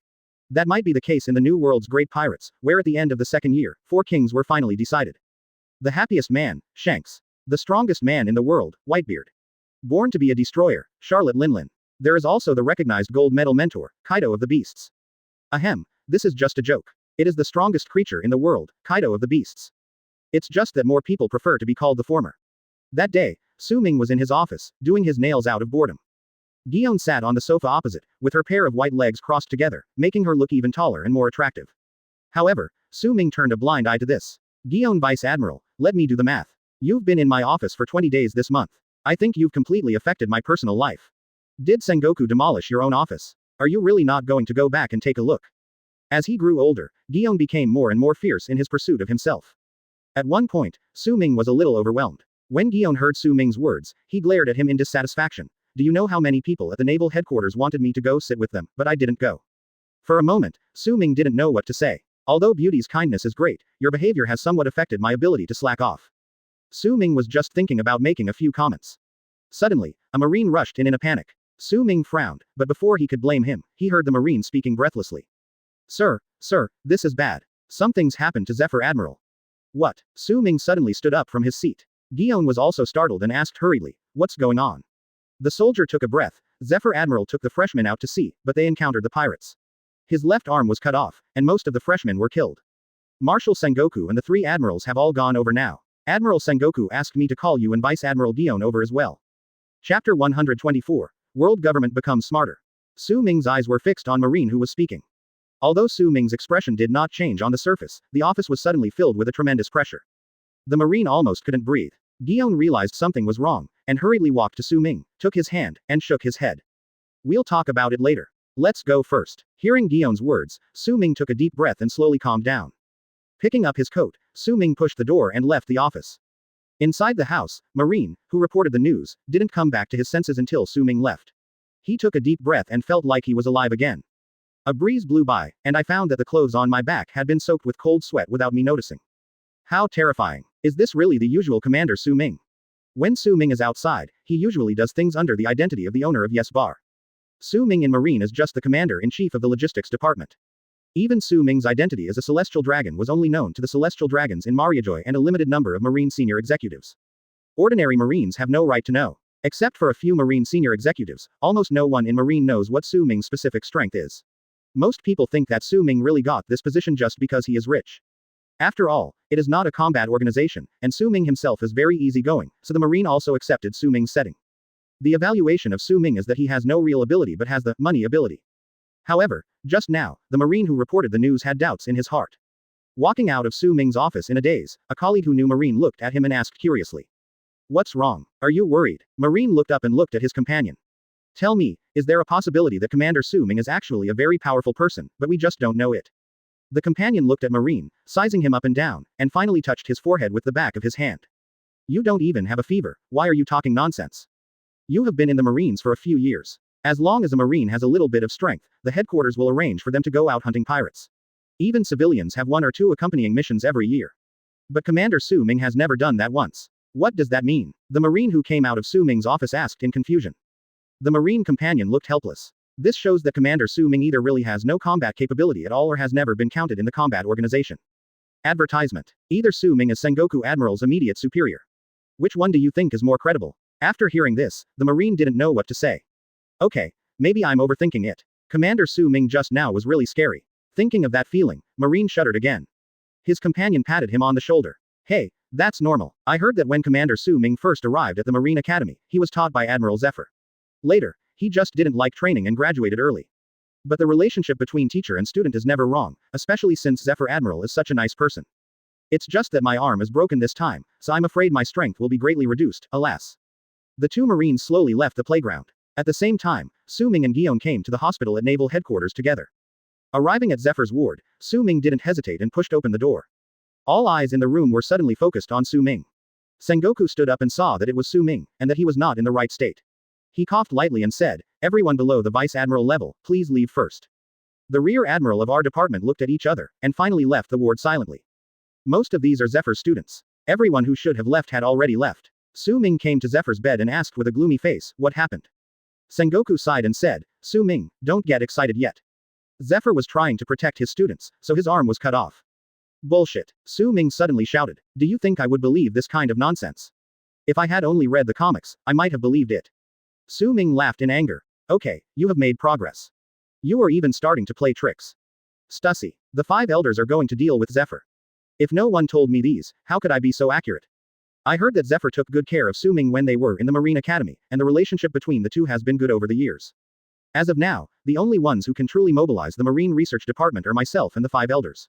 That might be the case in the New World's Great Pirates, where at the end of the 2nd year, 4 kings were finally decided. The happiest man, Shanks. The strongest man in the world, Whitebeard. Born to be a destroyer, Charlotte Linlin. There is also the recognized gold medal mentor, Kaido of the Beasts. Ahem, this is just a joke. It is the strongest creature in the world, Kaido of the Beasts. It's just that more people prefer to be called the former. That day, Su Ming was in his office, doing his nails out of boredom. Gion sat on the sofa opposite, with her pair of white legs crossed together, making her look even taller and more attractive. However, Su Ming turned a blind eye to this. Gion Vice Admiral, let me do the math. You've been in my office for 20 days this month. I think you've completely affected my personal life. Did Sengoku demolish your own office? Are you really not going to go back and take a look? As he grew older, Gion became more and more fierce in his pursuit of himself. At one point, Su Ming was a little overwhelmed. When Gion heard Su Ming's words, he glared at him in dissatisfaction. Do you know how many people at the naval headquarters wanted me to go sit with them, but I didn't go? For a moment, Su Ming didn't know what to say. Although beauty's kindness is great, your behavior has somewhat affected my ability to slack off. Su Ming was just thinking about making a few comments. Suddenly, a Marine rushed in a panic. Su Ming frowned, but before he could blame him, he heard the Marine speaking breathlessly. Sir, this is bad. Something's happened to Zephyr Admiral. What? Su Ming suddenly stood up from his seat. Gion was also startled and asked hurriedly, what's going on? The soldier took a breath. Zephyr Admiral took the freshmen out to sea, but they encountered the pirates. His left arm was cut off, and most of the freshmen were killed. Marshal Sengoku and the 3 admirals have all gone over now. Admiral Sengoku asked me to call you and Vice Admiral Gion over as well. Chapter 124. World government becomes smarter. Su Ming's eyes were fixed on Marine who was speaking. Although Su Ming's expression did not change on the surface, the office was suddenly filled with a tremendous pressure. The Marine almost couldn't breathe. Gion realized something was wrong, and hurriedly walked to Su Ming, took his hand, and shook his head. We'll talk about it later. Let's go first. Hearing Gion's words, Su Ming took a deep breath and slowly calmed down. Picking up his coat, Su Ming pushed the door and left the office. Inside the house, Marine, who reported the news, didn't come back to his senses until Su Ming left. He took a deep breath and felt like he was alive again. A breeze blew by, and I found that the clothes on my back had been soaked with cold sweat without me noticing. How terrifying. Is this really the usual Commander Su Ming? When Su Ming is outside, he usually does things under the identity of the owner of Yes Bar. Su Ming in Marine is just the Commander-in-Chief of the Logistics Department. Even Su Ming's identity as a Celestial Dragon was only known to the Celestial Dragons in Mariajoy and a limited number of Marine senior executives. Ordinary Marines have no right to know. Except for a few Marine senior executives, almost no one in Marine knows what Su Ming's specific strength is. Most people think that Su Ming really got this position just because he is rich. After all, it is not a combat organization, and Su Ming himself is very easygoing, so the Marine also accepted Su Ming's setting. The evaluation of Su Ming is that he has no real ability but has the money ability. However, just now, the Marine who reported the news had doubts in his heart. Walking out of Su Ming's office in a daze, a colleague who knew Marine looked at him and asked curiously. What's wrong? Are you worried? Marine looked up and looked at his companion. Tell me, Is there a possibility that Commander Su Ming is actually a very powerful person, but we just don't know it? The companion looked at Marine, sizing him up and down, and finally touched his forehead with the back of his hand. You don't even have a fever, why are you talking nonsense? You have been in the Marines for a few years. As long as a Marine has a little bit of strength, the headquarters will arrange for them to go out hunting pirates. Even civilians have 1 or 2 accompanying missions every year. But Commander Su Ming has never done that once. What does that mean? The Marine who came out of Su Ming's office asked in confusion. The Marine companion looked helpless. This shows that Commander Su Ming either really has no combat capability at all or has never been counted in the combat organization. Advertisement. Either Su Ming is Sengoku Admiral's immediate superior. Which one do you think is more credible? After hearing this, the Marine didn't know what to say. Okay, maybe I'm overthinking it. Commander Su Ming just now was really scary. Thinking of that feeling, Marine shuddered again. His companion patted him on the shoulder. Hey, that's normal. I heard that when Commander Su Ming first arrived at the Marine Academy, he was taught by Admiral Zephyr. Later, he just didn't like training and graduated early. But the relationship between teacher and student is never wrong, especially since Zephyr Admiral is such a nice person. It's just that my arm is broken this time, so I'm afraid my strength will be greatly reduced, alas. The 2 Marines slowly left the playground. At the same time, Su Ming and Guillaume came to the hospital at Naval Headquarters together. Arriving at Zephyr's ward, Su Ming didn't hesitate and pushed open the door. All eyes in the room were suddenly focused on Su Ming. Sengoku stood up and saw that it was Su Ming, and that he was not in the right state. He coughed lightly and said, "Everyone below the Vice Admiral level, please leave first." The Rear Admiral of our department looked at each other, and finally left the ward silently. Most of these are Zephyr's students. Everyone who should have left had already left. Su Ming came to Zephyr's bed and asked with a gloomy face, "What happened?" Sengoku sighed and said, "Su Ming, don't get excited yet." Zephyr was trying to protect his students, so his arm was cut off. Bullshit. Su Ming suddenly shouted. Do you think I would believe this kind of nonsense? If I had only read the comics, I might have believed it. Su Ming laughed in anger. Okay, you have made progress. You are even starting to play tricks. Stussy. The 5 elders are going to deal with Zephyr. If no one told me these, how could I be so accurate? I heard that Zephyr took good care of Su Ming when they were in the Marine Academy, and the relationship between the 2 has been good over the years. As of now, the only ones who can truly mobilize the Marine Research Department are myself and the 5 elders.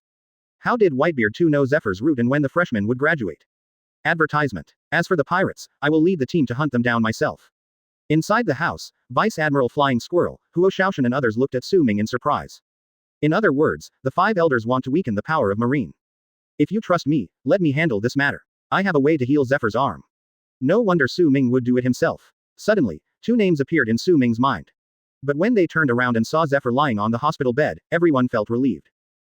How did Whitebeard 2 know Zephyr's route and when the freshmen would graduate? Advertisement. As for the pirates, I will lead the team to hunt them down myself. Inside the house, Vice Admiral Flying Squirrel, Huo Shaoshan and others looked at Su Ming in surprise. In other words, the 5 elders want to weaken the power of Marine. If you trust me, let me handle this matter. I have a way to heal Zephyr's arm. No wonder Su Ming would do it himself. Suddenly, 2 names appeared in Su Ming's mind. But when they turned around and saw Zephyr lying on the hospital bed, everyone felt relieved.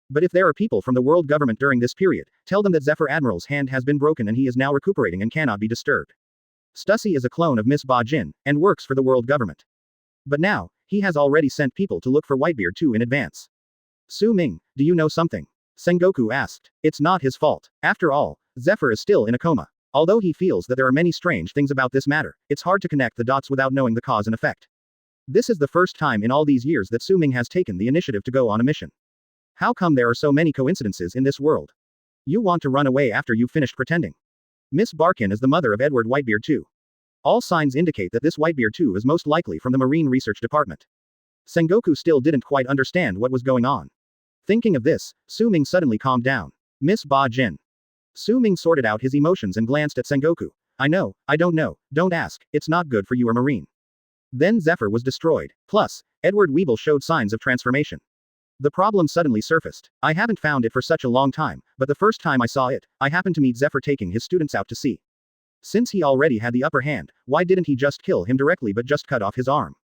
But if there are people from the world government during this period, tell them that Zephyr Admiral's hand has been broken and he is now recuperating and cannot be disturbed. Stussy is a clone of Miss Ba Jin, and works for the world government. But now, he has already sent people to look for Whitebeard 2 in advance. Su Ming, do you know something? Sengoku asked. It's not his fault. After all, Zephyr is still in a coma. Although he feels that there are many strange things about this matter, it's hard to connect the dots without knowing the cause and effect. This is the first time in all these years that Su Ming has taken the initiative to go on a mission. How come there are so many coincidences in this world? You want to run away after you've finished pretending. Miss Barkin is the mother of Edward Whitebeard 2. All signs indicate that this Whitebeard 2 is most likely from the Marine Research Department. Sengoku still didn't quite understand what was going on. Thinking of this, Su Ming suddenly calmed down. Miss Ba Jin. Su Ming sorted out his emotions and glanced at Sengoku. I don't know, don't ask, it's not good for you or Marine. Then Zephyr was destroyed. Plus, Edward Weeble showed signs of transformation. The problem suddenly surfaced. I haven't found it for such a long time, but the first time I saw it, I happened to meet Zephyr taking his students out to sea. Since he already had the upper hand, why didn't he just kill him directly but just cut off his arm?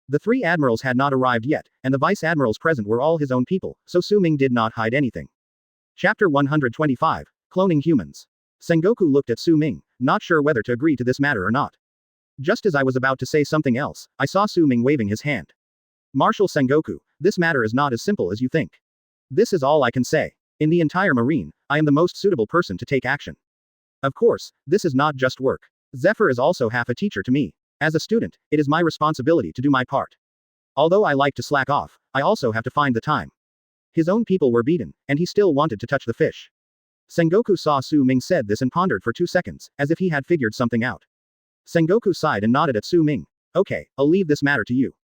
The 3 admirals had not arrived yet, and the vice admirals present were all his own people, so Su Ming did not hide anything. Chapter 125. Cloning Humans. Sengoku looked at Su Ming, not sure whether to agree to this matter or not. Just as I was about to say something else, I saw Su Ming waving his hand. Marshal Sengoku, this matter is not as simple as you think. This is all I can say. In the entire Marine, I am the most suitable person to take action. Of course, this is not just work. Zephyr is also half a teacher to me. As a student, it is my responsibility to do my part. Although I like to slack off, I also have to find the time. His own people were beaten, and he still wanted to touch the fish. Sengoku saw Su Ming said this and pondered for 2 seconds, as if he had figured something out. Sengoku sighed and nodded at Su Ming. Okay, I'll leave this matter to you.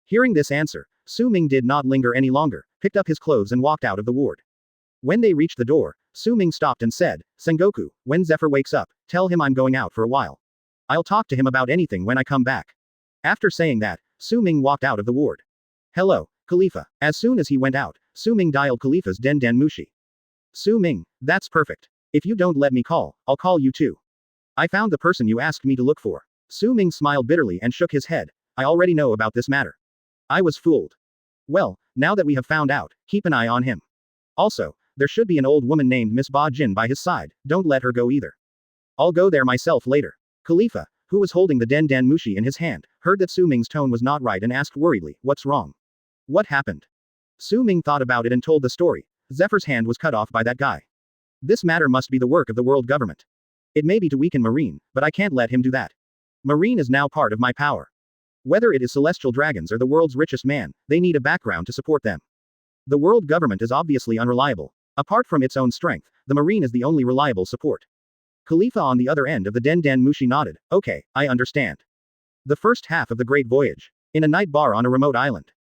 Hearing this answer, Su Ming did not linger any longer, picked up his clothes and walked out of the ward. When they reached the door, Su Ming stopped and said, Sengoku, when Zephyr wakes up, tell him I'm going out for a while. I'll talk to him about anything when I come back. After saying that, Su Ming walked out of the ward. Hello, Khalifa. As soon as he went out, Su Ming dialed Khalifa's Den Mushi. Su Ming, that's perfect. If you don't let me call, I'll call you too. I found the person you asked me to look for. Su Ming smiled bitterly and shook his head. I already know about this matter. I was fooled. Well, now that we have found out, keep an eye on him. Also, there should be an old woman named Miss Ba Jin by his side, don't let her go either. I'll go there myself later. Khalifa, who was holding the Den Mushi in his hand, heard that Su Ming's tone was not right and asked worriedly, what's wrong? What happened? Su Ming thought about it and told the story. Zephyr's hand was cut off by that guy. This matter must be the work of the world government. It may be to weaken Marine, but I can't let him do that. Marine is now part of my power. Whether it is celestial dragons or the world's richest man, they need a background to support them. The world government is obviously unreliable. Apart from its own strength, the Marine is the only reliable support. Khalifa on the other end of the Den Mushi nodded. Okay, I understand. The first half of the Great Voyage. In a night bar on a remote island.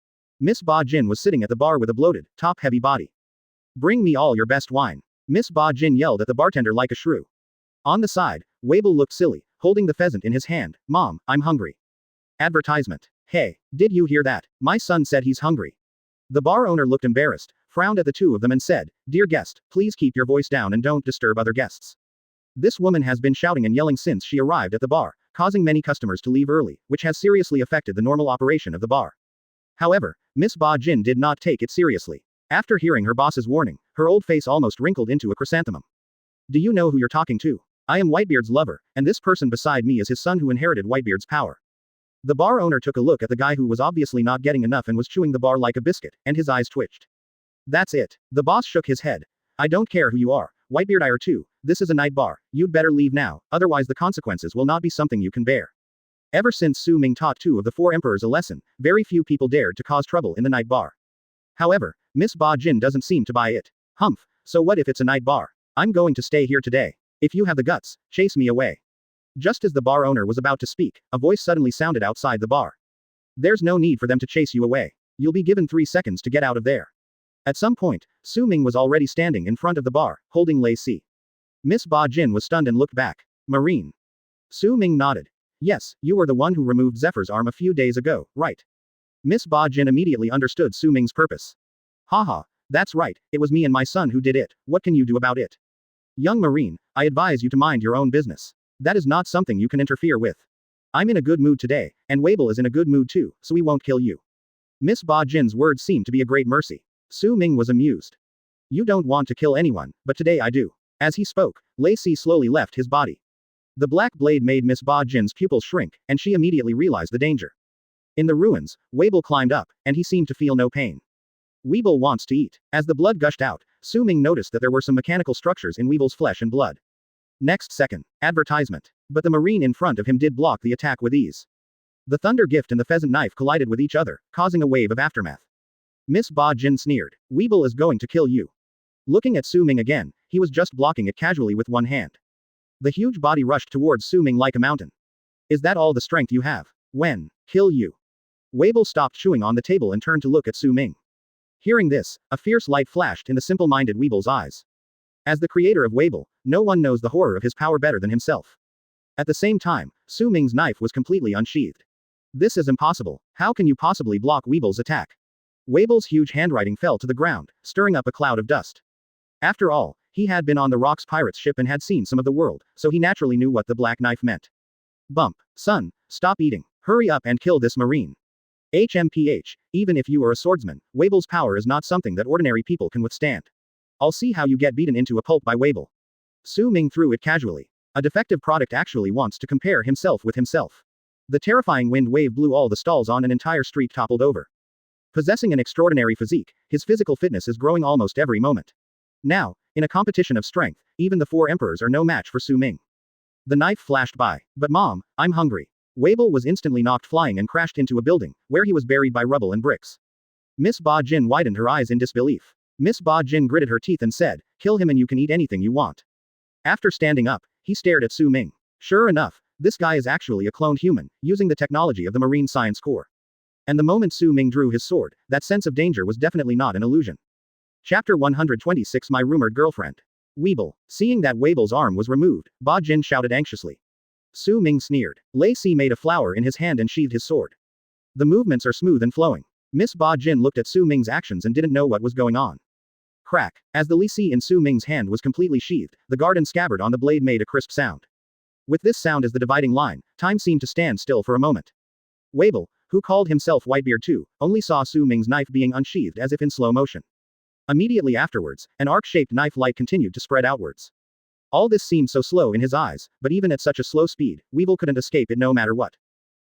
Miss Ba Jin was sitting at the bar with a bloated, top-heavy body. Bring me all your best wine. Miss Ba Jin yelled at the bartender like a shrew. On the side, Wabel looked silly, holding the pheasant in his hand. Mom, I'm hungry. Advertisement. Hey, did you hear that? My son said he's hungry. The bar owner looked embarrassed, frowned at the two of them and said, Dear guest, please keep your voice down and don't disturb other guests. This woman has been shouting and yelling since she arrived at the bar, causing many customers to leave early, which has seriously affected the normal operation of the bar. However, Miss Ba Jin did not take it seriously. After hearing her boss's warning, her old face almost wrinkled into a chrysanthemum. Do you know who you're talking to? I am Whitebeard's lover, and this person beside me is his son who inherited Whitebeard's power. The bar owner took a look at the guy who was obviously not getting enough and was chewing the bar like a biscuit, and his eyes twitched. That's it. The boss shook his head. I don't care who you are, Whitebeard I are too, this is a night bar, you'd better leave now, otherwise the consequences will not be something you can bear. Ever since Su Ming taught two of the four emperors a lesson, very few people dared to cause trouble in the night bar. However, Miss Ba Jin doesn't seem to buy it. Humph, so what if it's a night bar? I'm going to stay here today. If you have the guts, chase me away. Just as the bar owner was about to speak, a voice suddenly sounded outside the bar. There's no need for them to chase you away. You'll be given 3 seconds to get out of there. At some point, Su Ming was already standing in front of the bar, holding Lei Si. Miss Ba Jin was stunned and looked back. Marine. Su Ming nodded. Yes, you were the one who removed Zephyr's arm a few days ago, right? Miss Ba Jin immediately understood Su Ming's purpose. Haha, that's right, it was me and my son who did it, what can you do about it? Young Marine, I advise you to mind your own business. That is not something you can interfere with. I'm in a good mood today, and Wabel is in a good mood too, so we won't kill you. Miss Ba Jin's words seemed to be a great mercy. Su Ming was amused. You don't want to kill anyone, but today I do. As he spoke, Lei Si slowly left his body. The black blade made Miss Ba Jin's pupils shrink, and she immediately realized the danger. In the ruins, Wabel climbed up, and he seemed to feel no pain. Weeble wants to eat. As the blood gushed out, Su Ming noticed that there were some mechanical structures in Weeble's flesh and blood. Next second, advertisement. But the Marine in front of him did block the attack with ease. The thunder gift and the pheasant knife collided with each other, causing a wave of aftermath. Miss Ba Jin sneered. Weeble is going to kill you. Looking at Su Ming again, he was just blocking it casually with one hand. The huge body rushed towards Su Ming like a mountain. Is that all the strength you have? When? Kill you. Weeble stopped chewing on the table and turned to look at Su Ming. Hearing this, a fierce light flashed in the simple-minded Weeble's eyes. As the creator of Weeble, no one knows the horror of his power better than himself. At the same time, Su Ming's knife was completely unsheathed. This is impossible. How can you possibly block Weeble's attack? Weeble's huge handwriting fell to the ground, stirring up a cloud of dust. After all, he had been on the Rocks pirate's ship and had seen some of the world, so he naturally knew what the black knife meant. Bump. Son, stop eating. Hurry up and kill this Marine. HMPH, even if you are a swordsman, Weeble's power is not something that ordinary people can withstand. I'll see how you get beaten into a pulp by Weeble. Su Ming threw it casually. A defective product actually wants to compare himself with himself. The terrifying wind wave blew all the stalls on an entire street toppled over. Possessing an extraordinary physique, his physical fitness is growing almost every moment. Now, in a competition of strength, even the four emperors are no match for Su Ming. The knife flashed by. But Mom, I'm hungry. Weeble was instantly knocked flying and crashed into a building, where he was buried by rubble and bricks. Miss Ba Jin widened her eyes in disbelief. Miss Ba Jin gritted her teeth and said, kill him and you can eat anything you want. After standing up, he stared at Su Ming. Sure enough, this guy is actually a cloned human, using the technology of the Marine Science Corps. And the moment Su Ming drew his sword, that sense of danger was definitely not an illusion. Chapter 126 My Rumored Girlfriend. Weeble. Seeing that Weeble's arm was removed, Ba Jin shouted anxiously. Su Ming sneered. Lei Si made a flower in his hand and sheathed his sword. The movements are smooth and flowing. Miss Ba Jin looked at Su Ming's actions and didn't know what was going on. Crack. As the lisi in Su Ming's hand was completely sheathed, the garden scabbard on the blade made a crisp sound. With this sound as the dividing line, time seemed to stand still for a moment. Wabel, who called himself Whitebeard too, only saw Su Ming's knife being unsheathed as if in slow motion. Immediately afterwards, an arc-shaped knife light continued to spread outwards. All this seemed so slow in his eyes, but even at such a slow speed, Weevil couldn't escape it no matter what.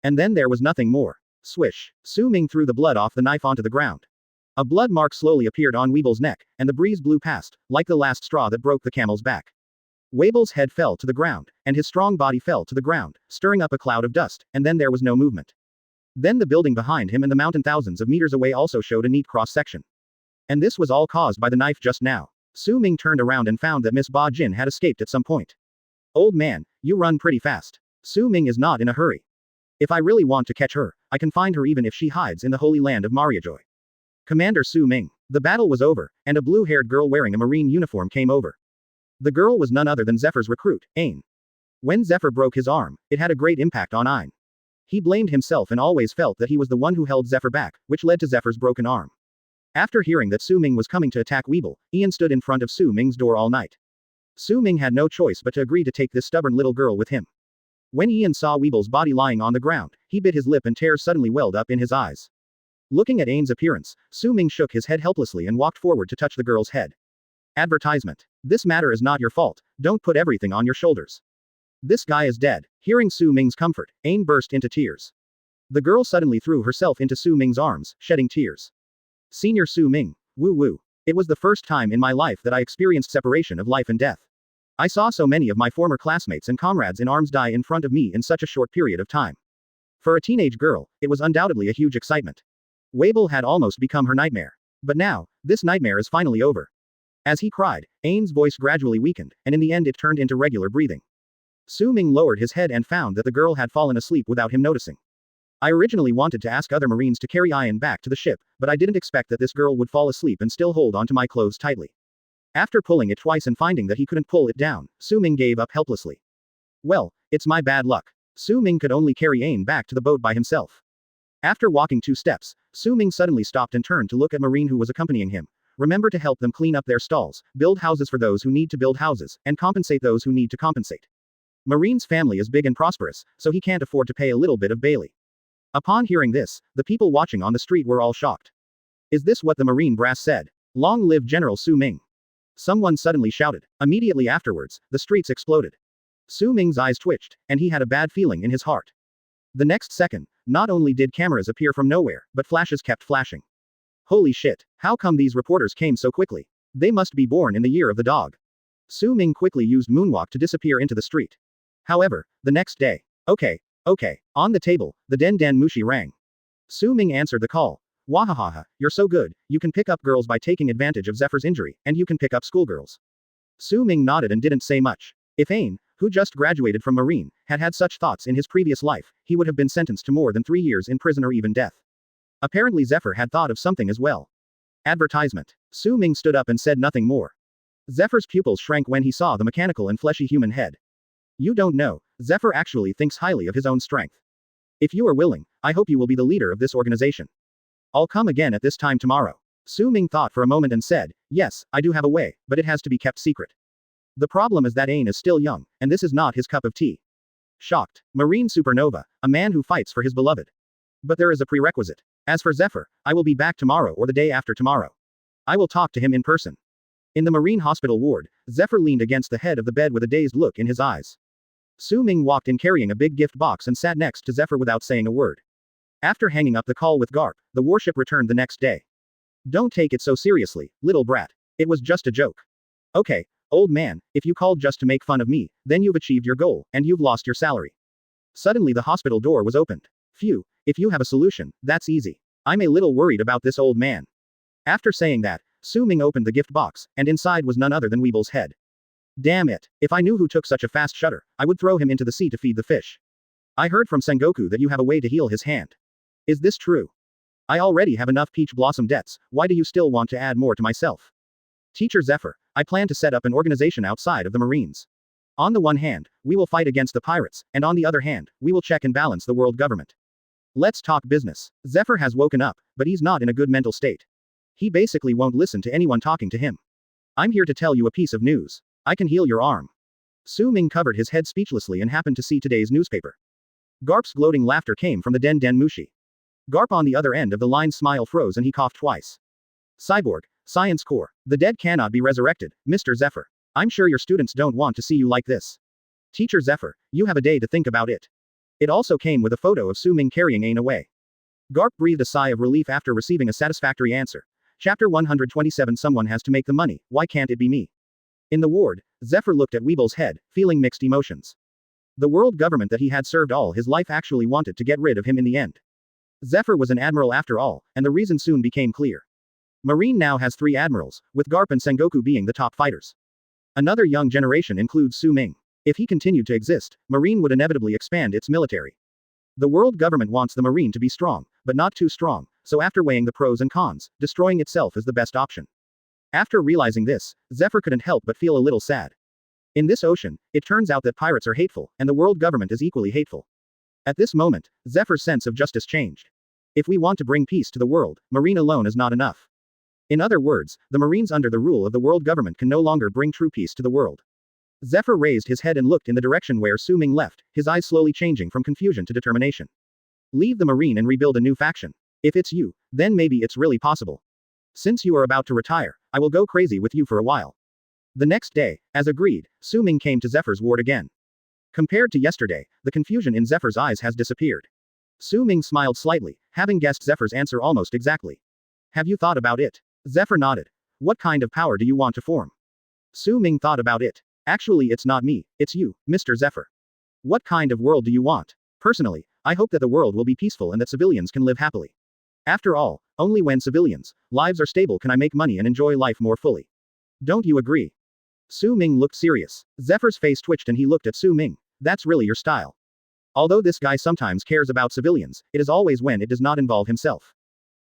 And then there was nothing more. Swish. Su Ming threw the blood off the knife onto the ground. A blood mark slowly appeared on Weevil's neck, and the breeze blew past, like the last straw that broke the camel's back. Wabel's head fell to the ground, and his strong body fell to the ground, stirring up a cloud of dust, and then there was no movement. Then the building behind him and the mountain thousands of meters away also showed a neat cross-section. And this was all caused by the knife just now. Su Ming turned around and found that Miss Ba Jin had escaped at some point. Old man, you run pretty fast. Su Ming is not in a hurry. If I really want to catch her, I can find her even if she hides in the holy land of Mariajoy. Commander Su Ming. The battle was over, and a blue-haired girl wearing a marine uniform came over. The girl was none other than Zephyr's recruit, Ain. When Zephyr broke his arm, it had a great impact on Ain. He blamed himself and always felt that he was the one who held Zephyr back, which led to Zephyr's broken arm. After hearing that Su Ming was coming to attack Weevil, Ian stood in front of Su Ming's door all night. Su Ming had no choice but to agree to take this stubborn little girl with him. When Ian saw Weevil's body lying on the ground, he bit his lip and tears suddenly welled up in his eyes. Looking at Ain's appearance, Su Ming shook his head helplessly and walked forward to touch the girl's head. Advertisement. This matter is not your fault, don't put everything on your shoulders. This guy is dead. Hearing Su Ming's comfort, Ain burst into tears. The girl suddenly threw herself into Su Ming's arms, shedding tears. Senior Su Ming. Woo woo. It was the first time in my life that I experienced separation of life and death. I saw so many of my former classmates and comrades in arms die in front of me in such a short period of time. For a teenage girl, it was undoubtedly a huge excitement. Wabel had almost become her nightmare. But now, this nightmare is finally over. As he cried, Ain's voice gradually weakened, and in the end it turned into regular breathing. Su Ming lowered his head and found that the girl had fallen asleep without him noticing. I originally wanted to ask other Marines to carry Ian back to the ship, but I didn't expect that this girl would fall asleep and still hold onto my clothes tightly. After pulling it twice and finding that he couldn't pull it down, Su Ming gave up helplessly. Well, it's my bad luck. Su Ming could only carry Ain back to the boat by himself. After walking 2 steps, Su Ming suddenly stopped and turned to look at Marine who was accompanying him. Remember to help them clean up their stalls, build houses for those who need to build houses, and compensate those who need to compensate. Marine's family is big and prosperous, so he can't afford to pay a little bit of Bailey. Upon hearing this, the people watching on the street were all shocked. Is this what the Marine brass said? Long live General Su Ming. Someone suddenly shouted. Immediately afterwards, the streets exploded. Su Ming's eyes twitched, and he had a bad feeling in his heart. The next second, not only did cameras appear from nowhere, but flashes kept flashing. Holy shit, how come these reporters came so quickly? They must be born in the year of the dog. Su Ming quickly used moonwalk to disappear into the street. However, the next day. Okay. On the table, the Den Den Mushi rang. Su Ming answered the call. Wahahaha, you're so good, you can pick up girls by taking advantage of Zephyr's injury, and you can pick up schoolgirls. Su Ming nodded and didn't say much. If Ain, who just graduated from Marine, had had such thoughts in his previous life, he would have been sentenced to more than 3 years in prison or even death. Apparently Zephyr had thought of something as well. Advertisement. Su Ming stood up and said nothing more. Zephyr's pupils shrank when he saw the mechanical and fleshy human head. You don't know, Zephyr actually thinks highly of his own strength. If you are willing, I hope you will be the leader of this organization. I'll come again at this time tomorrow. Su Ming thought for a moment and said, yes, I do have a way, but it has to be kept secret. The problem is that Ain is still young, and this is not his cup of tea. Shocked. Marine Supernova, a man who fights for his beloved. But there is a prerequisite. As for Zephyr, I will be back tomorrow or the day after tomorrow. I will talk to him in person. In the Marine hospital ward, Zephyr leaned against the head of the bed with a dazed look in his eyes. Su Ming walked in carrying a big gift box and sat next to Zephyr without saying a word. After hanging up the call with Garp, the warship returned the next day. Don't take it so seriously, little brat. It was just a joke. Okay, old man, if you called just to make fun of me, then you've achieved your goal, and you've lost your salary. Suddenly the hospital door was opened. Phew, if you have a solution, that's easy. I'm a little worried about this old man. After saying that, Su Ming opened the gift box, and inside was none other than Weeble's head. Damn it, if I knew who took such a fast shutter, I would throw him into the sea to feed the fish. I heard from Sengoku that you have a way to heal his hand. Is this true? I already have enough peach blossom debts, why do you still want to add more to myself? Teacher Zephyr, I plan to set up an organization outside of the Marines. On the one hand, we will fight against the pirates, and on the other hand, we will check and balance the world government. Let's talk business. Zephyr has woken up, but he's not in a good mental state. He basically won't listen to anyone talking to him. I'm here to tell you a piece of news. I can heal your arm. Su Ming covered his head speechlessly and happened to see today's newspaper. Garp's gloating laughter came from the Den Mushi. Garp on the other end of the line's smile froze and he coughed twice. Cyborg, Science Core. The dead cannot be resurrected, Mr. Zephyr. I'm sure your students don't want to see you like this. Teacher Zephyr, you have a day to think about it. It also came with a photo of Su Ming carrying Ain away. Garp breathed a sigh of relief after receiving a satisfactory answer. Chapter 127. Someone has to make the money, why can't it be me? In the ward, Zephyr looked at Weeble's head, feeling mixed emotions. The world government that he had served all his life actually wanted to get rid of him in the end. Zephyr was an admiral after all, and the reason soon became clear. Marine now has 3 admirals, with Garp and Sengoku being the top fighters. Another young generation includes Su Ming. If he continued to exist, Marine would inevitably expand its military. The world government wants the Marine to be strong, but not too strong, so after weighing the pros and cons, destroying itself is the best option. After realizing this, Zephyr couldn't help but feel a little sad. In this ocean, it turns out that pirates are hateful, and the world government is equally hateful. At this moment, Zephyr's sense of justice changed. If we want to bring peace to the world, Marine alone is not enough. In other words, the Marines under the rule of the world government can no longer bring true peace to the world. Zephyr raised his head and looked in the direction where Su Ming left, his eyes slowly changing from confusion to determination. Leave the Marine and rebuild a new faction. If it's you, then maybe it's really possible. Since you are about to retire, I will go crazy with you for a while. The next day, as agreed, Su Ming came to Zephyr's ward again. Compared to yesterday, the confusion in Zephyr's eyes has disappeared. Su Ming smiled slightly, having guessed Zephyr's answer almost exactly. Have you thought about it? Zephyr nodded. What kind of power do you want to form? Su Ming thought about it. Actually, it's not me, it's you, Mr. Zephyr. What kind of world do you want? Personally, I hope that the world will be peaceful and that civilians can live happily. After all, only when civilians' lives are stable can I make money and enjoy life more fully. Don't you agree? Su Ming looked serious. Zephyr's face twitched and he looked at Su Ming. That's really your style. Although this guy sometimes cares about civilians, it is always when it does not involve himself.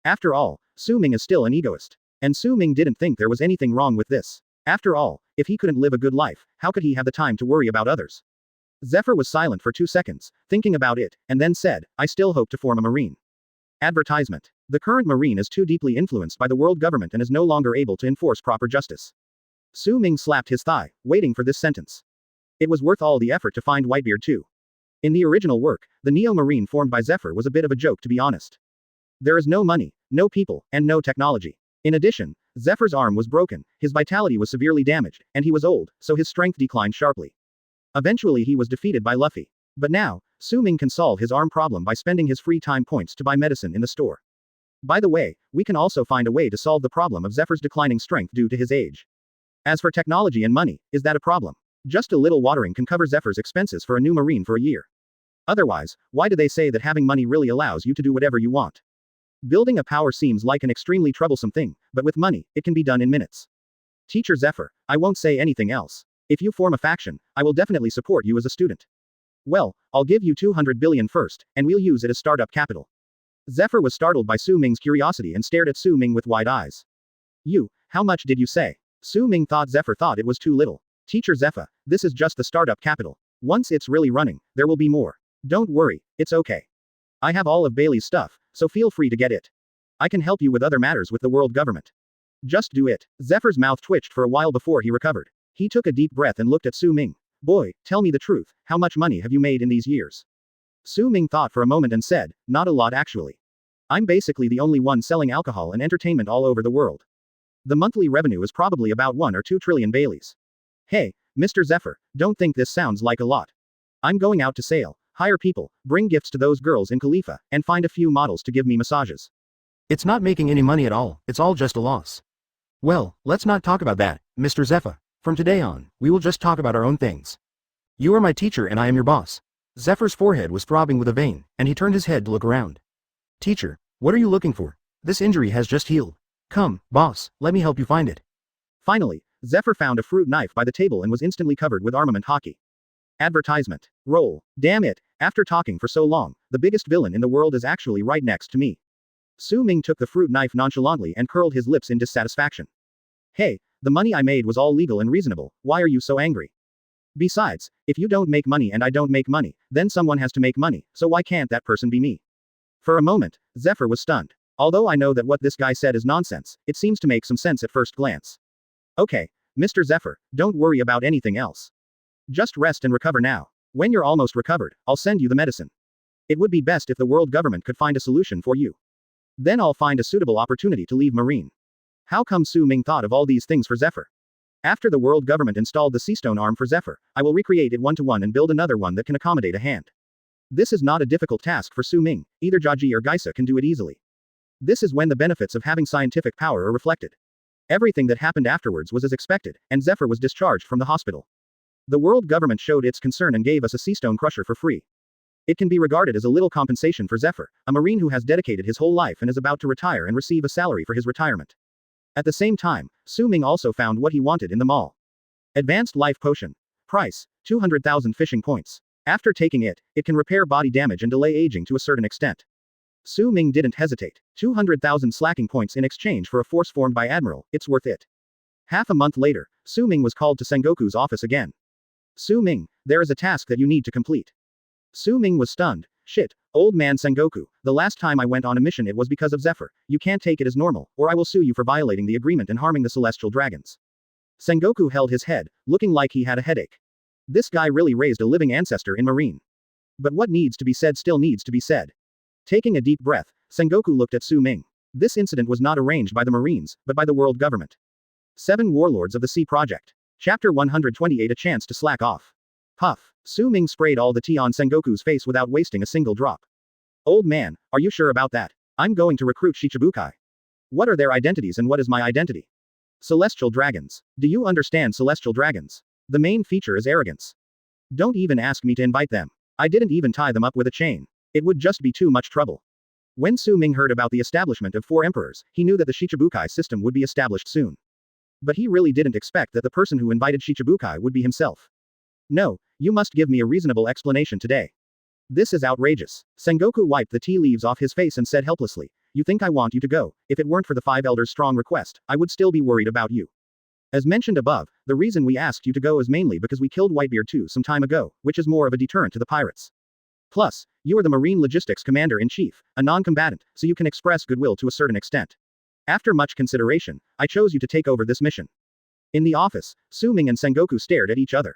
After all, Su Ming is still an egoist. And Su Ming didn't think there was anything wrong with this. After all, if he couldn't live a good life, how could he have the time to worry about others? Zephyr was silent for 2 seconds, thinking about it, and then said, I still hope to form a Marine. Advertisement. The current Marine is too deeply influenced by the world government and is no longer able to enforce proper justice. Su Ming slapped his thigh, waiting for this sentence. It was worth all the effort to find Whitebeard too. In the original work, the Neo Marine formed by Zephyr was a bit of a joke to be honest. There is no money, no people, and no technology. In addition, Zephyr's arm was broken, his vitality was severely damaged, and he was old, so his strength declined sharply. Eventually he was defeated by Luffy. But now, Su Ming can solve his arm problem by spending his free time points to buy medicine in the store. By the way, we can also find a way to solve the problem of Zephyr's declining strength due to his age. As for technology and money, is that a problem? Just a little watering can cover Zephyr's expenses for a new Marine for a year. Otherwise, why do they say that having money really allows you to do whatever you want? Building a power seems like an extremely troublesome thing, but with money, it can be done in minutes. Teacher Zephyr, I won't say anything else. If you form a faction, I will definitely support you as a student. Well, I'll give you 200 billion first, and we'll use it as startup capital. Zephyr was startled by Su Ming's curiosity and stared at Su Ming with wide eyes. How much did you say? Su Ming thought Zephyr thought it was too little. Teacher Zephyr, this is just the startup capital. Once it's really running, there will be more. Don't worry, it's okay. I have all of Bailey's stuff, so feel free to get it. I can help you with other matters with the world government. Just do it. Zephyr's mouth twitched for a while before he recovered. He took a deep breath and looked at Su Ming. Boy, tell me the truth, how much money have you made in these years? Su Ming thought for a moment and said, not a lot actually. I'm basically the only one selling alcohol and entertainment all over the world. The monthly revenue is probably about 1 or 2 trillion Baileys. Hey, Mr. Zephyr, don't think this sounds like a lot. I'm going out to sail, hire people, bring gifts to those girls in Khalifa, and find a few models to give me massages. It's not making any money at all, it's all just a loss. Well, let's not talk about that, Mr. Zephyr. From today on, we will just talk about our own things. You are my teacher and I am your boss. Zephyr's forehead was throbbing with a vein, and he turned his head to look around. Teacher, what are you looking for? This injury has just healed. Come, boss, let me help you find it. Finally, Zephyr found a fruit knife by the table and was instantly covered with armament hockey. Advertisement. Roll. Damn it, after talking for so long, the biggest villain in the world is actually right next to me. Su Ming took the fruit knife nonchalantly and curled his lips in dissatisfaction. Hey, the money I made was all legal and reasonable, why are you so angry? Besides, if you don't make money and I don't make money, then someone has to make money, so why can't that person be me? For a moment, Zephyr was stunned. Although I know that what this guy said is nonsense, it seems to make some sense at first glance. Okay, Mr. Zephyr, don't worry about anything else. Just rest and recover now. When you're almost recovered, I'll send you the medicine. It would be best if the world government could find a solution for you. Then I'll find a suitable opportunity to leave Marine. How come Su Ming thought of all these things for Zephyr? After the world government installed the Seastone arm for Zephyr, I will recreate it one-to-one and build another one that can accommodate a hand. This is not a difficult task for Su Ming, either Jaji or Geisa can do it easily. This is when the benefits of having scientific power are reflected. Everything that happened afterwards was as expected, and Zephyr was discharged from the hospital. The world government showed its concern and gave us a Seastone crusher for free. It can be regarded as a little compensation for Zephyr, a Marine who has dedicated his whole life and is about to retire and receive a salary for his retirement. At the same time, Su Ming also found what he wanted in the mall. Advanced Life Potion. Price, 200,000 fishing points. After taking it, it can repair body damage and delay aging to a certain extent. Su Ming didn't hesitate. 200,000 slacking points in exchange for a force formed by Admiral, it's worth it. Half a month later, Su Ming was called to Sengoku's office again. Su Ming, there is a task that you need to complete. Su Ming was stunned. Shit, old man Sengoku, the last time I went on a mission it was because of Zephyr. You can't take it as normal, or I will sue you for violating the agreement and harming the celestial dragons. Sengoku held his head, looking like he had a headache. This guy really raised a living ancestor in Marine. But what needs to be said still needs to be said. Taking a deep breath, Sengoku looked at Su Ming. This incident was not arranged by the Marines, but by the world government. 7 Warlords of the Sea Project. Chapter 128 A chance to slack off. Puff. Su Ming sprayed all the tea on Sengoku's face without wasting a single drop. Old man, are you sure about that? I'm going to recruit Shichibukai. What are their identities and what is my identity? Celestial dragons. Do you understand celestial dragons? The main feature is arrogance. Don't even ask me to invite them. I didn't even tie them up with a chain. It would just be too much trouble. When Su Ming heard about the establishment of 4 emperors, he knew that the Shichibukai system would be established soon. But he really didn't expect that the person who invited Shichibukai would be himself. No, you must give me a reasonable explanation today. This is outrageous. Sengoku wiped the tea leaves off his face and said helplessly, you think I want you to go? If it weren't for the 5 elders' strong request, I would still be worried about you. As mentioned above, the reason we asked you to go is mainly because we killed Whitebeard too some time ago, which is more of a deterrent to the pirates. Plus, you are the Marine Logistics Commander-in-Chief, a non-combatant, so you can express goodwill to a certain extent. After much consideration, I chose you to take over this mission. In the office, Su Ming and Sengoku stared at each other.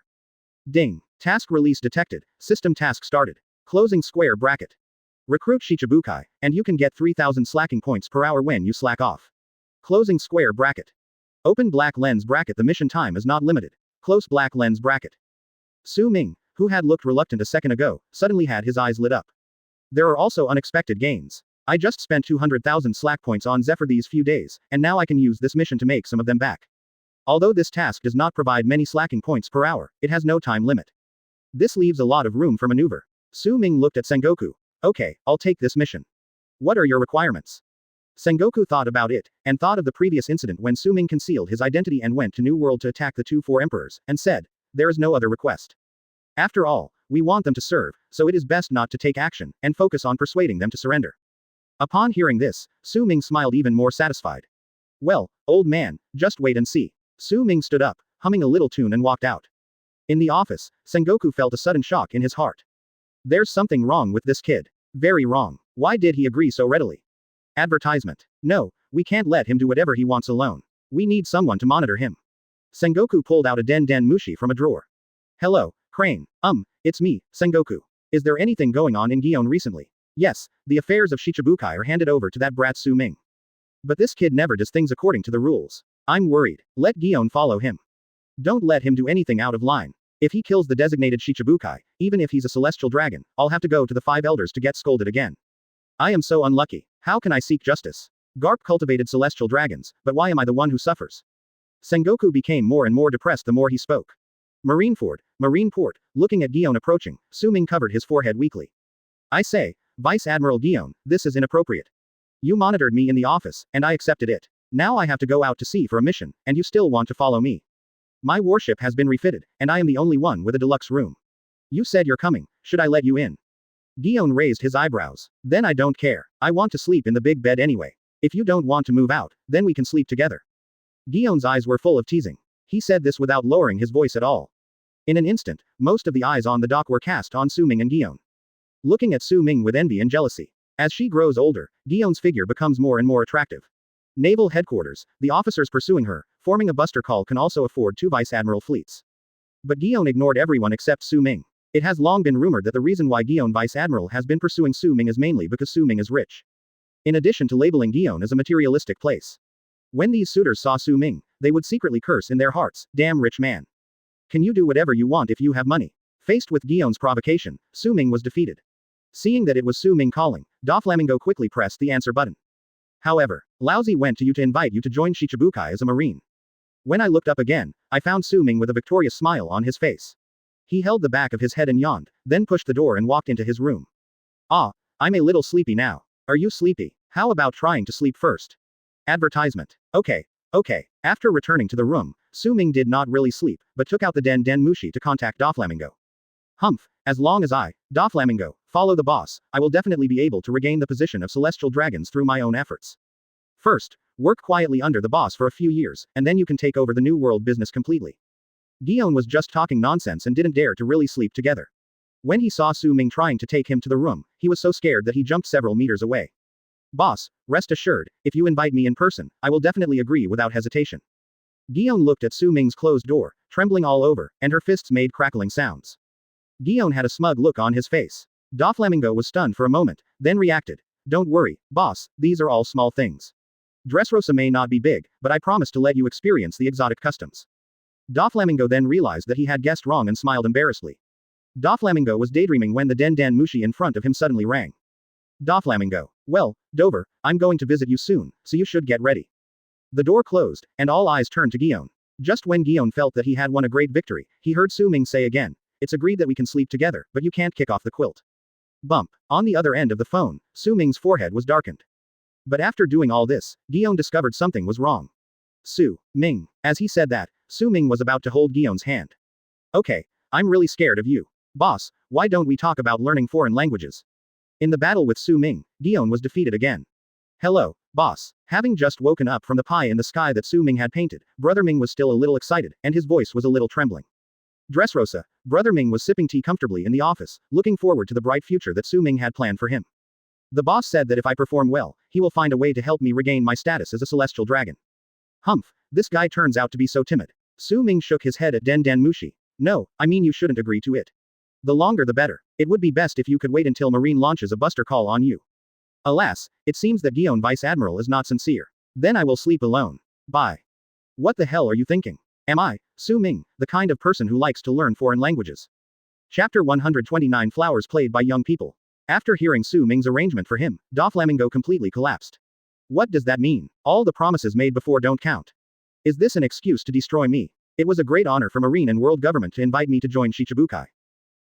Ding. Task release detected. System task started. Closing square bracket. Recruit Shichibukai, and you can get 3,000 slacking points per hour when you slack off. Closing square bracket. Open black lens bracket. The mission time is not limited. Close black lens bracket. Su Ming, who had looked reluctant a second ago, suddenly had his eyes lit up. There are also unexpected gains. I just spent 200,000 slack points on Zephyr these few days, and now I can use this mission to make some of them back. Although this task does not provide many slacking points per hour, it has no time limit. This leaves a lot of room for maneuver. Su Ming looked at Sengoku. Okay, I'll take this mission. What are your requirements? Sengoku thought about it, and thought of the previous incident when Su Ming concealed his identity and went to New World to attack the 2-4 emperors, and said, there is no other request. After all, we want them to serve, so it is best not to take action, and focus on persuading them to surrender. Upon hearing this, Su Ming smiled even more satisfied. Well, old man, just wait and see. Su Ming stood up, humming a little tune and walked out. In the office, Sengoku felt a sudden shock in his heart. There's something wrong with this kid. Very wrong. Why did he agree so readily? Advertisement. No, we can't let him do whatever he wants alone. We need someone to monitor him. Sengoku pulled out a Den Den Mushi from a drawer. Hello, Crane. It's me, Sengoku. Is there anything going on in Gion recently? Yes, the affairs of Shichibukai are handed over to that brat Su Ming. But this kid never does things according to the rules. I'm worried. Let Gion follow him. Don't let him do anything out of line. If he kills the designated Shichibukai, even if he's a celestial dragon, I'll have to go to the 5 elders to get scolded again. I am so unlucky. How can I seek justice? Garp cultivated celestial dragons, but why am I the one who suffers? Sengoku became more and more depressed the more he spoke. Marine Port, looking at Gion approaching, Su Ming covered his forehead weakly. I say, Vice Admiral Gion, this is inappropriate. You monitored me in the office, and I accepted it. Now I have to go out to sea for a mission, and you still want to follow me. My warship has been refitted, and I am the only one with a deluxe room. You said you're coming, should I let you in? Gion raised his eyebrows. Then I don't care. I want to sleep in the big bed anyway. If you don't want to move out, then we can sleep together. Gion's eyes were full of teasing. He said this without lowering his voice at all. In an instant, most of the eyes on the dock were cast on Su Ming and Gion. Looking at Su Ming with envy and jealousy. As she grows older, Guyon's figure becomes more and more attractive. Naval headquarters, the officers pursuing her, forming a buster call can also afford 2 vice admiral fleets. But Guion ignored everyone except Su Ming. It has long been rumored that the reason why Guion vice admiral has been pursuing Su Ming is mainly because Su Ming is rich. In addition to labeling Guion as a materialistic place. When these suitors saw Su Ming, they would secretly curse in their hearts, "Damn rich man. Can you do whatever you want if you have money?" Faced with Guion's provocation, Su Ming was defeated. Seeing that it was Su Ming calling, Doflamingo quickly pressed the answer button. However, Laozi went to you to invite you to join Shichibukai as a marine. When I looked up again, I found Su Ming with a victorious smile on his face. He held the back of his head and yawned, then pushed the door and walked into his room. "Ah, I'm a little sleepy now. Are you sleepy? How about trying to sleep first?" Advertisement. Okay. After returning to the room, Su Ming did not really sleep, but took out the Den Den Mushi to contact Doflamingo. Humph, as long as I, Doflamingo, follow the boss, I will definitely be able to regain the position of celestial dragons through my own efforts. First, work quietly under the boss for a few years, and then you can take over the new world business completely. Guion was just talking nonsense and didn't dare to really sleep together. When he saw Su Ming trying to take him to the room, he was so scared that he jumped several meters away. "Boss, rest assured, if you invite me in person, I will definitely agree without hesitation." Guion looked at Su Ming's closed door, trembling all over, and her fists made crackling sounds. Guion had a smug look on his face. Doflamingo was stunned for a moment, then reacted. "Don't worry, boss, these are all small things. Dressrosa may not be big, but I promise to let you experience the exotic customs." Doflamingo then realized that he had guessed wrong and smiled embarrassedly. Doflamingo was daydreaming when the Den Den Mushi in front of him suddenly rang. Doflamingo. "Well, Dover, I'm going to visit you soon, so you should get ready." The door closed, and all eyes turned to Guion. Just when Guion felt that he had won a great victory, he heard Su Ming say again, "It's agreed that we can sleep together, but you can't kick off the quilt." Bump. On the other end of the phone, Su Ming's forehead was darkened. But after doing all this, Guion discovered something was wrong. Su Ming. As he said that, Su Ming was about to hold Guion's hand. "Okay, I'm really scared of you. Boss, why don't we talk about learning foreign languages?" In the battle with Su Ming, Guion was defeated again. "Hello, boss." Having just woken up from the pie in the sky that Su Ming had painted, Brother Ming was still a little excited, and his voice was a little trembling. Dressrosa, Brother Ming was sipping tea comfortably in the office, looking forward to the bright future that Su Ming had planned for him. "The boss said that if I perform well, he will find a way to help me regain my status as a celestial dragon." Humph, this guy turns out to be so timid. Su Ming shook his head at Den Den Mushi. "No, I mean you shouldn't agree to it. The longer the better. It would be best if you could wait until Marine launches a buster call on you." Alas, it seems that Guion Vice Admiral is not sincere. "Then I will sleep alone. Bye." What the hell are you thinking? Am I, Su Ming, the kind of person who likes to learn foreign languages? Chapter 129 Flowers played by young people. After hearing Su Ming's arrangement for him, Doflamingo completely collapsed. What does that mean? All the promises made before don't count. Is this an excuse to destroy me? It was a great honor for Marine and world government to invite me to join Shichibukai.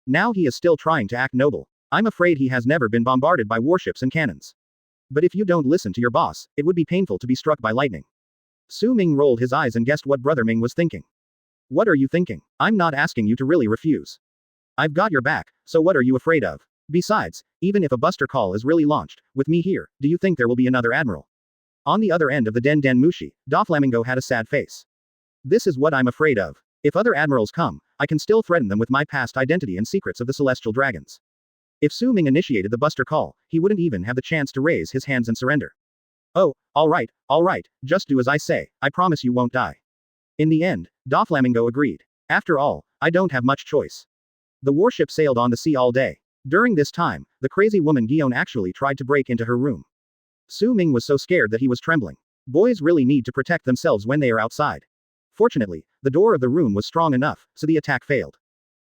Now he is still trying to act noble. I'm afraid he has never been bombarded by warships and cannons. But if you don't listen to your boss, it would be painful to be struck by lightning. Su Ming rolled his eyes and guessed what Brother Ming was thinking. What are you thinking? I'm not asking you to really refuse. I've got your back, so what are you afraid of? Besides, even if a buster call is really launched, with me here, do you think there will be another admiral? On the other end of the Den Den Mushi, Doflamingo had a sad face. This is what I'm afraid of. If other admirals come, I can still threaten them with my past identity and secrets of the celestial dragons. If Su Ming initiated the buster call, he wouldn't even have the chance to raise his hands and surrender. Oh, all right, just do as I say, I promise you won't die. In the end, Doflamingo agreed. After all, I don't have much choice. The warship sailed on the sea all day. During this time, the crazy woman Guion actually tried to break into her room. Su Ming was so scared that he was trembling. Boys really need to protect themselves when they are outside. Fortunately, the door of the room was strong enough, so the attack failed.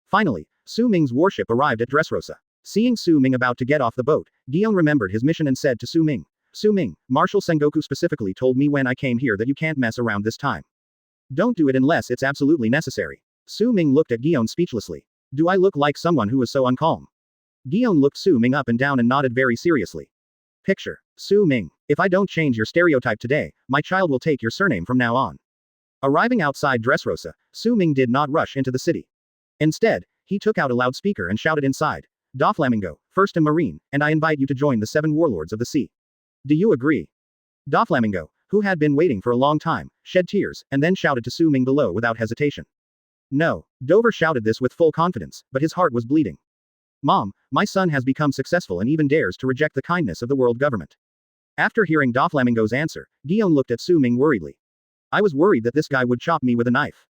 Finally, Su Ming's warship arrived at Dressrosa. Seeing Su Ming about to get off the boat, Guion remembered his mission and said to Su Ming, "Su Ming, Marshal Sengoku specifically told me when I came here that you can't mess around this time. Don't do it unless it's absolutely necessary." Su Ming looked at Guion speechlessly. Do I look like someone who is so uncalm? Guion looked Su Ming up and down and nodded very seriously. Picture. Su Ming, if I don't change your stereotype today, my child will take your surname from now on. Arriving outside Dressrosa, Su Ming did not rush into the city. Instead, he took out a loudspeaker and shouted inside, "Doflamingo, first in Marine, and I invite you to join the 7 warlords of the sea. Do you agree?" Doflamingo, who had been waiting for a long time, shed tears, and then shouted to Su Ming below without hesitation. No. Dover shouted this with full confidence, but his heart was bleeding. Mom, my son has become successful and even dares to reject the kindness of the world government. After hearing Doflamingo's answer, Guillaume looked at Su Ming worriedly. I was worried that this guy would chop me with a knife.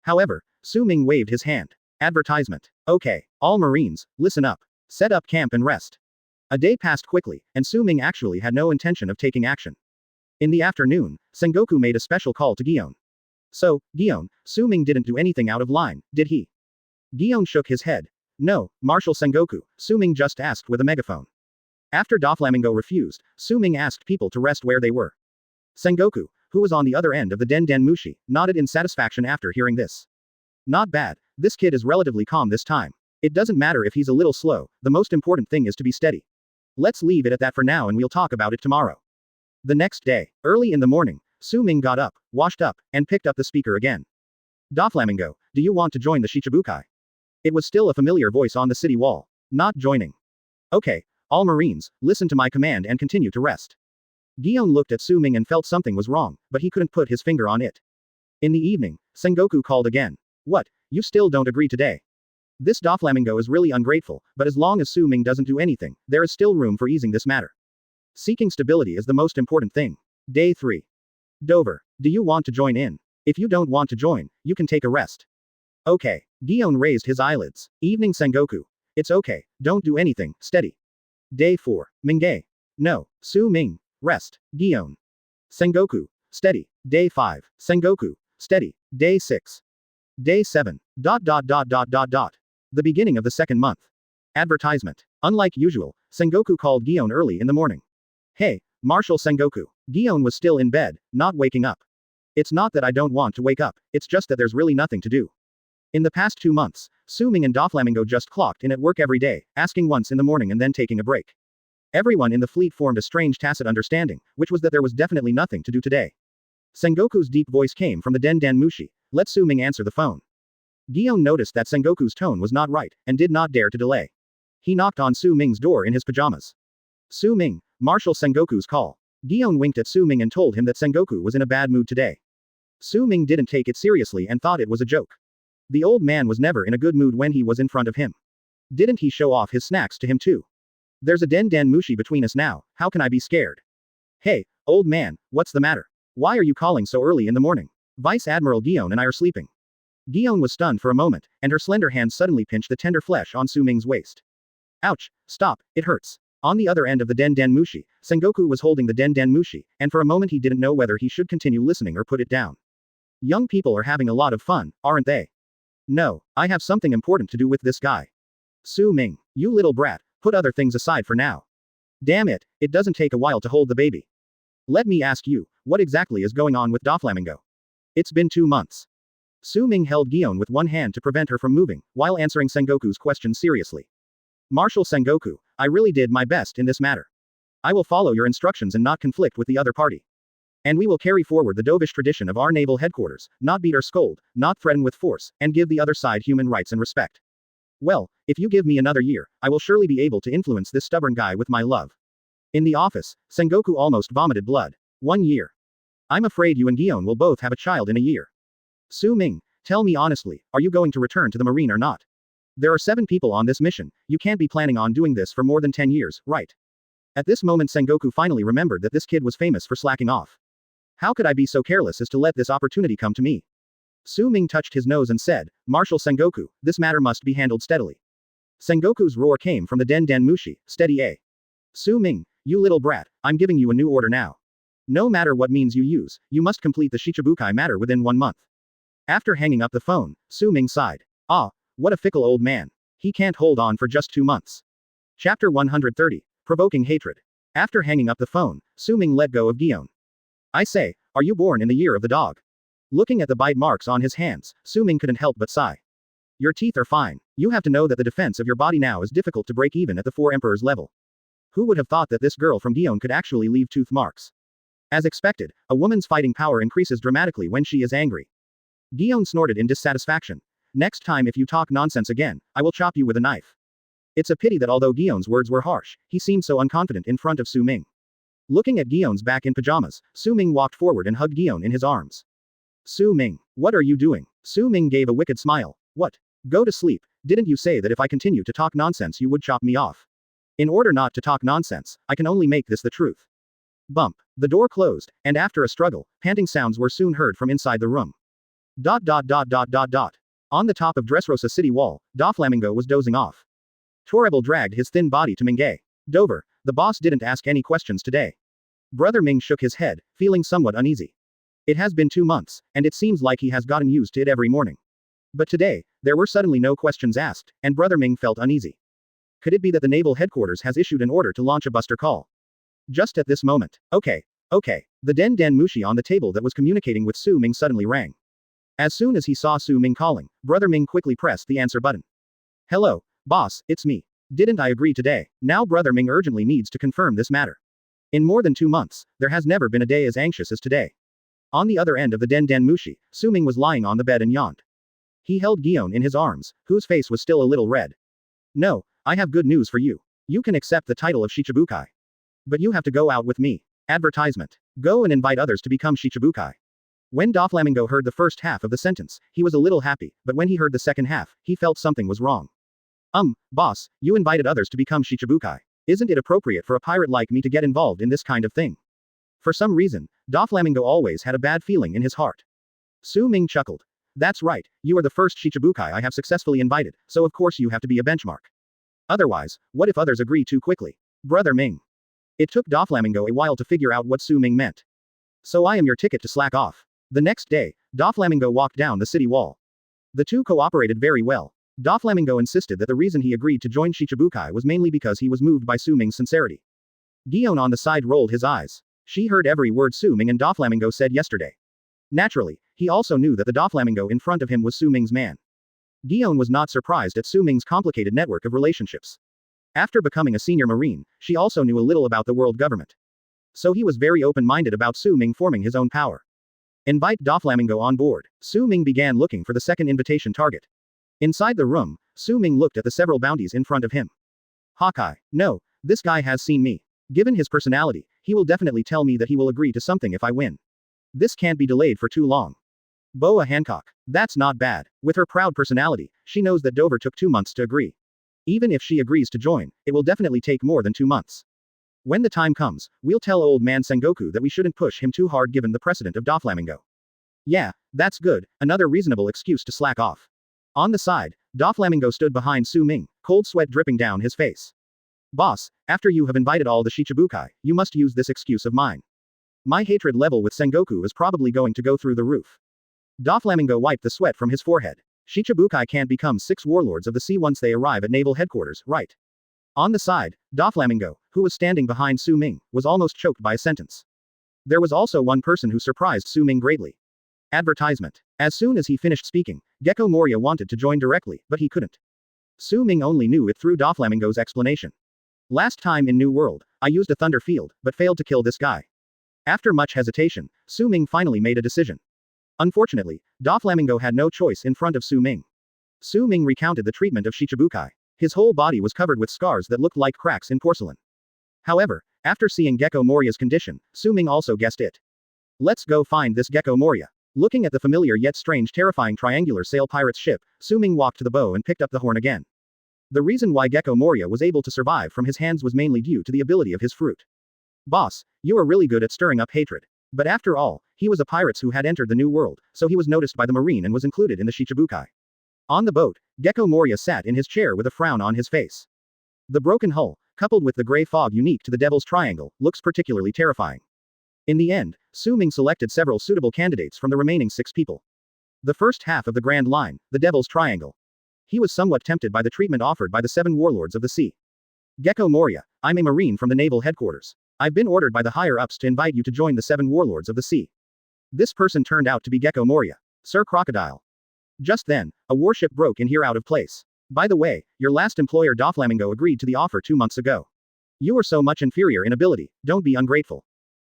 However, Su Ming waved his hand. Advertisement. Okay, all Marines, listen up. Set up camp and rest. A day passed quickly, and Su Ming actually had no intention of taking action. In the afternoon, Sengoku made a special call to Guillaume. So, Guillaume, Su Ming didn't do anything out of line, did he? Guillaume shook his head. No, Marshal Sengoku, Su Ming just asked with a megaphone. After Doflamingo refused, Su Ming asked people to rest where they were. Sengoku, who was on the other end of the Den Mushi, nodded in satisfaction after hearing this. Not bad, this kid is relatively calm this time. It doesn't matter if he's a little slow, the most important thing is to be steady. Let's leave it at that for now and we'll talk about it tomorrow. The next day, early in the morning, Su Ming got up, washed up, and picked up the speaker again. Doflamingo, do you want to join the Shichibukai? It was still a familiar voice on the city wall. Not joining. Okay, all Marines, listen to my command and continue to rest. Guillaume looked at Su Ming and felt something was wrong, but he couldn't put his finger on it. In the evening, Sengoku called again. What, you still don't agree today? This Doflamingo is really ungrateful, but as long as Su Ming doesn't do anything, there is still room for easing this matter. Seeking stability is the most important thing. Day 3. Dover, do you want to join in? If you don't want to join, you can take a rest. Okay. Guillaume raised his eyelids. Evening Sengoku. It's okay, don't do anything, steady. Day 4. Mingay. No, Su Ming. Rest. Guillaume. Sengoku. Steady. Day 5. Sengoku. Steady. Day 6. Day 7. The beginning of the second month. Advertisement. Unlike usual, Sengoku called Guillaume early in the morning. Hey, Marshal Sengoku. Guillaume was still in bed, not waking up. It's not that I don't want to wake up, it's just that there's really nothing to do. In the past 2 months, Su Ming and Doflamingo just clocked in at work every day, asking once in the morning and then taking a break. Everyone in the fleet formed a strange tacit understanding, which was that there was definitely nothing to do today. Sengoku's deep voice came from the Den Mushi. Let Su Ming answer the phone. Guillaume noticed that Sengoku's tone was not right, and did not dare to delay. He knocked on Su Ming's door in his pajamas. Su Ming, Marshal Sengoku's call. Guillaume winked at Su Ming and told him that Sengoku was in a bad mood today. Su Ming didn't take it seriously and thought it was a joke. The old man was never in a good mood when he was in front of him. Didn't he show off his snacks to him too? There's a Den Mushi between us now, how can I be scared? Hey, old man, what's the matter? Why are you calling so early in the morning? Vice Admiral Guillaume and I are sleeping. Guillaume was stunned for a moment, and her slender hand suddenly pinched the tender flesh on Su Ming's waist. Ouch, stop, it hurts. On the other end of the Den Mushi, Sengoku was holding the Den Mushi, and for a moment he didn't know whether he should continue listening or put it down. Young people are having a lot of fun, aren't they? No, I have something important to do with this guy. Su Ming, you little brat, put other things aside for now. Damn it, it doesn't take a while to hold the baby. Let me ask you, what exactly is going on with Doflamingo? It's been 2 months. Su Ming held Guillaume with one hand to prevent her from moving, while answering Sengoku's question seriously. Marshal Sengoku, I really did my best in this matter. I will follow your instructions and not conflict with the other party. And we will carry forward the dovish tradition of our naval headquarters, not beat or scold, not threaten with force, and give the other side human rights and respect. Well, if you give me another year, I will surely be able to influence this stubborn guy with my love. In the office, Sengoku almost vomited blood. 1 year. I'm afraid you and Guillaume will both have a child in a year. Su Ming, tell me honestly, are you going to return to the Marine or not? There are 7 people on this mission, you can't be planning on doing this for more than 10 years, right? At this moment Sengoku finally remembered that this kid was famous for slacking off. How could I be so careless as to let this opportunity come to me? Su Ming touched his nose and said, Marshal Sengoku, this matter must be handled steadily. Sengoku's roar came from the Den Mushi, steady A. Su Ming, you little brat, I'm giving you a new order now. No matter what means you use, you must complete the Shichibukai matter within 1 month. After hanging up the phone, Su Ming sighed. Ah, what a fickle old man. He can't hold on for just 2 months. Chapter 130. Provoking Hatred. After hanging up the phone, Su Ming let go of Guillaume. I say, are you born in the year of the dog? Looking at the bite marks on his hands, Su Ming couldn't help but sigh. Your teeth are fine. You have to know that the defense of your body now is difficult to break even at the 4 emperors level. Who would have thought that this girl from Guillaume could actually leave tooth marks? As expected, a woman's fighting power increases dramatically when she is angry. Guillaume snorted in dissatisfaction. Next time if you talk nonsense again, I will chop you with a knife. It's a pity that although Guillaume's words were harsh, he seemed so unconfident in front of Su Ming. Looking at Guillaume's back in pajamas, Su Ming walked forward and hugged Guillaume in his arms. Su Ming, what are you doing? Su Ming gave a wicked smile. What? Go to sleep. Didn't you say that if I continue to talk nonsense you would chop me off? In order not to talk nonsense, I can only make this the truth. Bump. The door closed, and after a struggle, panting sounds were soon heard from inside the room. On the top of Dressrosa city wall, Doflamingo was dozing off. Torrebel dragged his thin body to Mingay. Dover, the boss didn't ask any questions today. Brother Ming shook his head, feeling somewhat uneasy. It has been 2 months, and it seems like he has gotten used to it every morning. But today, there were suddenly no questions asked, and Brother Ming felt uneasy. Could it be that the naval headquarters has issued an order to launch a buster call? Just at this moment. Okay. The Den Mushi on the table that was communicating with Su Ming suddenly rang. As soon as he saw Su Ming calling, Brother Ming quickly pressed the answer button. Hello, boss, it's me. Didn't I agree today? Now Brother Ming urgently needs to confirm this matter. In more than 2 months, there has never been a day as anxious as today. On the other end of the Den Mushi, Su Ming was lying on the bed and yawned. He held Gion in his arms, whose face was still a little red. No, I have good news for you. You can accept the title of Shichibukai. But you have to go out with me. Advertisement. Go and invite others to become Shichibukai. When Doflamingo heard the first half of the sentence, he was a little happy, but when he heard the second half, he felt something was wrong. Boss, you invited others to become Shichibukai. Isn't it appropriate for a pirate like me to get involved in this kind of thing? For some reason, Doflamingo always had a bad feeling in his heart. Su Ming chuckled. That's right, you are the first Shichibukai I have successfully invited, so of course you have to be a benchmark. Otherwise, what if others agree too quickly? Brother Ming. It took Doflamingo a while to figure out what Su Ming meant. So I am your ticket to slack off. The next day, Doflamingo walked down the city wall. The two cooperated very well. Doflamingo insisted that the reason he agreed to join Shichibukai was mainly because he was moved by Su Ming's sincerity. Gion on the side rolled his eyes. She heard every word Su Ming and Doflamingo said yesterday. Naturally, he also knew that the Doflamingo in front of him was Su Ming's man. Gion was not surprised at Su Ming's complicated network of relationships. After becoming a senior Marine, she also knew a little about the world government. So he was very open-minded about Su Ming forming his own power. Invite Doflamingo on board. Su Ming began looking for the second invitation target. Inside the room, Su Ming looked at the several bounties in front of him. Hawkeye. No, this guy has seen me. Given his personality, he will definitely tell me that he will agree to something if I win. This can't be delayed for too long. Boa Hancock. That's not bad. With her proud personality, she knows that Dover took 2 months to agree. Even if she agrees to join, it will definitely take more than 2 months. When the time comes, we'll tell old man Sengoku that we shouldn't push him too hard given the precedent of Doflamingo. Yeah, that's good, another reasonable excuse to slack off. On the side, Doflamingo stood behind Su Ming, cold sweat dripping down his face. Boss, after you have invited all the Shichibukai, you must use this excuse of mine. My hatred level with Sengoku is probably going to go through the roof. Doflamingo wiped the sweat from his forehead. Shichibukai can't become 6 warlords of the sea once they arrive at naval headquarters, right? On the side, Doflamingo, who was standing behind Su Ming, was almost choked by a sentence. There was also one person who surprised Su Ming greatly. Advertisement. As soon as he finished speaking, Gecko Moria wanted to join directly, but he couldn't. Su Ming only knew it through Doflamingo's explanation. Last time in New World, I used a thunder field, but failed to kill this guy. After much hesitation, Su Ming finally made a decision. Unfortunately, Doflamingo had no choice in front of Su Ming. Su Ming recounted the treatment of Shichibukai. His whole body was covered with scars that looked like cracks in porcelain. However, after seeing Gecko Moria's condition, Su Ming also guessed it. Let's go find this Gecko Moria. Looking at the familiar yet strange terrifying triangular sail pirate's ship, Su Ming walked to the bow and picked up the horn again. The reason why Gecko Moria was able to survive from his hands was mainly due to the ability of his fruit. Boss, you are really good at stirring up hatred. But after all, he was a pirate who had entered the New World, so he was noticed by the Marine and was included in the Shichibukai. On the boat, Gecko Moria sat in his chair with a frown on his face. The broken hull, coupled with the gray fog unique to the Devil's Triangle, looks particularly terrifying. In the end, Su Ming selected several suitable candidates from the remaining 6 people. The first half of the Grand Line, the Devil's Triangle. He was somewhat tempted by the treatment offered by the 7 warlords of the sea. Gecko Moria, I'm a Marine from the naval headquarters. I've been ordered by the higher-ups to invite you to join the 7 warlords of the sea. This person turned out to be Gecko Moria. Sir Crocodile. Just then, a warship broke in here out of place. By the way, your last employer Doflamingo agreed to the offer 2 months ago. You are so much inferior in ability, don't be ungrateful.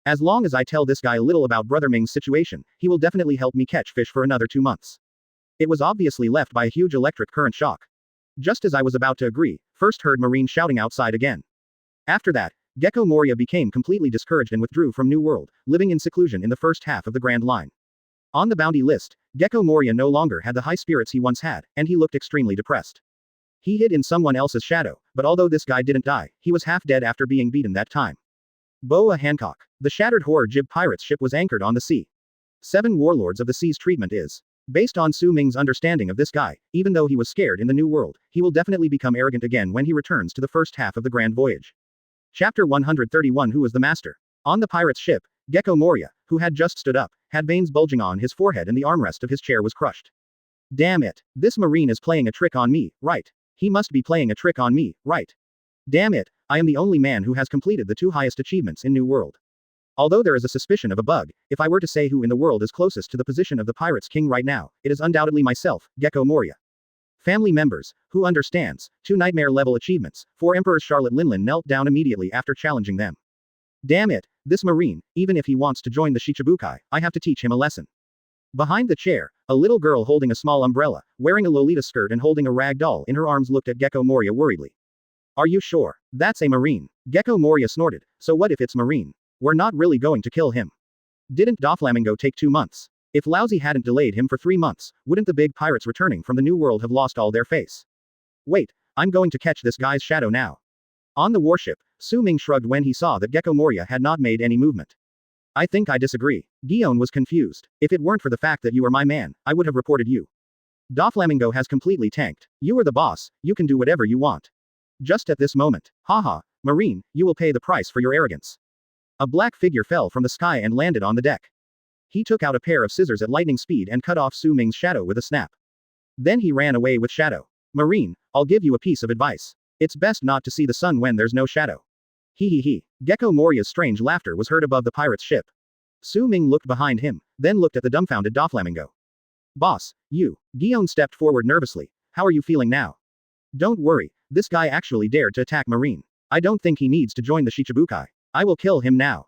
As long as I tell this guy a little about Brother Ming's situation, he will definitely help me catch fish for another 2 months. It was obviously left by a huge electric current shock. Just as I was about to agree, first heard Marine shouting outside again. After that, Gecko Moria became completely discouraged and withdrew from New World, living in seclusion in the first half of the Grand Line. On the bounty list, Gecko Moria no longer had the high spirits he once had, and he looked extremely depressed. He hid in someone else's shadow, but although this guy didn't die, he was half dead after being beaten that time. Boa Hancock. The shattered horror-jib pirate's ship was anchored on the sea. 7 Warlords of the Sea's treatment is. Based on Su Ming's understanding of this guy, even though he was scared in the new world, he will definitely become arrogant again when he returns to the first half of the grand voyage. Chapter 131 Who is the Master? On the pirate's ship, Gecko Moria, who had just stood up, had veins bulging on his forehead and the armrest of his chair was crushed. Damn it. This Marine is playing a trick on me, right? He must be playing a trick on me, right? Damn it, I am the only man who has completed the 2 highest achievements in New World. Although there is a suspicion of a bug, if I were to say who in the world is closest to the position of the Pirate's King right now, it is undoubtedly myself, Gecko Moria. Family members, who understands, 2 nightmare-level achievements, 4 Emperor Charlotte Linlin knelt down immediately after challenging them. Damn it, this Marine, even if he wants to join the Shichibukai, I have to teach him a lesson. Behind the chair, a little girl holding a small umbrella, wearing a Lolita skirt and holding a rag doll in her arms looked at Gecko Moria worriedly. Are you sure? That's a Marine. Gecko Moria snorted, so what if it's Marine? We're not really going to kill him. Didn't Doflamingo take 2 months? If Lousy hadn't delayed him for 3 months, wouldn't the big pirates returning from the New World have lost all their face? Wait, I'm going to catch this guy's shadow now. On the warship, Su Ming shrugged when he saw that Gecko Moria had not made any movement. I think I disagree. Guion was confused. If it weren't for the fact that you are my man, I would have reported you. Doflamingo has completely tanked. You are the boss, you can do whatever you want. Just at this moment. Haha, Marine, you will pay the price for your arrogance. A black figure fell from the sky and landed on the deck. He took out a pair of scissors at lightning speed and cut off Su Ming's shadow with a snap. Then he ran away with shadow. Marine, I'll give you a piece of advice. It's best not to see the sun when there's no shadow. He. Gecko Moria's strange laughter was heard above the pirate's ship. Su Ming looked behind him, then looked at the dumbfounded Doflamingo. Boss, you. Guion stepped forward nervously. How are you feeling now? Don't worry, this guy actually dared to attack Marine. I don't think he needs to join the Shichibukai. I will kill him now.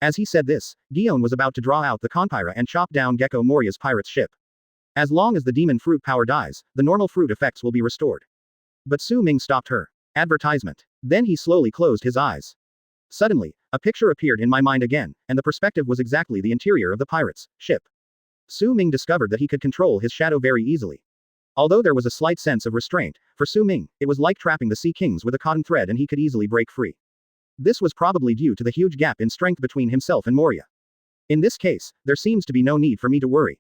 As he said this, Guion was about to draw out the Conpira and chop down Gecko Moria's pirate's ship. As long as the demon fruit power dies, the normal fruit effects will be restored. But Su Ming stopped her. Advertisement. Then he slowly closed his eyes. Suddenly, a picture appeared in my mind again, and the perspective was exactly the interior of the pirate's ship. Su Ming discovered that he could control his shadow very easily. Although there was a slight sense of restraint, for Su Ming, it was like trapping the Sea Kings with a cotton thread and he could easily break free. This was probably due to the huge gap in strength between himself and Moria. In this case, there seems to be no need for me to worry.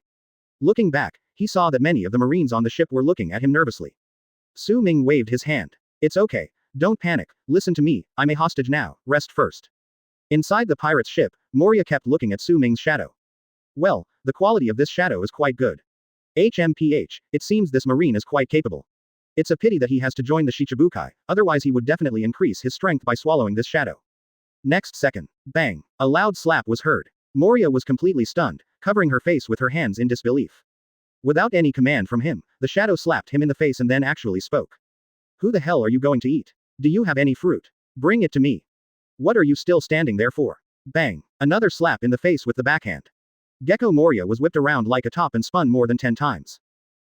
Looking back, he saw that many of the Marines on the ship were looking at him nervously. Su Ming waved his hand. It's okay. Don't panic, listen to me, I'm a hostage now, rest first. Inside the pirate's ship, Moria kept looking at Su Ming's shadow. Well, the quality of this shadow is quite good. HMPH, it seems this Marine is quite capable. It's a pity that he has to join the Shichibukai, otherwise he would definitely increase his strength by swallowing this shadow. Next second. Bang. A loud slap was heard. Moria was completely stunned, covering her face with her hands in disbelief. Without any command from him, the shadow slapped him in the face and then actually spoke. Who the hell are you going to eat? Do you have any fruit? Bring it to me. What are you still standing there for? Bang. Another slap in the face with the backhand. Gecko Moria was whipped around like a top and spun more than 10 times.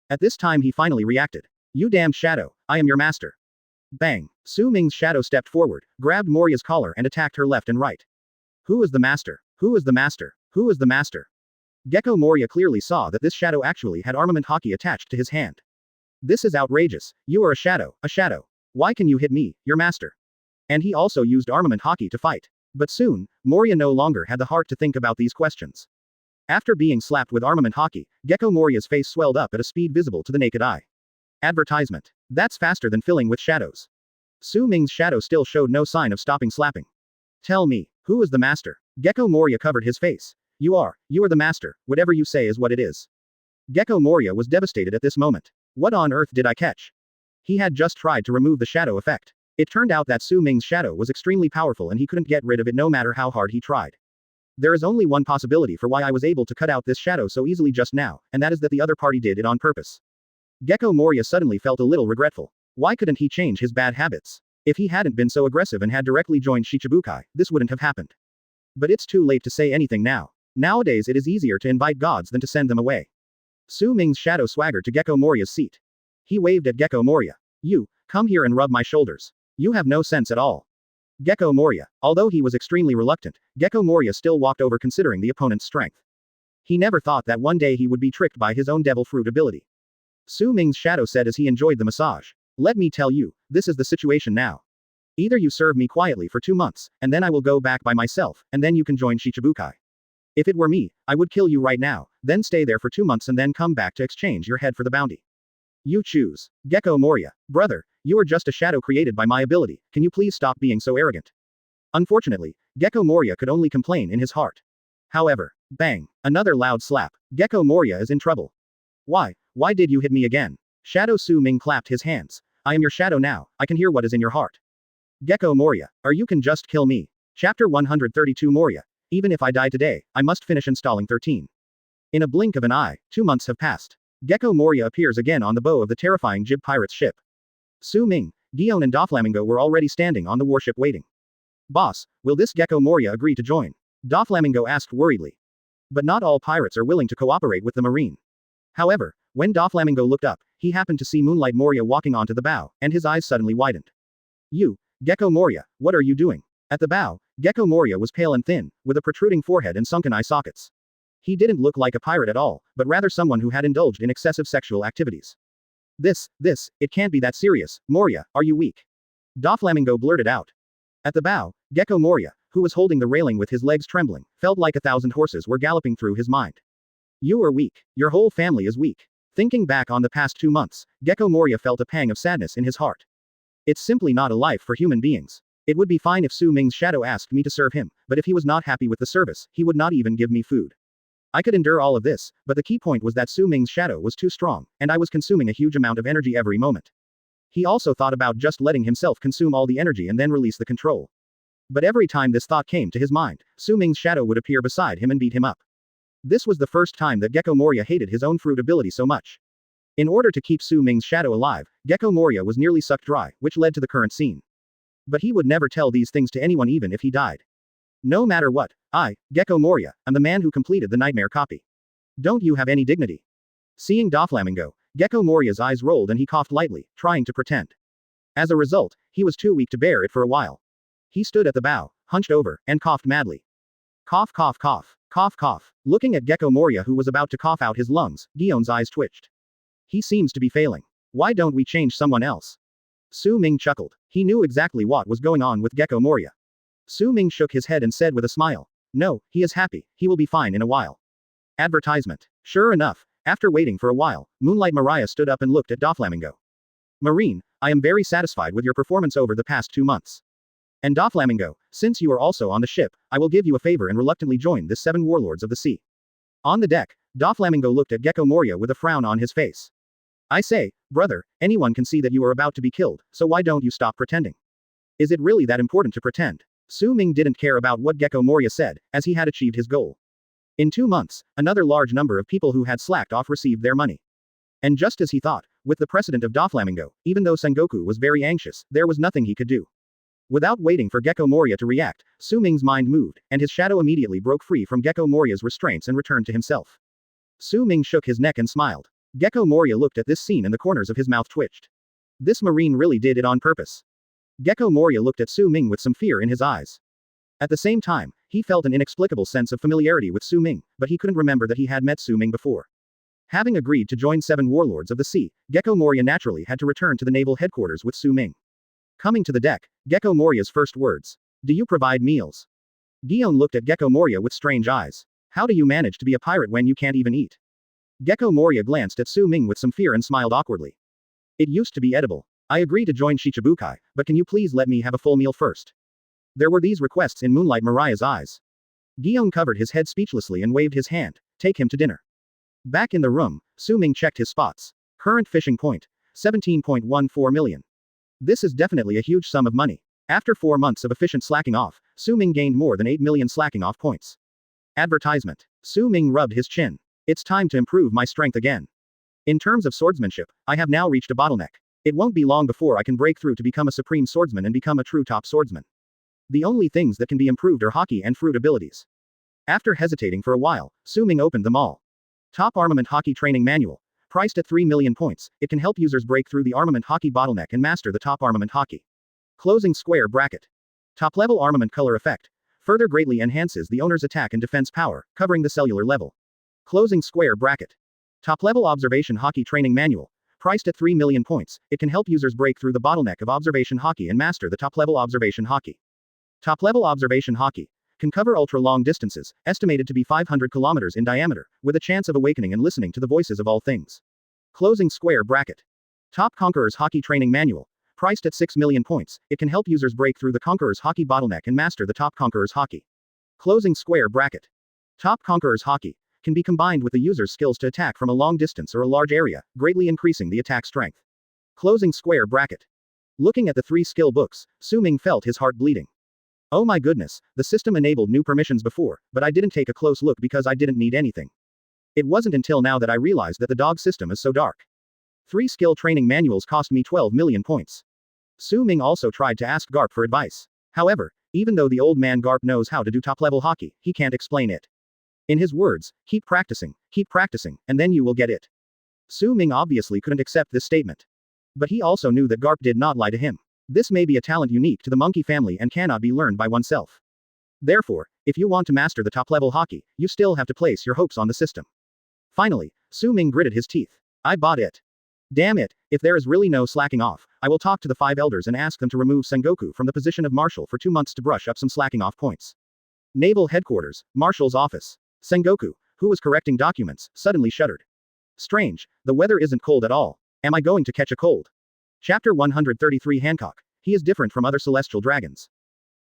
At this time he finally reacted. You damned shadow, I am your master. Bang. Su Ming's shadow stepped forward, grabbed Moria's collar and attacked her left and right. Who is the master? Who is the master? Who is the master? Gecko Moria clearly saw that this shadow actually had armament hockey attached to his hand. This is outrageous. You are a shadow, a shadow. Why can you hit me, your master? And he also used armament hockey to fight. But soon, Moria no longer had the heart to think about these questions. After being slapped with armament hockey, Gecko Moria's face swelled up at a speed visible to the naked eye. Advertisement. That's faster than filling with shadows. Su Ming's shadow still showed no sign of stopping slapping. Tell me, who is the master? Gecko Moria covered his face. You are the master, whatever you say is what it is. Gecko Moria was devastated at this moment. What on earth did I catch? He had just tried to remove the shadow effect. It turned out that Su Ming's shadow was extremely powerful and he couldn't get rid of it no matter how hard he tried. There is only one possibility for why I was able to cut out this shadow so easily just now, and that is that the other party did it on purpose. Gecko Moria suddenly felt a little regretful. Why couldn't he change his bad habits? If he hadn't been so aggressive and had directly joined Shichibukai, this wouldn't have happened. But it's too late to say anything now. Nowadays it is easier to invite gods than to send them away. Su Ming's shadow swaggered to Gecko Moria's seat. He waved at Gecko Moria. You, come here and rub my shoulders. You have no sense at all. Gecko Moria. Although he was extremely reluctant, Gecko Moria still walked over considering the opponent's strength. He never thought that one day he would be tricked by his own devil fruit ability. Su Ming's shadow said as he enjoyed the massage. Let me tell you, this is the situation now. Either you serve me quietly for 2 months, and then I will go back by myself, and then you can join Shichibukai. If it were me, I would kill you right now, then stay there for 2 months and then come back to exchange your head for the bounty. You choose. Gecko Moria, brother, you are just a shadow created by my ability, can you please stop being so arrogant? Unfortunately, Gecko Moria could only complain in his heart. However, bang, another loud slap. Gecko Moria is in trouble. Why did you hit me again? Shadow Su Ming clapped his hands. I am your shadow now, I can hear what is in your heart. Gecko Moria, or you can just kill me. Chapter 132 Moria. Even if I die today, I must finish installing 13. In a blink of an eye, 2 months have passed. Gecko Moria appears again on the bow of the terrifying Jib Pirate's ship. Su Ming, Gion and Doflamingo were already standing on the warship waiting. Boss, will this Gecko Moria agree to join? Doflamingo asked worriedly. But not all pirates are willing to cooperate with the Marine. However, when Doflamingo looked up, he happened to see Moonlight Moria walking onto the bow, and his eyes suddenly widened. You, Gecko Moria, what are you doing? At the bow, Gecko Moria was pale and thin, with a protruding forehead and sunken eye sockets. He didn't look like a pirate at all, but rather someone who had indulged in excessive sexual activities. It can't be that serious, Moria, are you weak? Doflamingo blurted out. At the bow, Gecko Moria, who was holding the railing with his legs trembling, felt like 1,000 horses were galloping through his mind. You are weak. Your whole family is weak. Thinking back on the past 2 months, Gecko Moria felt a pang of sadness in his heart. It's simply not a life for human beings. It would be fine if Su Ming's shadow asked me to serve him, but if he was not happy with the service, he would not even give me food. I could endure all of this, but the key point was that Su Ming's shadow was too strong, and I was consuming a huge amount of energy every moment. He also thought about just letting himself consume all the energy and then release the control. But every time this thought came to his mind, Su Ming's shadow would appear beside him and beat him up. This was the first time that Gecko Moria hated his own fruit ability so much. In order to keep Su Ming's shadow alive, Gecko Moria was nearly sucked dry, which led to the current scene. But he would never tell these things to anyone even if he died. No matter what, I, Gecko Moria, am the man who completed the nightmare copy. Don't you have any dignity? Seeing Doflamingo, Gecko Moria's eyes rolled and he coughed lightly, trying to pretend. As a result, he was too weak to bear it for a while. He stood at the bow, hunched over, and coughed madly. Cough cough cough, cough cough. Looking at Gecko Moria who was about to cough out his lungs, Gion's eyes twitched. He seems to be failing. Why don't we change someone else? Su Ming chuckled. He knew exactly what was going on with Gecko Moria. Su Ming shook his head and said with a smile. No, he is happy, he will be fine in a while. Advertisement. Sure enough, after waiting for a while, Moonlight Moria stood up and looked at Doflamingo. Marine, I am very satisfied with your performance over the past 2 months. And Doflamingo, since you are also on the ship, I will give you a favor and reluctantly join the 7 warlords of the sea. On the deck, Doflamingo looked at Gecko Moria with a frown on his face. I say, brother, anyone can see that you are about to be killed, so why don't you stop pretending? Is it really that important to pretend? Su Ming didn't care about what Gecko Moria said, as he had achieved his goal. In 2 months, another large number of people who had slacked off received their money. And just as he thought, with the precedent of Doflamingo, even though Sengoku was very anxious, there was nothing he could do. Without waiting for Gecko Moria to react, Su Ming's mind moved, and his shadow immediately broke free from Gecko Moria's restraints and returned to himself. Su Ming shook his neck and smiled. Gecko Moria looked at this scene and the corners of his mouth twitched. This Marine really did it on purpose. Gecko Moria looked at Su Ming with some fear in his eyes. At the same time, he felt an inexplicable sense of familiarity with Su Ming, but he couldn't remember that he had met Su Ming before. Having agreed to join 7 warlords of the sea, Gecko Moria naturally had to return to the naval headquarters with Su Ming. Coming to the deck, Gecko Moria's first words. Do you provide meals? Gion looked at Gecko Moria with strange eyes. How do you manage to be a pirate when you can't even eat? Gecko Moria glanced at Su Ming with some fear and smiled awkwardly. It used to be edible. I agree to join Shichibukai, but can you please let me have a full meal first? There were these requests in Moonlight Moria's eyes. Gion covered his head speechlessly and waved his hand. Take him to dinner. Back in the room, Su Ming checked his spots. Current fishing point. 17.14 million. This is definitely a huge sum of money. After 4 months of efficient slacking off, Su Ming gained more than 8 million slacking off points. Advertisement. Su Ming rubbed his chin. It's time to improve my strength again. In terms of swordsmanship, I have now reached a bottleneck. It won't be long before I can break through to become a supreme swordsman and become a true top swordsman. The only things that can be improved are hockey and fruit abilities. After hesitating for a while, Su Ming opened them all. Top Armament Hockey Training Manual. Priced at 3 million points, it can help users break through the armament hockey bottleneck and master the top armament hockey. Closing square bracket. Top level armament color effect. Further greatly enhances the owner's attack and defense power, covering the cellular level. Closing square bracket. Top level observation hockey training manual. Priced at 3 million points, it can help users break through the bottleneck of observation hockey and master the top-level observation hockey. Top-level observation hockey can cover ultra-long distances, estimated to be 500 kilometers in diameter, with a chance of awakening and listening to the voices of all things. Closing square bracket. Top Conqueror's Hockey Training Manual. Priced at 6 million points, it can help users break through the Conqueror's Hockey bottleneck and master the Top Conqueror's Hockey. Closing square bracket. Top Conqueror's Hockey can be combined with the user's skills to attack from a long distance or a large area, greatly increasing the attack strength. Closing square bracket. Looking at the 3 skill books, Su Ming felt his heart bleeding. Oh my goodness, the system enabled new permissions before, but I didn't take a close look because I didn't need anything. It wasn't until now that I realized that the dog system is so dark. 3 skill training manuals cost me 12 million points. Su Ming also tried to ask Garp for advice. However, even though the old man Garp knows how to do top-level hockey, he can't explain it. In his words, keep practicing, and then you will get it. Su Ming obviously couldn't accept this statement. But he also knew that Garp did not lie to him. This may be a talent unique to the monkey family and cannot be learned by oneself. Therefore, if you want to master the top-level hockey, you still have to place your hopes on the system. Finally, Su Ming gritted his teeth. I bought it. Damn it, if there is really no slacking off, I will talk to the 5 elders and ask them to remove Sengoku from the position of marshal for 2 months to brush up some slacking off points. Naval Headquarters, Marshal's Office. Sengoku, who was correcting documents, suddenly shuddered. Strange, the weather isn't cold at all. Am I going to catch a cold? Chapter 133 Hancock. He is different from other celestial dragons.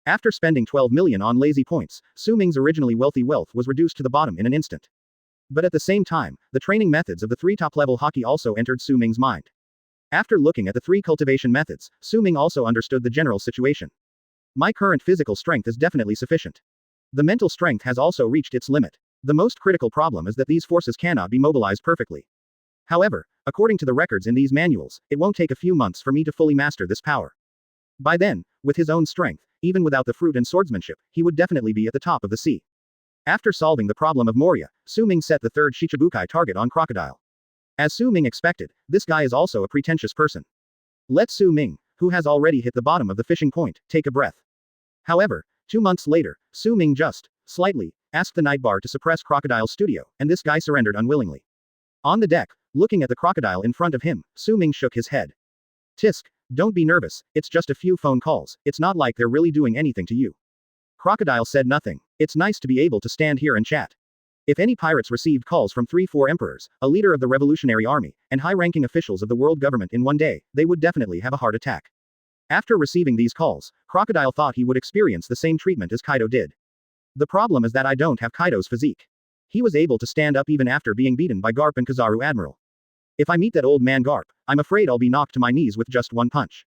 After spending 12 million on lazy points, Su Ming's originally wealthy wealth was reduced to the bottom in an instant. But at the same time, the training methods of the 3 top-level hockey also entered Su Ming's mind. After looking at the 3 cultivation methods, Su Ming also understood the general situation. My current physical strength is definitely sufficient. The mental strength has also reached its limit. The most critical problem is that these forces cannot be mobilized perfectly. However, according to the records in these manuals, it won't take a few months for me to fully master this power. By then, with his own strength, even without the fruit and swordsmanship, he would definitely be at the top of the sea. After solving the problem of Moria, Su Ming set the 3rd Shichibukai target on Crocodile. As Su Ming expected, this guy is also a pretentious person. Let Su Ming, who has already hit the bottom of the fishing point, take a breath. However, 2 months later, Su Ming just, slightly, asked the night bar to suppress Crocodile's studio, and this guy surrendered unwillingly. On the deck, looking at the crocodile in front of him, Su Ming shook his head. Tisk, don't be nervous, it's just a few phone calls, it's not like they're really doing anything to you. Crocodile said nothing. It's nice to be able to stand here and chat. If any pirates received calls from 3-4 emperors, a leader of the revolutionary army, and high-ranking officials of the world government in one day, they would definitely have a heart attack. After receiving these calls, Crocodile thought he would experience the same treatment as Kaido did. The problem is that I don't have Kaido's physique. He was able to stand up even after being beaten by Garp and Kizaru Admiral. If I meet that old man Garp, I'm afraid I'll be knocked to my knees with just one punch.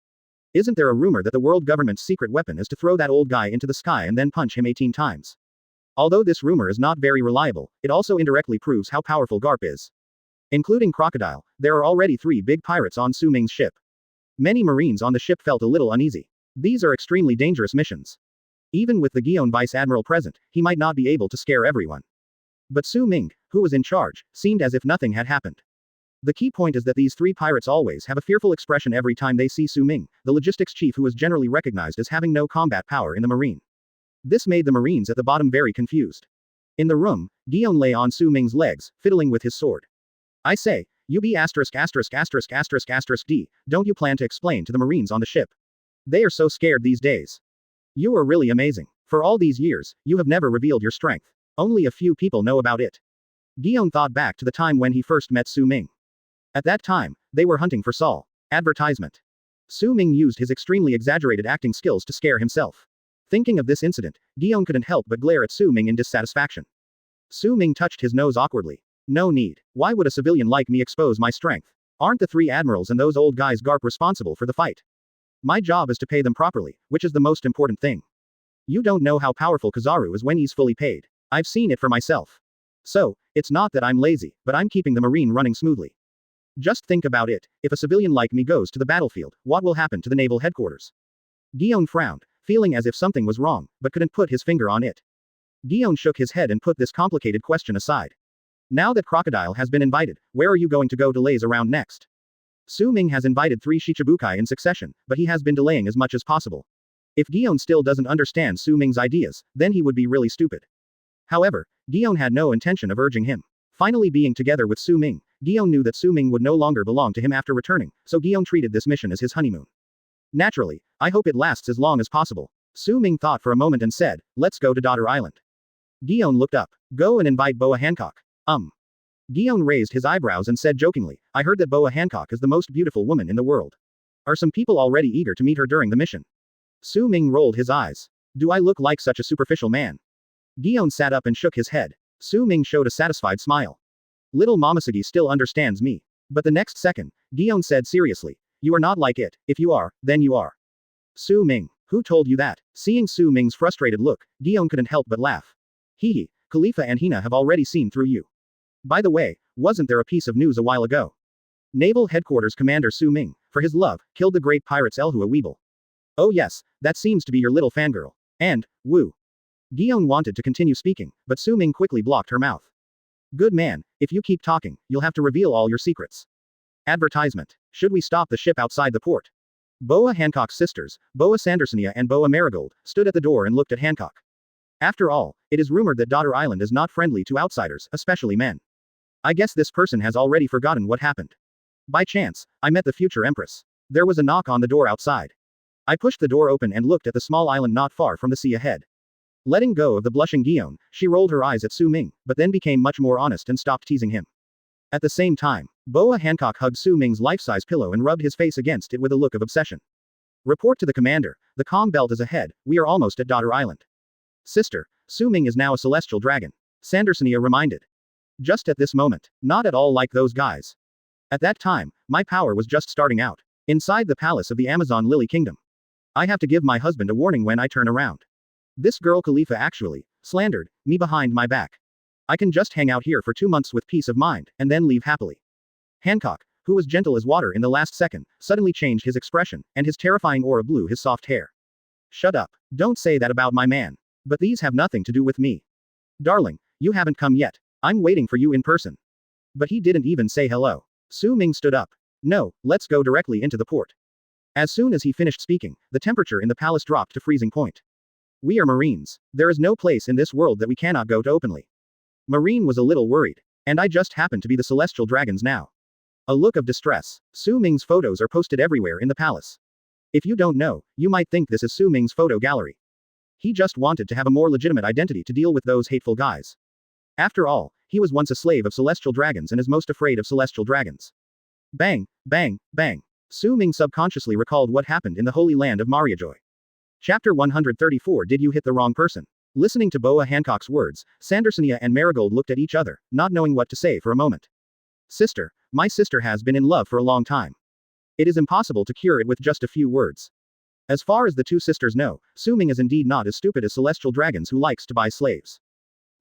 Isn't there a rumor that the world government's secret weapon is to throw that old guy into the sky and then punch him 18 times? Although this rumor is not very reliable, it also indirectly proves how powerful Garp is. Including Crocodile, there are already 3 big pirates on Su Ming's ship. Many Marines on the ship felt a little uneasy. These are extremely dangerous missions. Even with the Gion Vice Admiral present, he might not be able to scare everyone. But Su Ming, who was in charge, seemed as if nothing had happened. The key point is that these 3 pirates always have a fearful expression every time they see Su Ming, the logistics chief who is generally recognized as having no combat power in the Marine. This made the Marines at the bottom very confused. In the room, Gion lay on Su Ming's legs, fiddling with his sword. I say, you be ********D, don't you plan to explain to the Marines on the ship? They are so scared these days. You are really amazing. For all these years, you have never revealed your strength. Only a few people know about it. Gion thought back to the time when he first met Su Ming. At that time, they were hunting for Saul. Advertisement. Su Ming used his extremely exaggerated acting skills to scare himself. Thinking of this incident, Gion couldn't help but glare at Su Ming in dissatisfaction. Su Ming touched his nose awkwardly. No need. Why would a civilian like me expose my strength? Aren't the 3 admirals and those old guys Garp responsible for the fight? My job is to pay them properly, which is the most important thing. You don't know how powerful Kizaru is when he's fully paid. I've seen it for myself. So, it's not that I'm lazy, but I'm keeping the Marine running smoothly. Just think about it, if a civilian like me goes to the battlefield, what will happen to the naval headquarters? Gion frowned, feeling as if something was wrong, but couldn't put his finger on it. Gion shook his head and put this complicated question aside. Now that Crocodile has been invited, where are you going to go delays around next? Su Ming has invited 3 Shichibukai in succession, but he has been delaying as much as possible. If Gion still doesn't understand Su Ming's ideas, then he would be really stupid. However, Gion had no intention of urging him. Finally being together with Su Ming, Guillaume knew that Su Ming would no longer belong to him after returning, so Guillaume treated this mission as his honeymoon. Naturally, I hope it lasts as long as possible. Su Ming thought for a moment and said, let's go to Daughter Island. Guillaume looked up. Go and invite Boa Hancock. Guillaume raised his eyebrows and said jokingly, I heard that Boa Hancock is the most beautiful woman in the world. Are some people already eager to meet her during the mission? Su Ming rolled his eyes. Do I look like such a superficial man? Guillaume sat up and shook his head. Su Ming showed a satisfied smile. Little Momosugi still understands me. But the next second, Guillaume said seriously, you are not like it. If you are, then you are. Su Ming, who told you that? Seeing Su Ming's frustrated look, Guillaume couldn't help but laugh. Hee, Khalifa and Hina have already seen through you. By the way, wasn't there a piece of news a while ago? Naval Headquarters Commander Su Ming, for his love, killed the great pirates Elhua Weeble. Oh yes, that seems to be your little fangirl. And, woo. Guillaume wanted to continue speaking, but Su Ming quickly blocked her mouth. Good man, if you keep talking, you'll have to reveal all your secrets. Advertisement. Should we stop the ship outside the port? Boa Hancock's sisters, Boa Sandersonia and Boa Marigold, stood at the door and looked at Hancock. After all, it is rumored that Daughter Island is not friendly to outsiders, especially men. I guess this person has already forgotten what happened. By chance, I met the future Empress. There was a knock on the door outside. I pushed the door open and looked at the small island not far from the sea ahead. Letting go of the blushing Guillaume, she rolled her eyes at Su Ming, but then became much more honest and stopped teasing him. At the same time, Boa Hancock hugged Su Ming's life-size pillow and rubbed his face against it with a look of obsession. Report to the commander, the comm belt is ahead, we are almost at Daughter Island. Sister, Su Ming is now a celestial dragon. Sandersonia reminded. Just at this moment, not at all like those guys. At that time, my power was just starting out. Inside the palace of the Amazon Lily Kingdom. I have to give my husband a warning when I turn around. This girl Khalifa actually slandered me behind my back. I can just hang out here for 2 months with peace of mind, and then leave happily. Hancock, who was gentle as water in the last second, suddenly changed his expression, and his terrifying aura blew his soft hair. Shut up. Don't say that about my man. But these have nothing to do with me. Darling, you haven't come yet. I'm waiting for you in person. But he didn't even say hello. Su Ming stood up. No, let's go directly into the port. As soon as he finished speaking, the temperature in the palace dropped to freezing point. We are Marines. There is no place in this world that we cannot go to openly. Marine was a little worried. And I just happen to be the celestial dragons now. A look of distress. Su Ming's photos are posted everywhere in the palace. If you don't know, you might think this is Su Ming's photo gallery. He just wanted to have a more legitimate identity to deal with those hateful guys. After all, he was once a slave of celestial dragons and is most afraid of celestial dragons. Bang, bang, bang. Su Ming subconsciously recalled what happened in the holy land of Mariajoy. Chapter 134. Did you hit the wrong person? Listening to Boa Hancock's words, Sandersonia and Marigold looked at each other, not knowing what to say for a moment. Sister, my sister has been in love for a long time. It is impossible to cure it with just a few words. As far as the two sisters know, Su Ming is indeed not as stupid as celestial dragons who likes to buy slaves.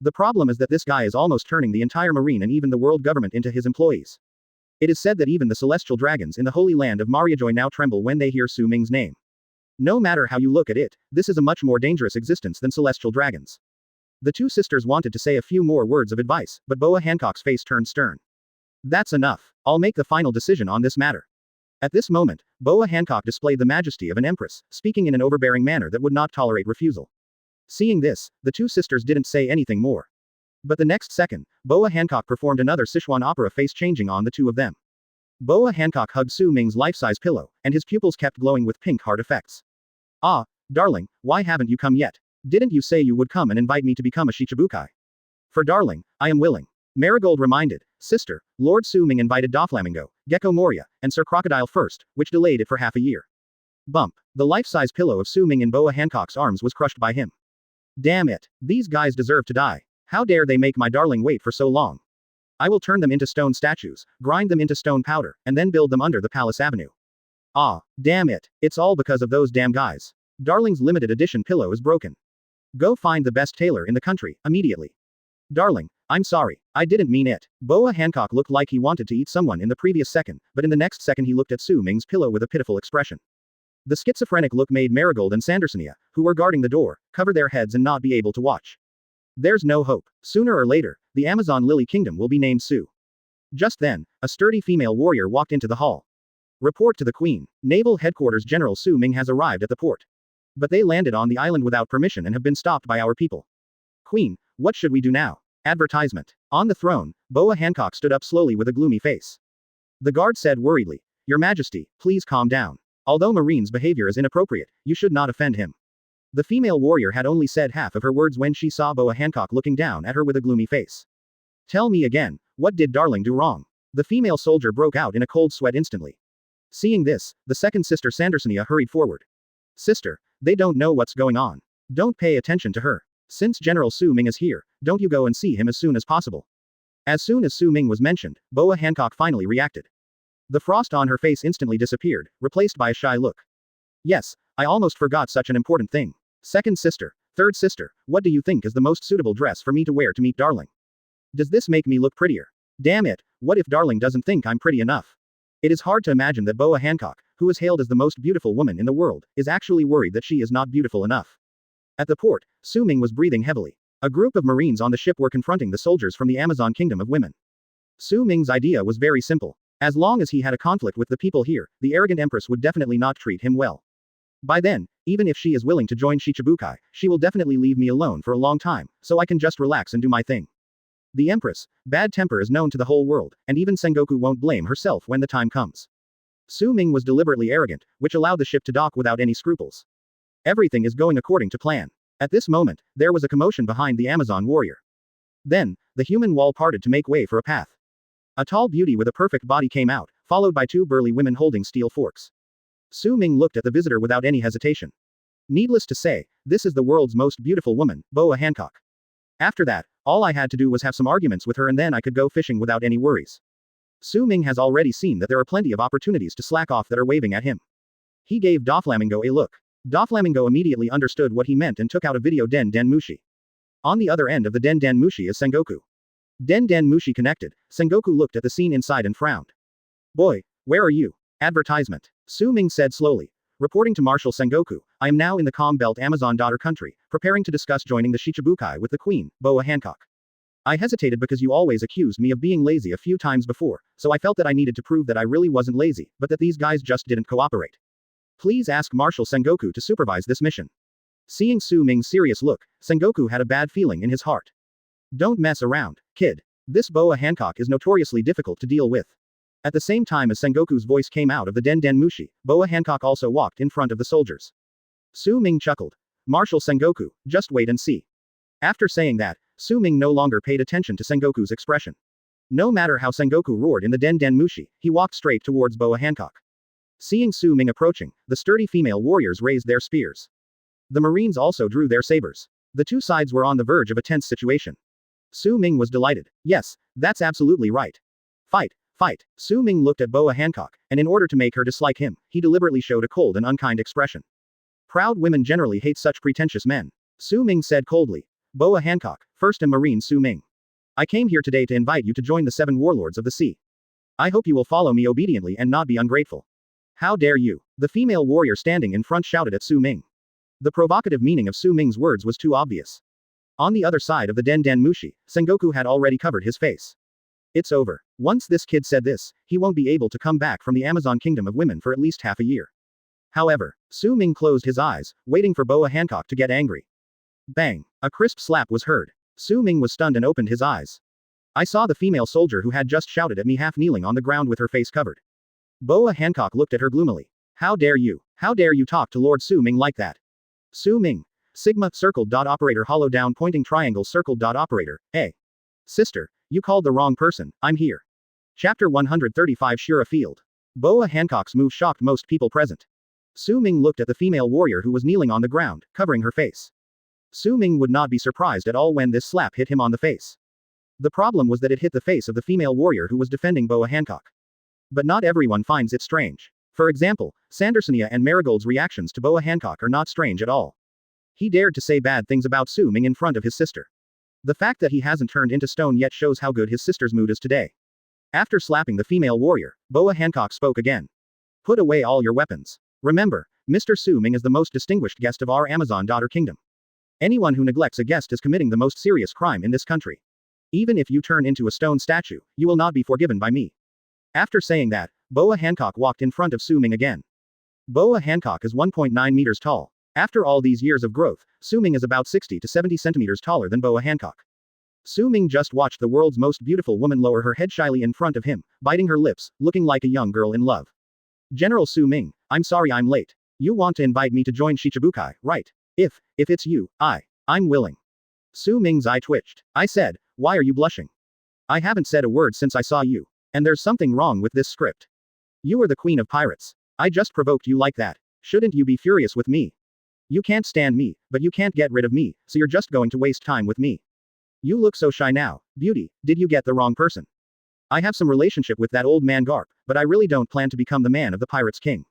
The problem is that this guy is almost turning the entire marine and even the world government into his employees. It is said that even the celestial dragons in the holy land of Mariajoy now tremble when they hear Su Ming's name. No matter how you look at it, this is a much more dangerous existence than celestial dragons. The two sisters wanted to say a few more words of advice, but Boa Hancock's face turned stern. That's enough. I'll make the final decision on this matter. At this moment, Boa Hancock displayed the majesty of an empress, speaking in an overbearing manner that would not tolerate refusal. Seeing this, the two sisters didn't say anything more. But the next second, Boa Hancock performed another Sichuan opera face changing on the two of them. Boa Hancock hugged Su Ming's life-size pillow, and his pupils kept glowing with pink heart effects. Ah, darling, why haven't you come yet? Didn't you say you would come and invite me to become a Shichibukai? For darling, I am willing. Marigold reminded. Sister, Lord Su Ming invited Doflamingo, Gecko Moria, and Sir Crocodile first, which delayed it for half a year. Bump. The life-size pillow of Su Ming in Boa Hancock's arms was crushed by him. Damn it. These guys deserve to die. How dare they make my darling wait for so long? I will turn them into stone statues, grind them into stone powder, and then build them under the palace avenue. Ah, damn it. It's all because of those damn guys. Darling's limited edition pillow is broken. Go find the best tailor in the country, immediately. Darling, I'm sorry. I didn't mean it. Boa Hancock looked like he wanted to eat someone in the previous second, but in the next second he looked at Su Ming's pillow with a pitiful expression. The schizophrenic look made Marigold and Sandersonia, who were guarding the door, cover their heads and not be able to watch. There's no hope. Sooner or later, the Amazon Lily Kingdom will be named Su. Just then, a sturdy female warrior walked into the hall. Report to the Queen. Naval Headquarters General Su Ming has arrived at the port. But they landed on the island without permission and have been stopped by our people. Queen, what should we do now? Advertisement. On the throne, Boa Hancock stood up slowly with a gloomy face. The guard said worriedly, "Your Majesty, please calm down. Although Marine's behavior is inappropriate, you should not offend him." The female warrior had only said half of her words when she saw Boa Hancock looking down at her with a gloomy face. "Tell me again, what did darling do wrong?" The female soldier broke out in a cold sweat instantly. Seeing this, the second sister Sandersonia hurried forward. "Sister, they don't know what's going on. Don't pay attention to her. Since General Su Ming is here, don't you go and see him as soon as possible." As soon as Su Ming was mentioned, Boa Hancock finally reacted. The frost on her face instantly disappeared, replaced by a shy look. "Yes, I almost forgot such an important thing. Second sister, third sister, what do you think is the most suitable dress for me to wear to meet darling? Does this make me look prettier? Damn it, what if darling doesn't think I'm pretty enough?" It is hard to imagine that Boa Hancock, who is hailed as the most beautiful woman in the world, is actually worried that she is not beautiful enough. At the port, Su Ming was breathing heavily. A group of Marines on the ship were confronting the soldiers from the Amazon Kingdom of Women. Su Ming's idea was very simple. As long as he had a conflict with the people here, the arrogant empress would definitely not treat him well. By then, even if she is willing to join Shichibukai, she will definitely leave me alone for a long time, so I can just relax and do my thing. The empress, bad temper is known to the whole world, and even Sengoku won't blame herself when the time comes. Su Ming was deliberately arrogant, which allowed the ship to dock without any scruples. Everything is going according to plan. At this moment, there was a commotion behind the Amazon warrior. Then, the human wall parted to make way for a path. A tall beauty with a perfect body came out, followed by two burly women holding steel forks. Su Ming looked at the visitor without any hesitation. Needless to say, this is the world's most beautiful woman, Boa Hancock. After that, all I had to do was have some arguments with her and then I could go fishing without any worries. Su Ming has already seen that there are plenty of opportunities to slack off that are waving at him. He gave Doflamingo a look. Doflamingo immediately understood what he meant and took out a video Den Den Mushi. On the other end of the Den Den Mushi is Sengoku. Den Den Mushi connected. Sengoku looked at the scene inside and frowned. "Boy, where are you?" Advertisement. Su Ming said slowly. "Reporting to Marshal Sengoku, I am now in the Calm Belt Amazon daughter country, preparing to discuss joining the Shichibukai with the Queen, Boa Hancock. I hesitated because you always accused me of being lazy a few times before, so I felt that I needed to prove that I really wasn't lazy, but that these guys just didn't cooperate. Please ask Marshal Sengoku to supervise this mission." Seeing Su Ming's serious look, Sengoku had a bad feeling in his heart. "Don't mess around, kid. This Boa Hancock is notoriously difficult to deal with." At the same time as Sengoku's voice came out of the Den Den Mushi, Boa Hancock also walked in front of the soldiers. Su Ming chuckled. "Marshal Sengoku, just wait and see." After saying that, Su Ming no longer paid attention to Sengoku's expression. No matter how Sengoku roared in the Den Den Mushi, he walked straight towards Boa Hancock. Seeing Su Ming approaching, the sturdy female warriors raised their spears. The Marines also drew their sabers. The two sides were on the verge of a tense situation. Su Ming was delighted. "Yes, that's absolutely right. Fight, fight." Su Ming looked at Boa Hancock, and in order to make her dislike him, he deliberately showed a cold and unkind expression. Proud women generally hate such pretentious men. Su Ming said coldly. "Boa Hancock, First and Marine Su Ming. I came here today to invite you to join the 7 warlords of the sea. I hope you will follow me obediently and not be ungrateful." "How dare you?" The female warrior standing in front shouted at Su Ming. The provocative meaning of Su Ming's words was too obvious. On the other side of the Den Den Mushi, Sengoku had already covered his face. It's over. Once this kid said this, he won't be able to come back from the Amazon Kingdom of Women for at least half a year. However, Su Ming closed his eyes, waiting for Boa Hancock to get angry. Bang! A crisp slap was heard. Su Ming was stunned and opened his eyes. I saw the female soldier who had just shouted at me half kneeling on the ground with her face covered. Boa Hancock looked at her gloomily. "How dare you? How dare you talk to Lord Su Ming like that?" Su Ming. Sigma circled dot operator hollow down pointing triangle circled dot operator, A. Sister, you called the wrong person, I'm here. Chapter 135 Shura Field. Boa Hancock's move shocked most people present. Su Ming looked at the female warrior who was kneeling on the ground, covering her face. Su Ming would not be surprised at all when this slap hit him on the face. The problem was that it hit the face of the female warrior who was defending Boa Hancock. But not everyone finds it strange. For example, Sandersonia and Marigold's reactions to Boa Hancock are not strange at all. He dared to say bad things about Su Ming in front of his sister. The fact that he hasn't turned into stone yet shows how good his sister's mood is today. After slapping the female warrior, Boa Hancock spoke again. "Put away all your weapons. Remember, Mr. Su Ming is the most distinguished guest of our Amazon daughter kingdom. Anyone who neglects a guest is committing the most serious crime in this country. Even if you turn into a stone statue, you will not be forgiven by me." After saying that, Boa Hancock walked in front of Su Ming again. Boa Hancock is 1.9 meters tall. After all these years of growth, Su Ming is about 60 to 70 centimeters taller than Boa Hancock. Su Ming just watched the world's most beautiful woman lower her head shyly in front of him, biting her lips, looking like a young girl in love. General Su Ming, I'm sorry I'm late. You want to invite me to join Shichibukai, right? If it's you, I'm willing. Su Ming's eye twitched. I said, why are you blushing? I haven't said a word since I saw you. And there's something wrong with this script. You are the queen of pirates. I just provoked you like that. Shouldn't you be furious with me? You can't stand me, but you can't get rid of me, so you're just going to waste time with me. You look so shy now. Beauty, did you get the wrong person? I have some relationship with that old man Garp, but I really don't plan to become the man of the pirates king.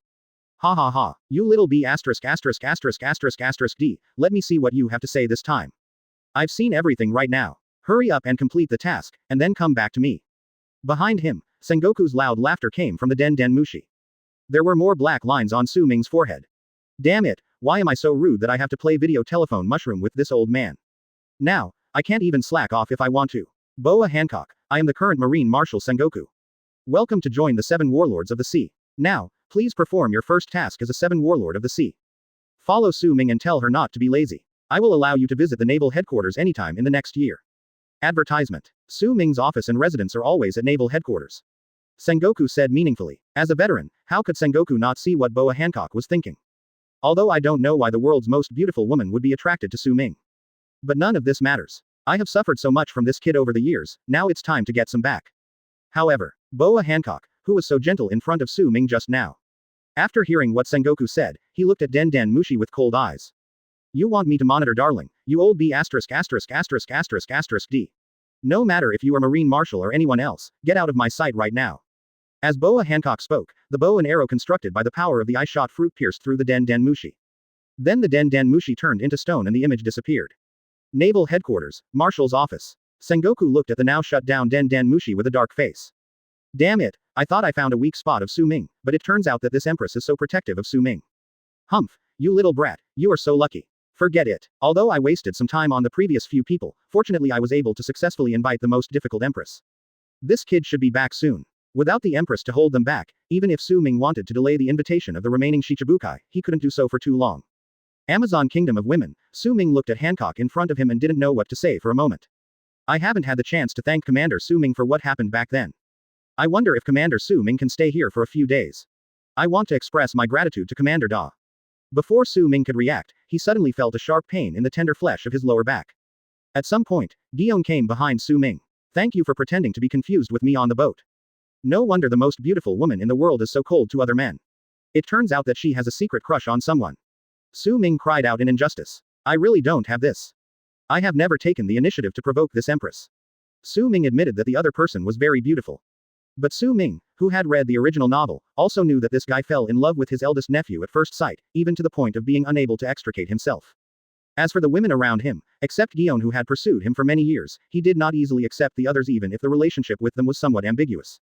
Ha ha ha, you little b***********, d, let me see what you have to say this time. I've seen everything right now. Hurry up and complete the task, and then come back to me. Behind him, Sengoku's loud laughter came from the Den Den Mushi. There were more black lines on Su Ming's forehead. Damn it, why am I so rude that I have to play video telephone mushroom with this old man? Now, I can't even slack off if I want to. Boa Hancock, I am the current Marine Marshal Sengoku. Welcome to join the 7 Warlords of the Sea. Now, please perform your first task as a 7 Warlord of the Sea. Follow Su Ming and tell her not to be lazy. I will allow you to visit the naval headquarters anytime in the next year. Advertisement. Su Ming's office and residence are always at naval headquarters. Sengoku said meaningfully. As a veteran, how could Sengoku not see what Boa Hancock was thinking? Although I don't know why the world's most beautiful woman would be attracted to Su Ming. But none of this matters. I have suffered so much from this kid over the years, now it's time to get some back. However, Boa Hancock, who was so gentle in front of Su Ming just now. After hearing what Sengoku said, he looked at Den Den Mushi with cold eyes. You want me to monitor darling, you old b***********************. D. No matter if you are Marine Marshal or anyone else, get out of my sight right now. As Boa Hancock spoke, the bow and arrow constructed by the power of the eye-shot fruit pierced through the Den Den Mushi. Then the Den Den Mushi turned into stone and the image disappeared. Naval Headquarters, Marshal's Office. Sengoku looked at the now shut down Den Den Mushi with a dark face. Damn it, I thought I found a weak spot of Su Ming, but it turns out that this Empress is so protective of Su Ming. Humph, you little brat, you are so lucky. Forget it. Although I wasted some time on the previous few people, fortunately I was able to successfully invite the most difficult Empress. This kid should be back soon. Without the Empress to hold them back, even if Su Ming wanted to delay the invitation of the remaining Shichibukai, he couldn't do so for too long. Amazon Kingdom of Women, Su Ming looked at Hancock in front of him and didn't know what to say for a moment. I haven't had the chance to thank Commander Su Ming for what happened back then. I wonder if Commander Su Ming can stay here for a few days. I want to express my gratitude to Commander Da. Before Su Ming could react, he suddenly felt a sharp pain in the tender flesh of his lower back. At some point, Dion came behind Su Ming. Thank you for pretending to be confused with me on the boat. No wonder the most beautiful woman in the world is so cold to other men. It turns out that she has a secret crush on someone. Su Ming cried out in injustice. I really don't have this. I have never taken the initiative to provoke this Empress. Su Ming admitted that the other person was very beautiful. But Su Ming, who had read the original novel, also knew that this guy fell in love with his eldest nephew at first sight, even to the point of being unable to extricate himself. As for the women around him, except Gion who had pursued him for many years, he did not easily accept the others even if the relationship with them was somewhat ambiguous.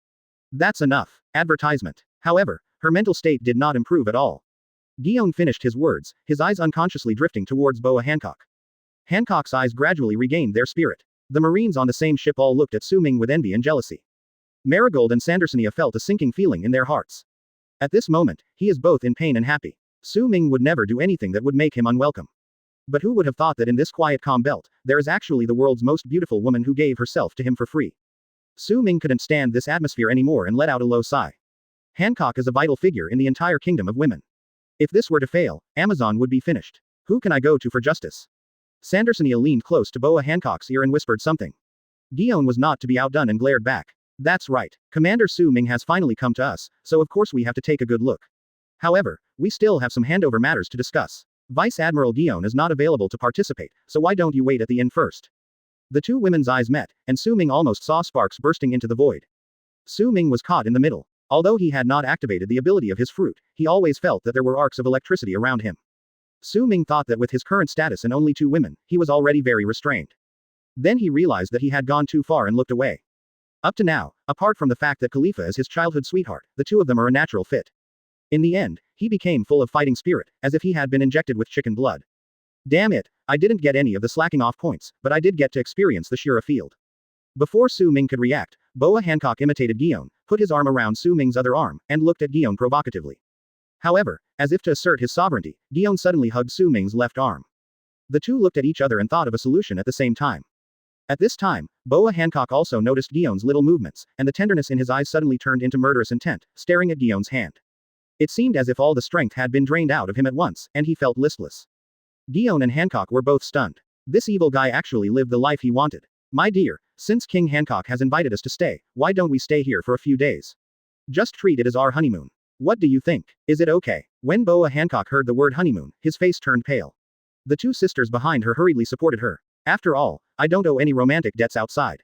That's enough. Advertisement. However, her mental state did not improve at all. Gion finished his words, his eyes unconsciously drifting towards Boa Hancock. Hancock's eyes gradually regained their spirit. The Marines on the same ship all looked at Su Ming with envy and jealousy. Marigold and Sandersonia felt a sinking feeling in their hearts. At this moment, he is both in pain and happy. Su Ming would never do anything that would make him unwelcome. But who would have thought that in this quiet calm belt, there is actually the world's most beautiful woman who gave herself to him for free. Su Ming couldn't stand this atmosphere anymore and let out a low sigh. Hancock is a vital figure in the entire kingdom of women. If this were to fail, Amazon would be finished. Who can I go to for justice? Sandersonia leaned close to Boa Hancock's ear and whispered something. Gion was not to be outdone and glared back. That's right. Commander Su Ming has finally come to us, so of course we have to take a good look. However, we still have some handover matters to discuss. Vice Admiral Gion is not available to participate, so why don't you wait at the inn first? The two women's eyes met, and Su Ming almost saw sparks bursting into the void. Su Ming was caught in the middle. Although he had not activated the ability of his fruit, he always felt that there were arcs of electricity around him. Su Ming thought that with his current status and only 2 women, he was already very restrained. Then he realized that he had gone too far and looked away. Up to now, apart from the fact that Khalifa is his childhood sweetheart, the two of them are a natural fit. In the end, he became full of fighting spirit, as if he had been injected with chicken blood. Damn it, I didn't get any of the slacking off points, but I did get to experience the Shira field. Before Su Ming could react, Boa Hancock imitated Gion, put his arm around Su Ming's other arm, and looked at Gion provocatively. However, as if to assert his sovereignty, Gion suddenly hugged Su Ming's left arm. The two looked at each other and thought of a solution at the same time. At this time, Boa Hancock also noticed Guyon's little movements, and the tenderness in his eyes suddenly turned into murderous intent, staring at Guyon's hand. It seemed as if all the strength had been drained out of him at once, and he felt listless. Guyon and Hancock were both stunned. This evil guy actually lived the life he wanted. My dear, since King Hancock has invited us to stay, why don't we stay here for a few days? Just treat it as our honeymoon. What do you think? Is it okay? When Boa Hancock heard the word honeymoon, his face turned pale. The two sisters behind her hurriedly supported her. After all, I don't owe any romantic debts outside.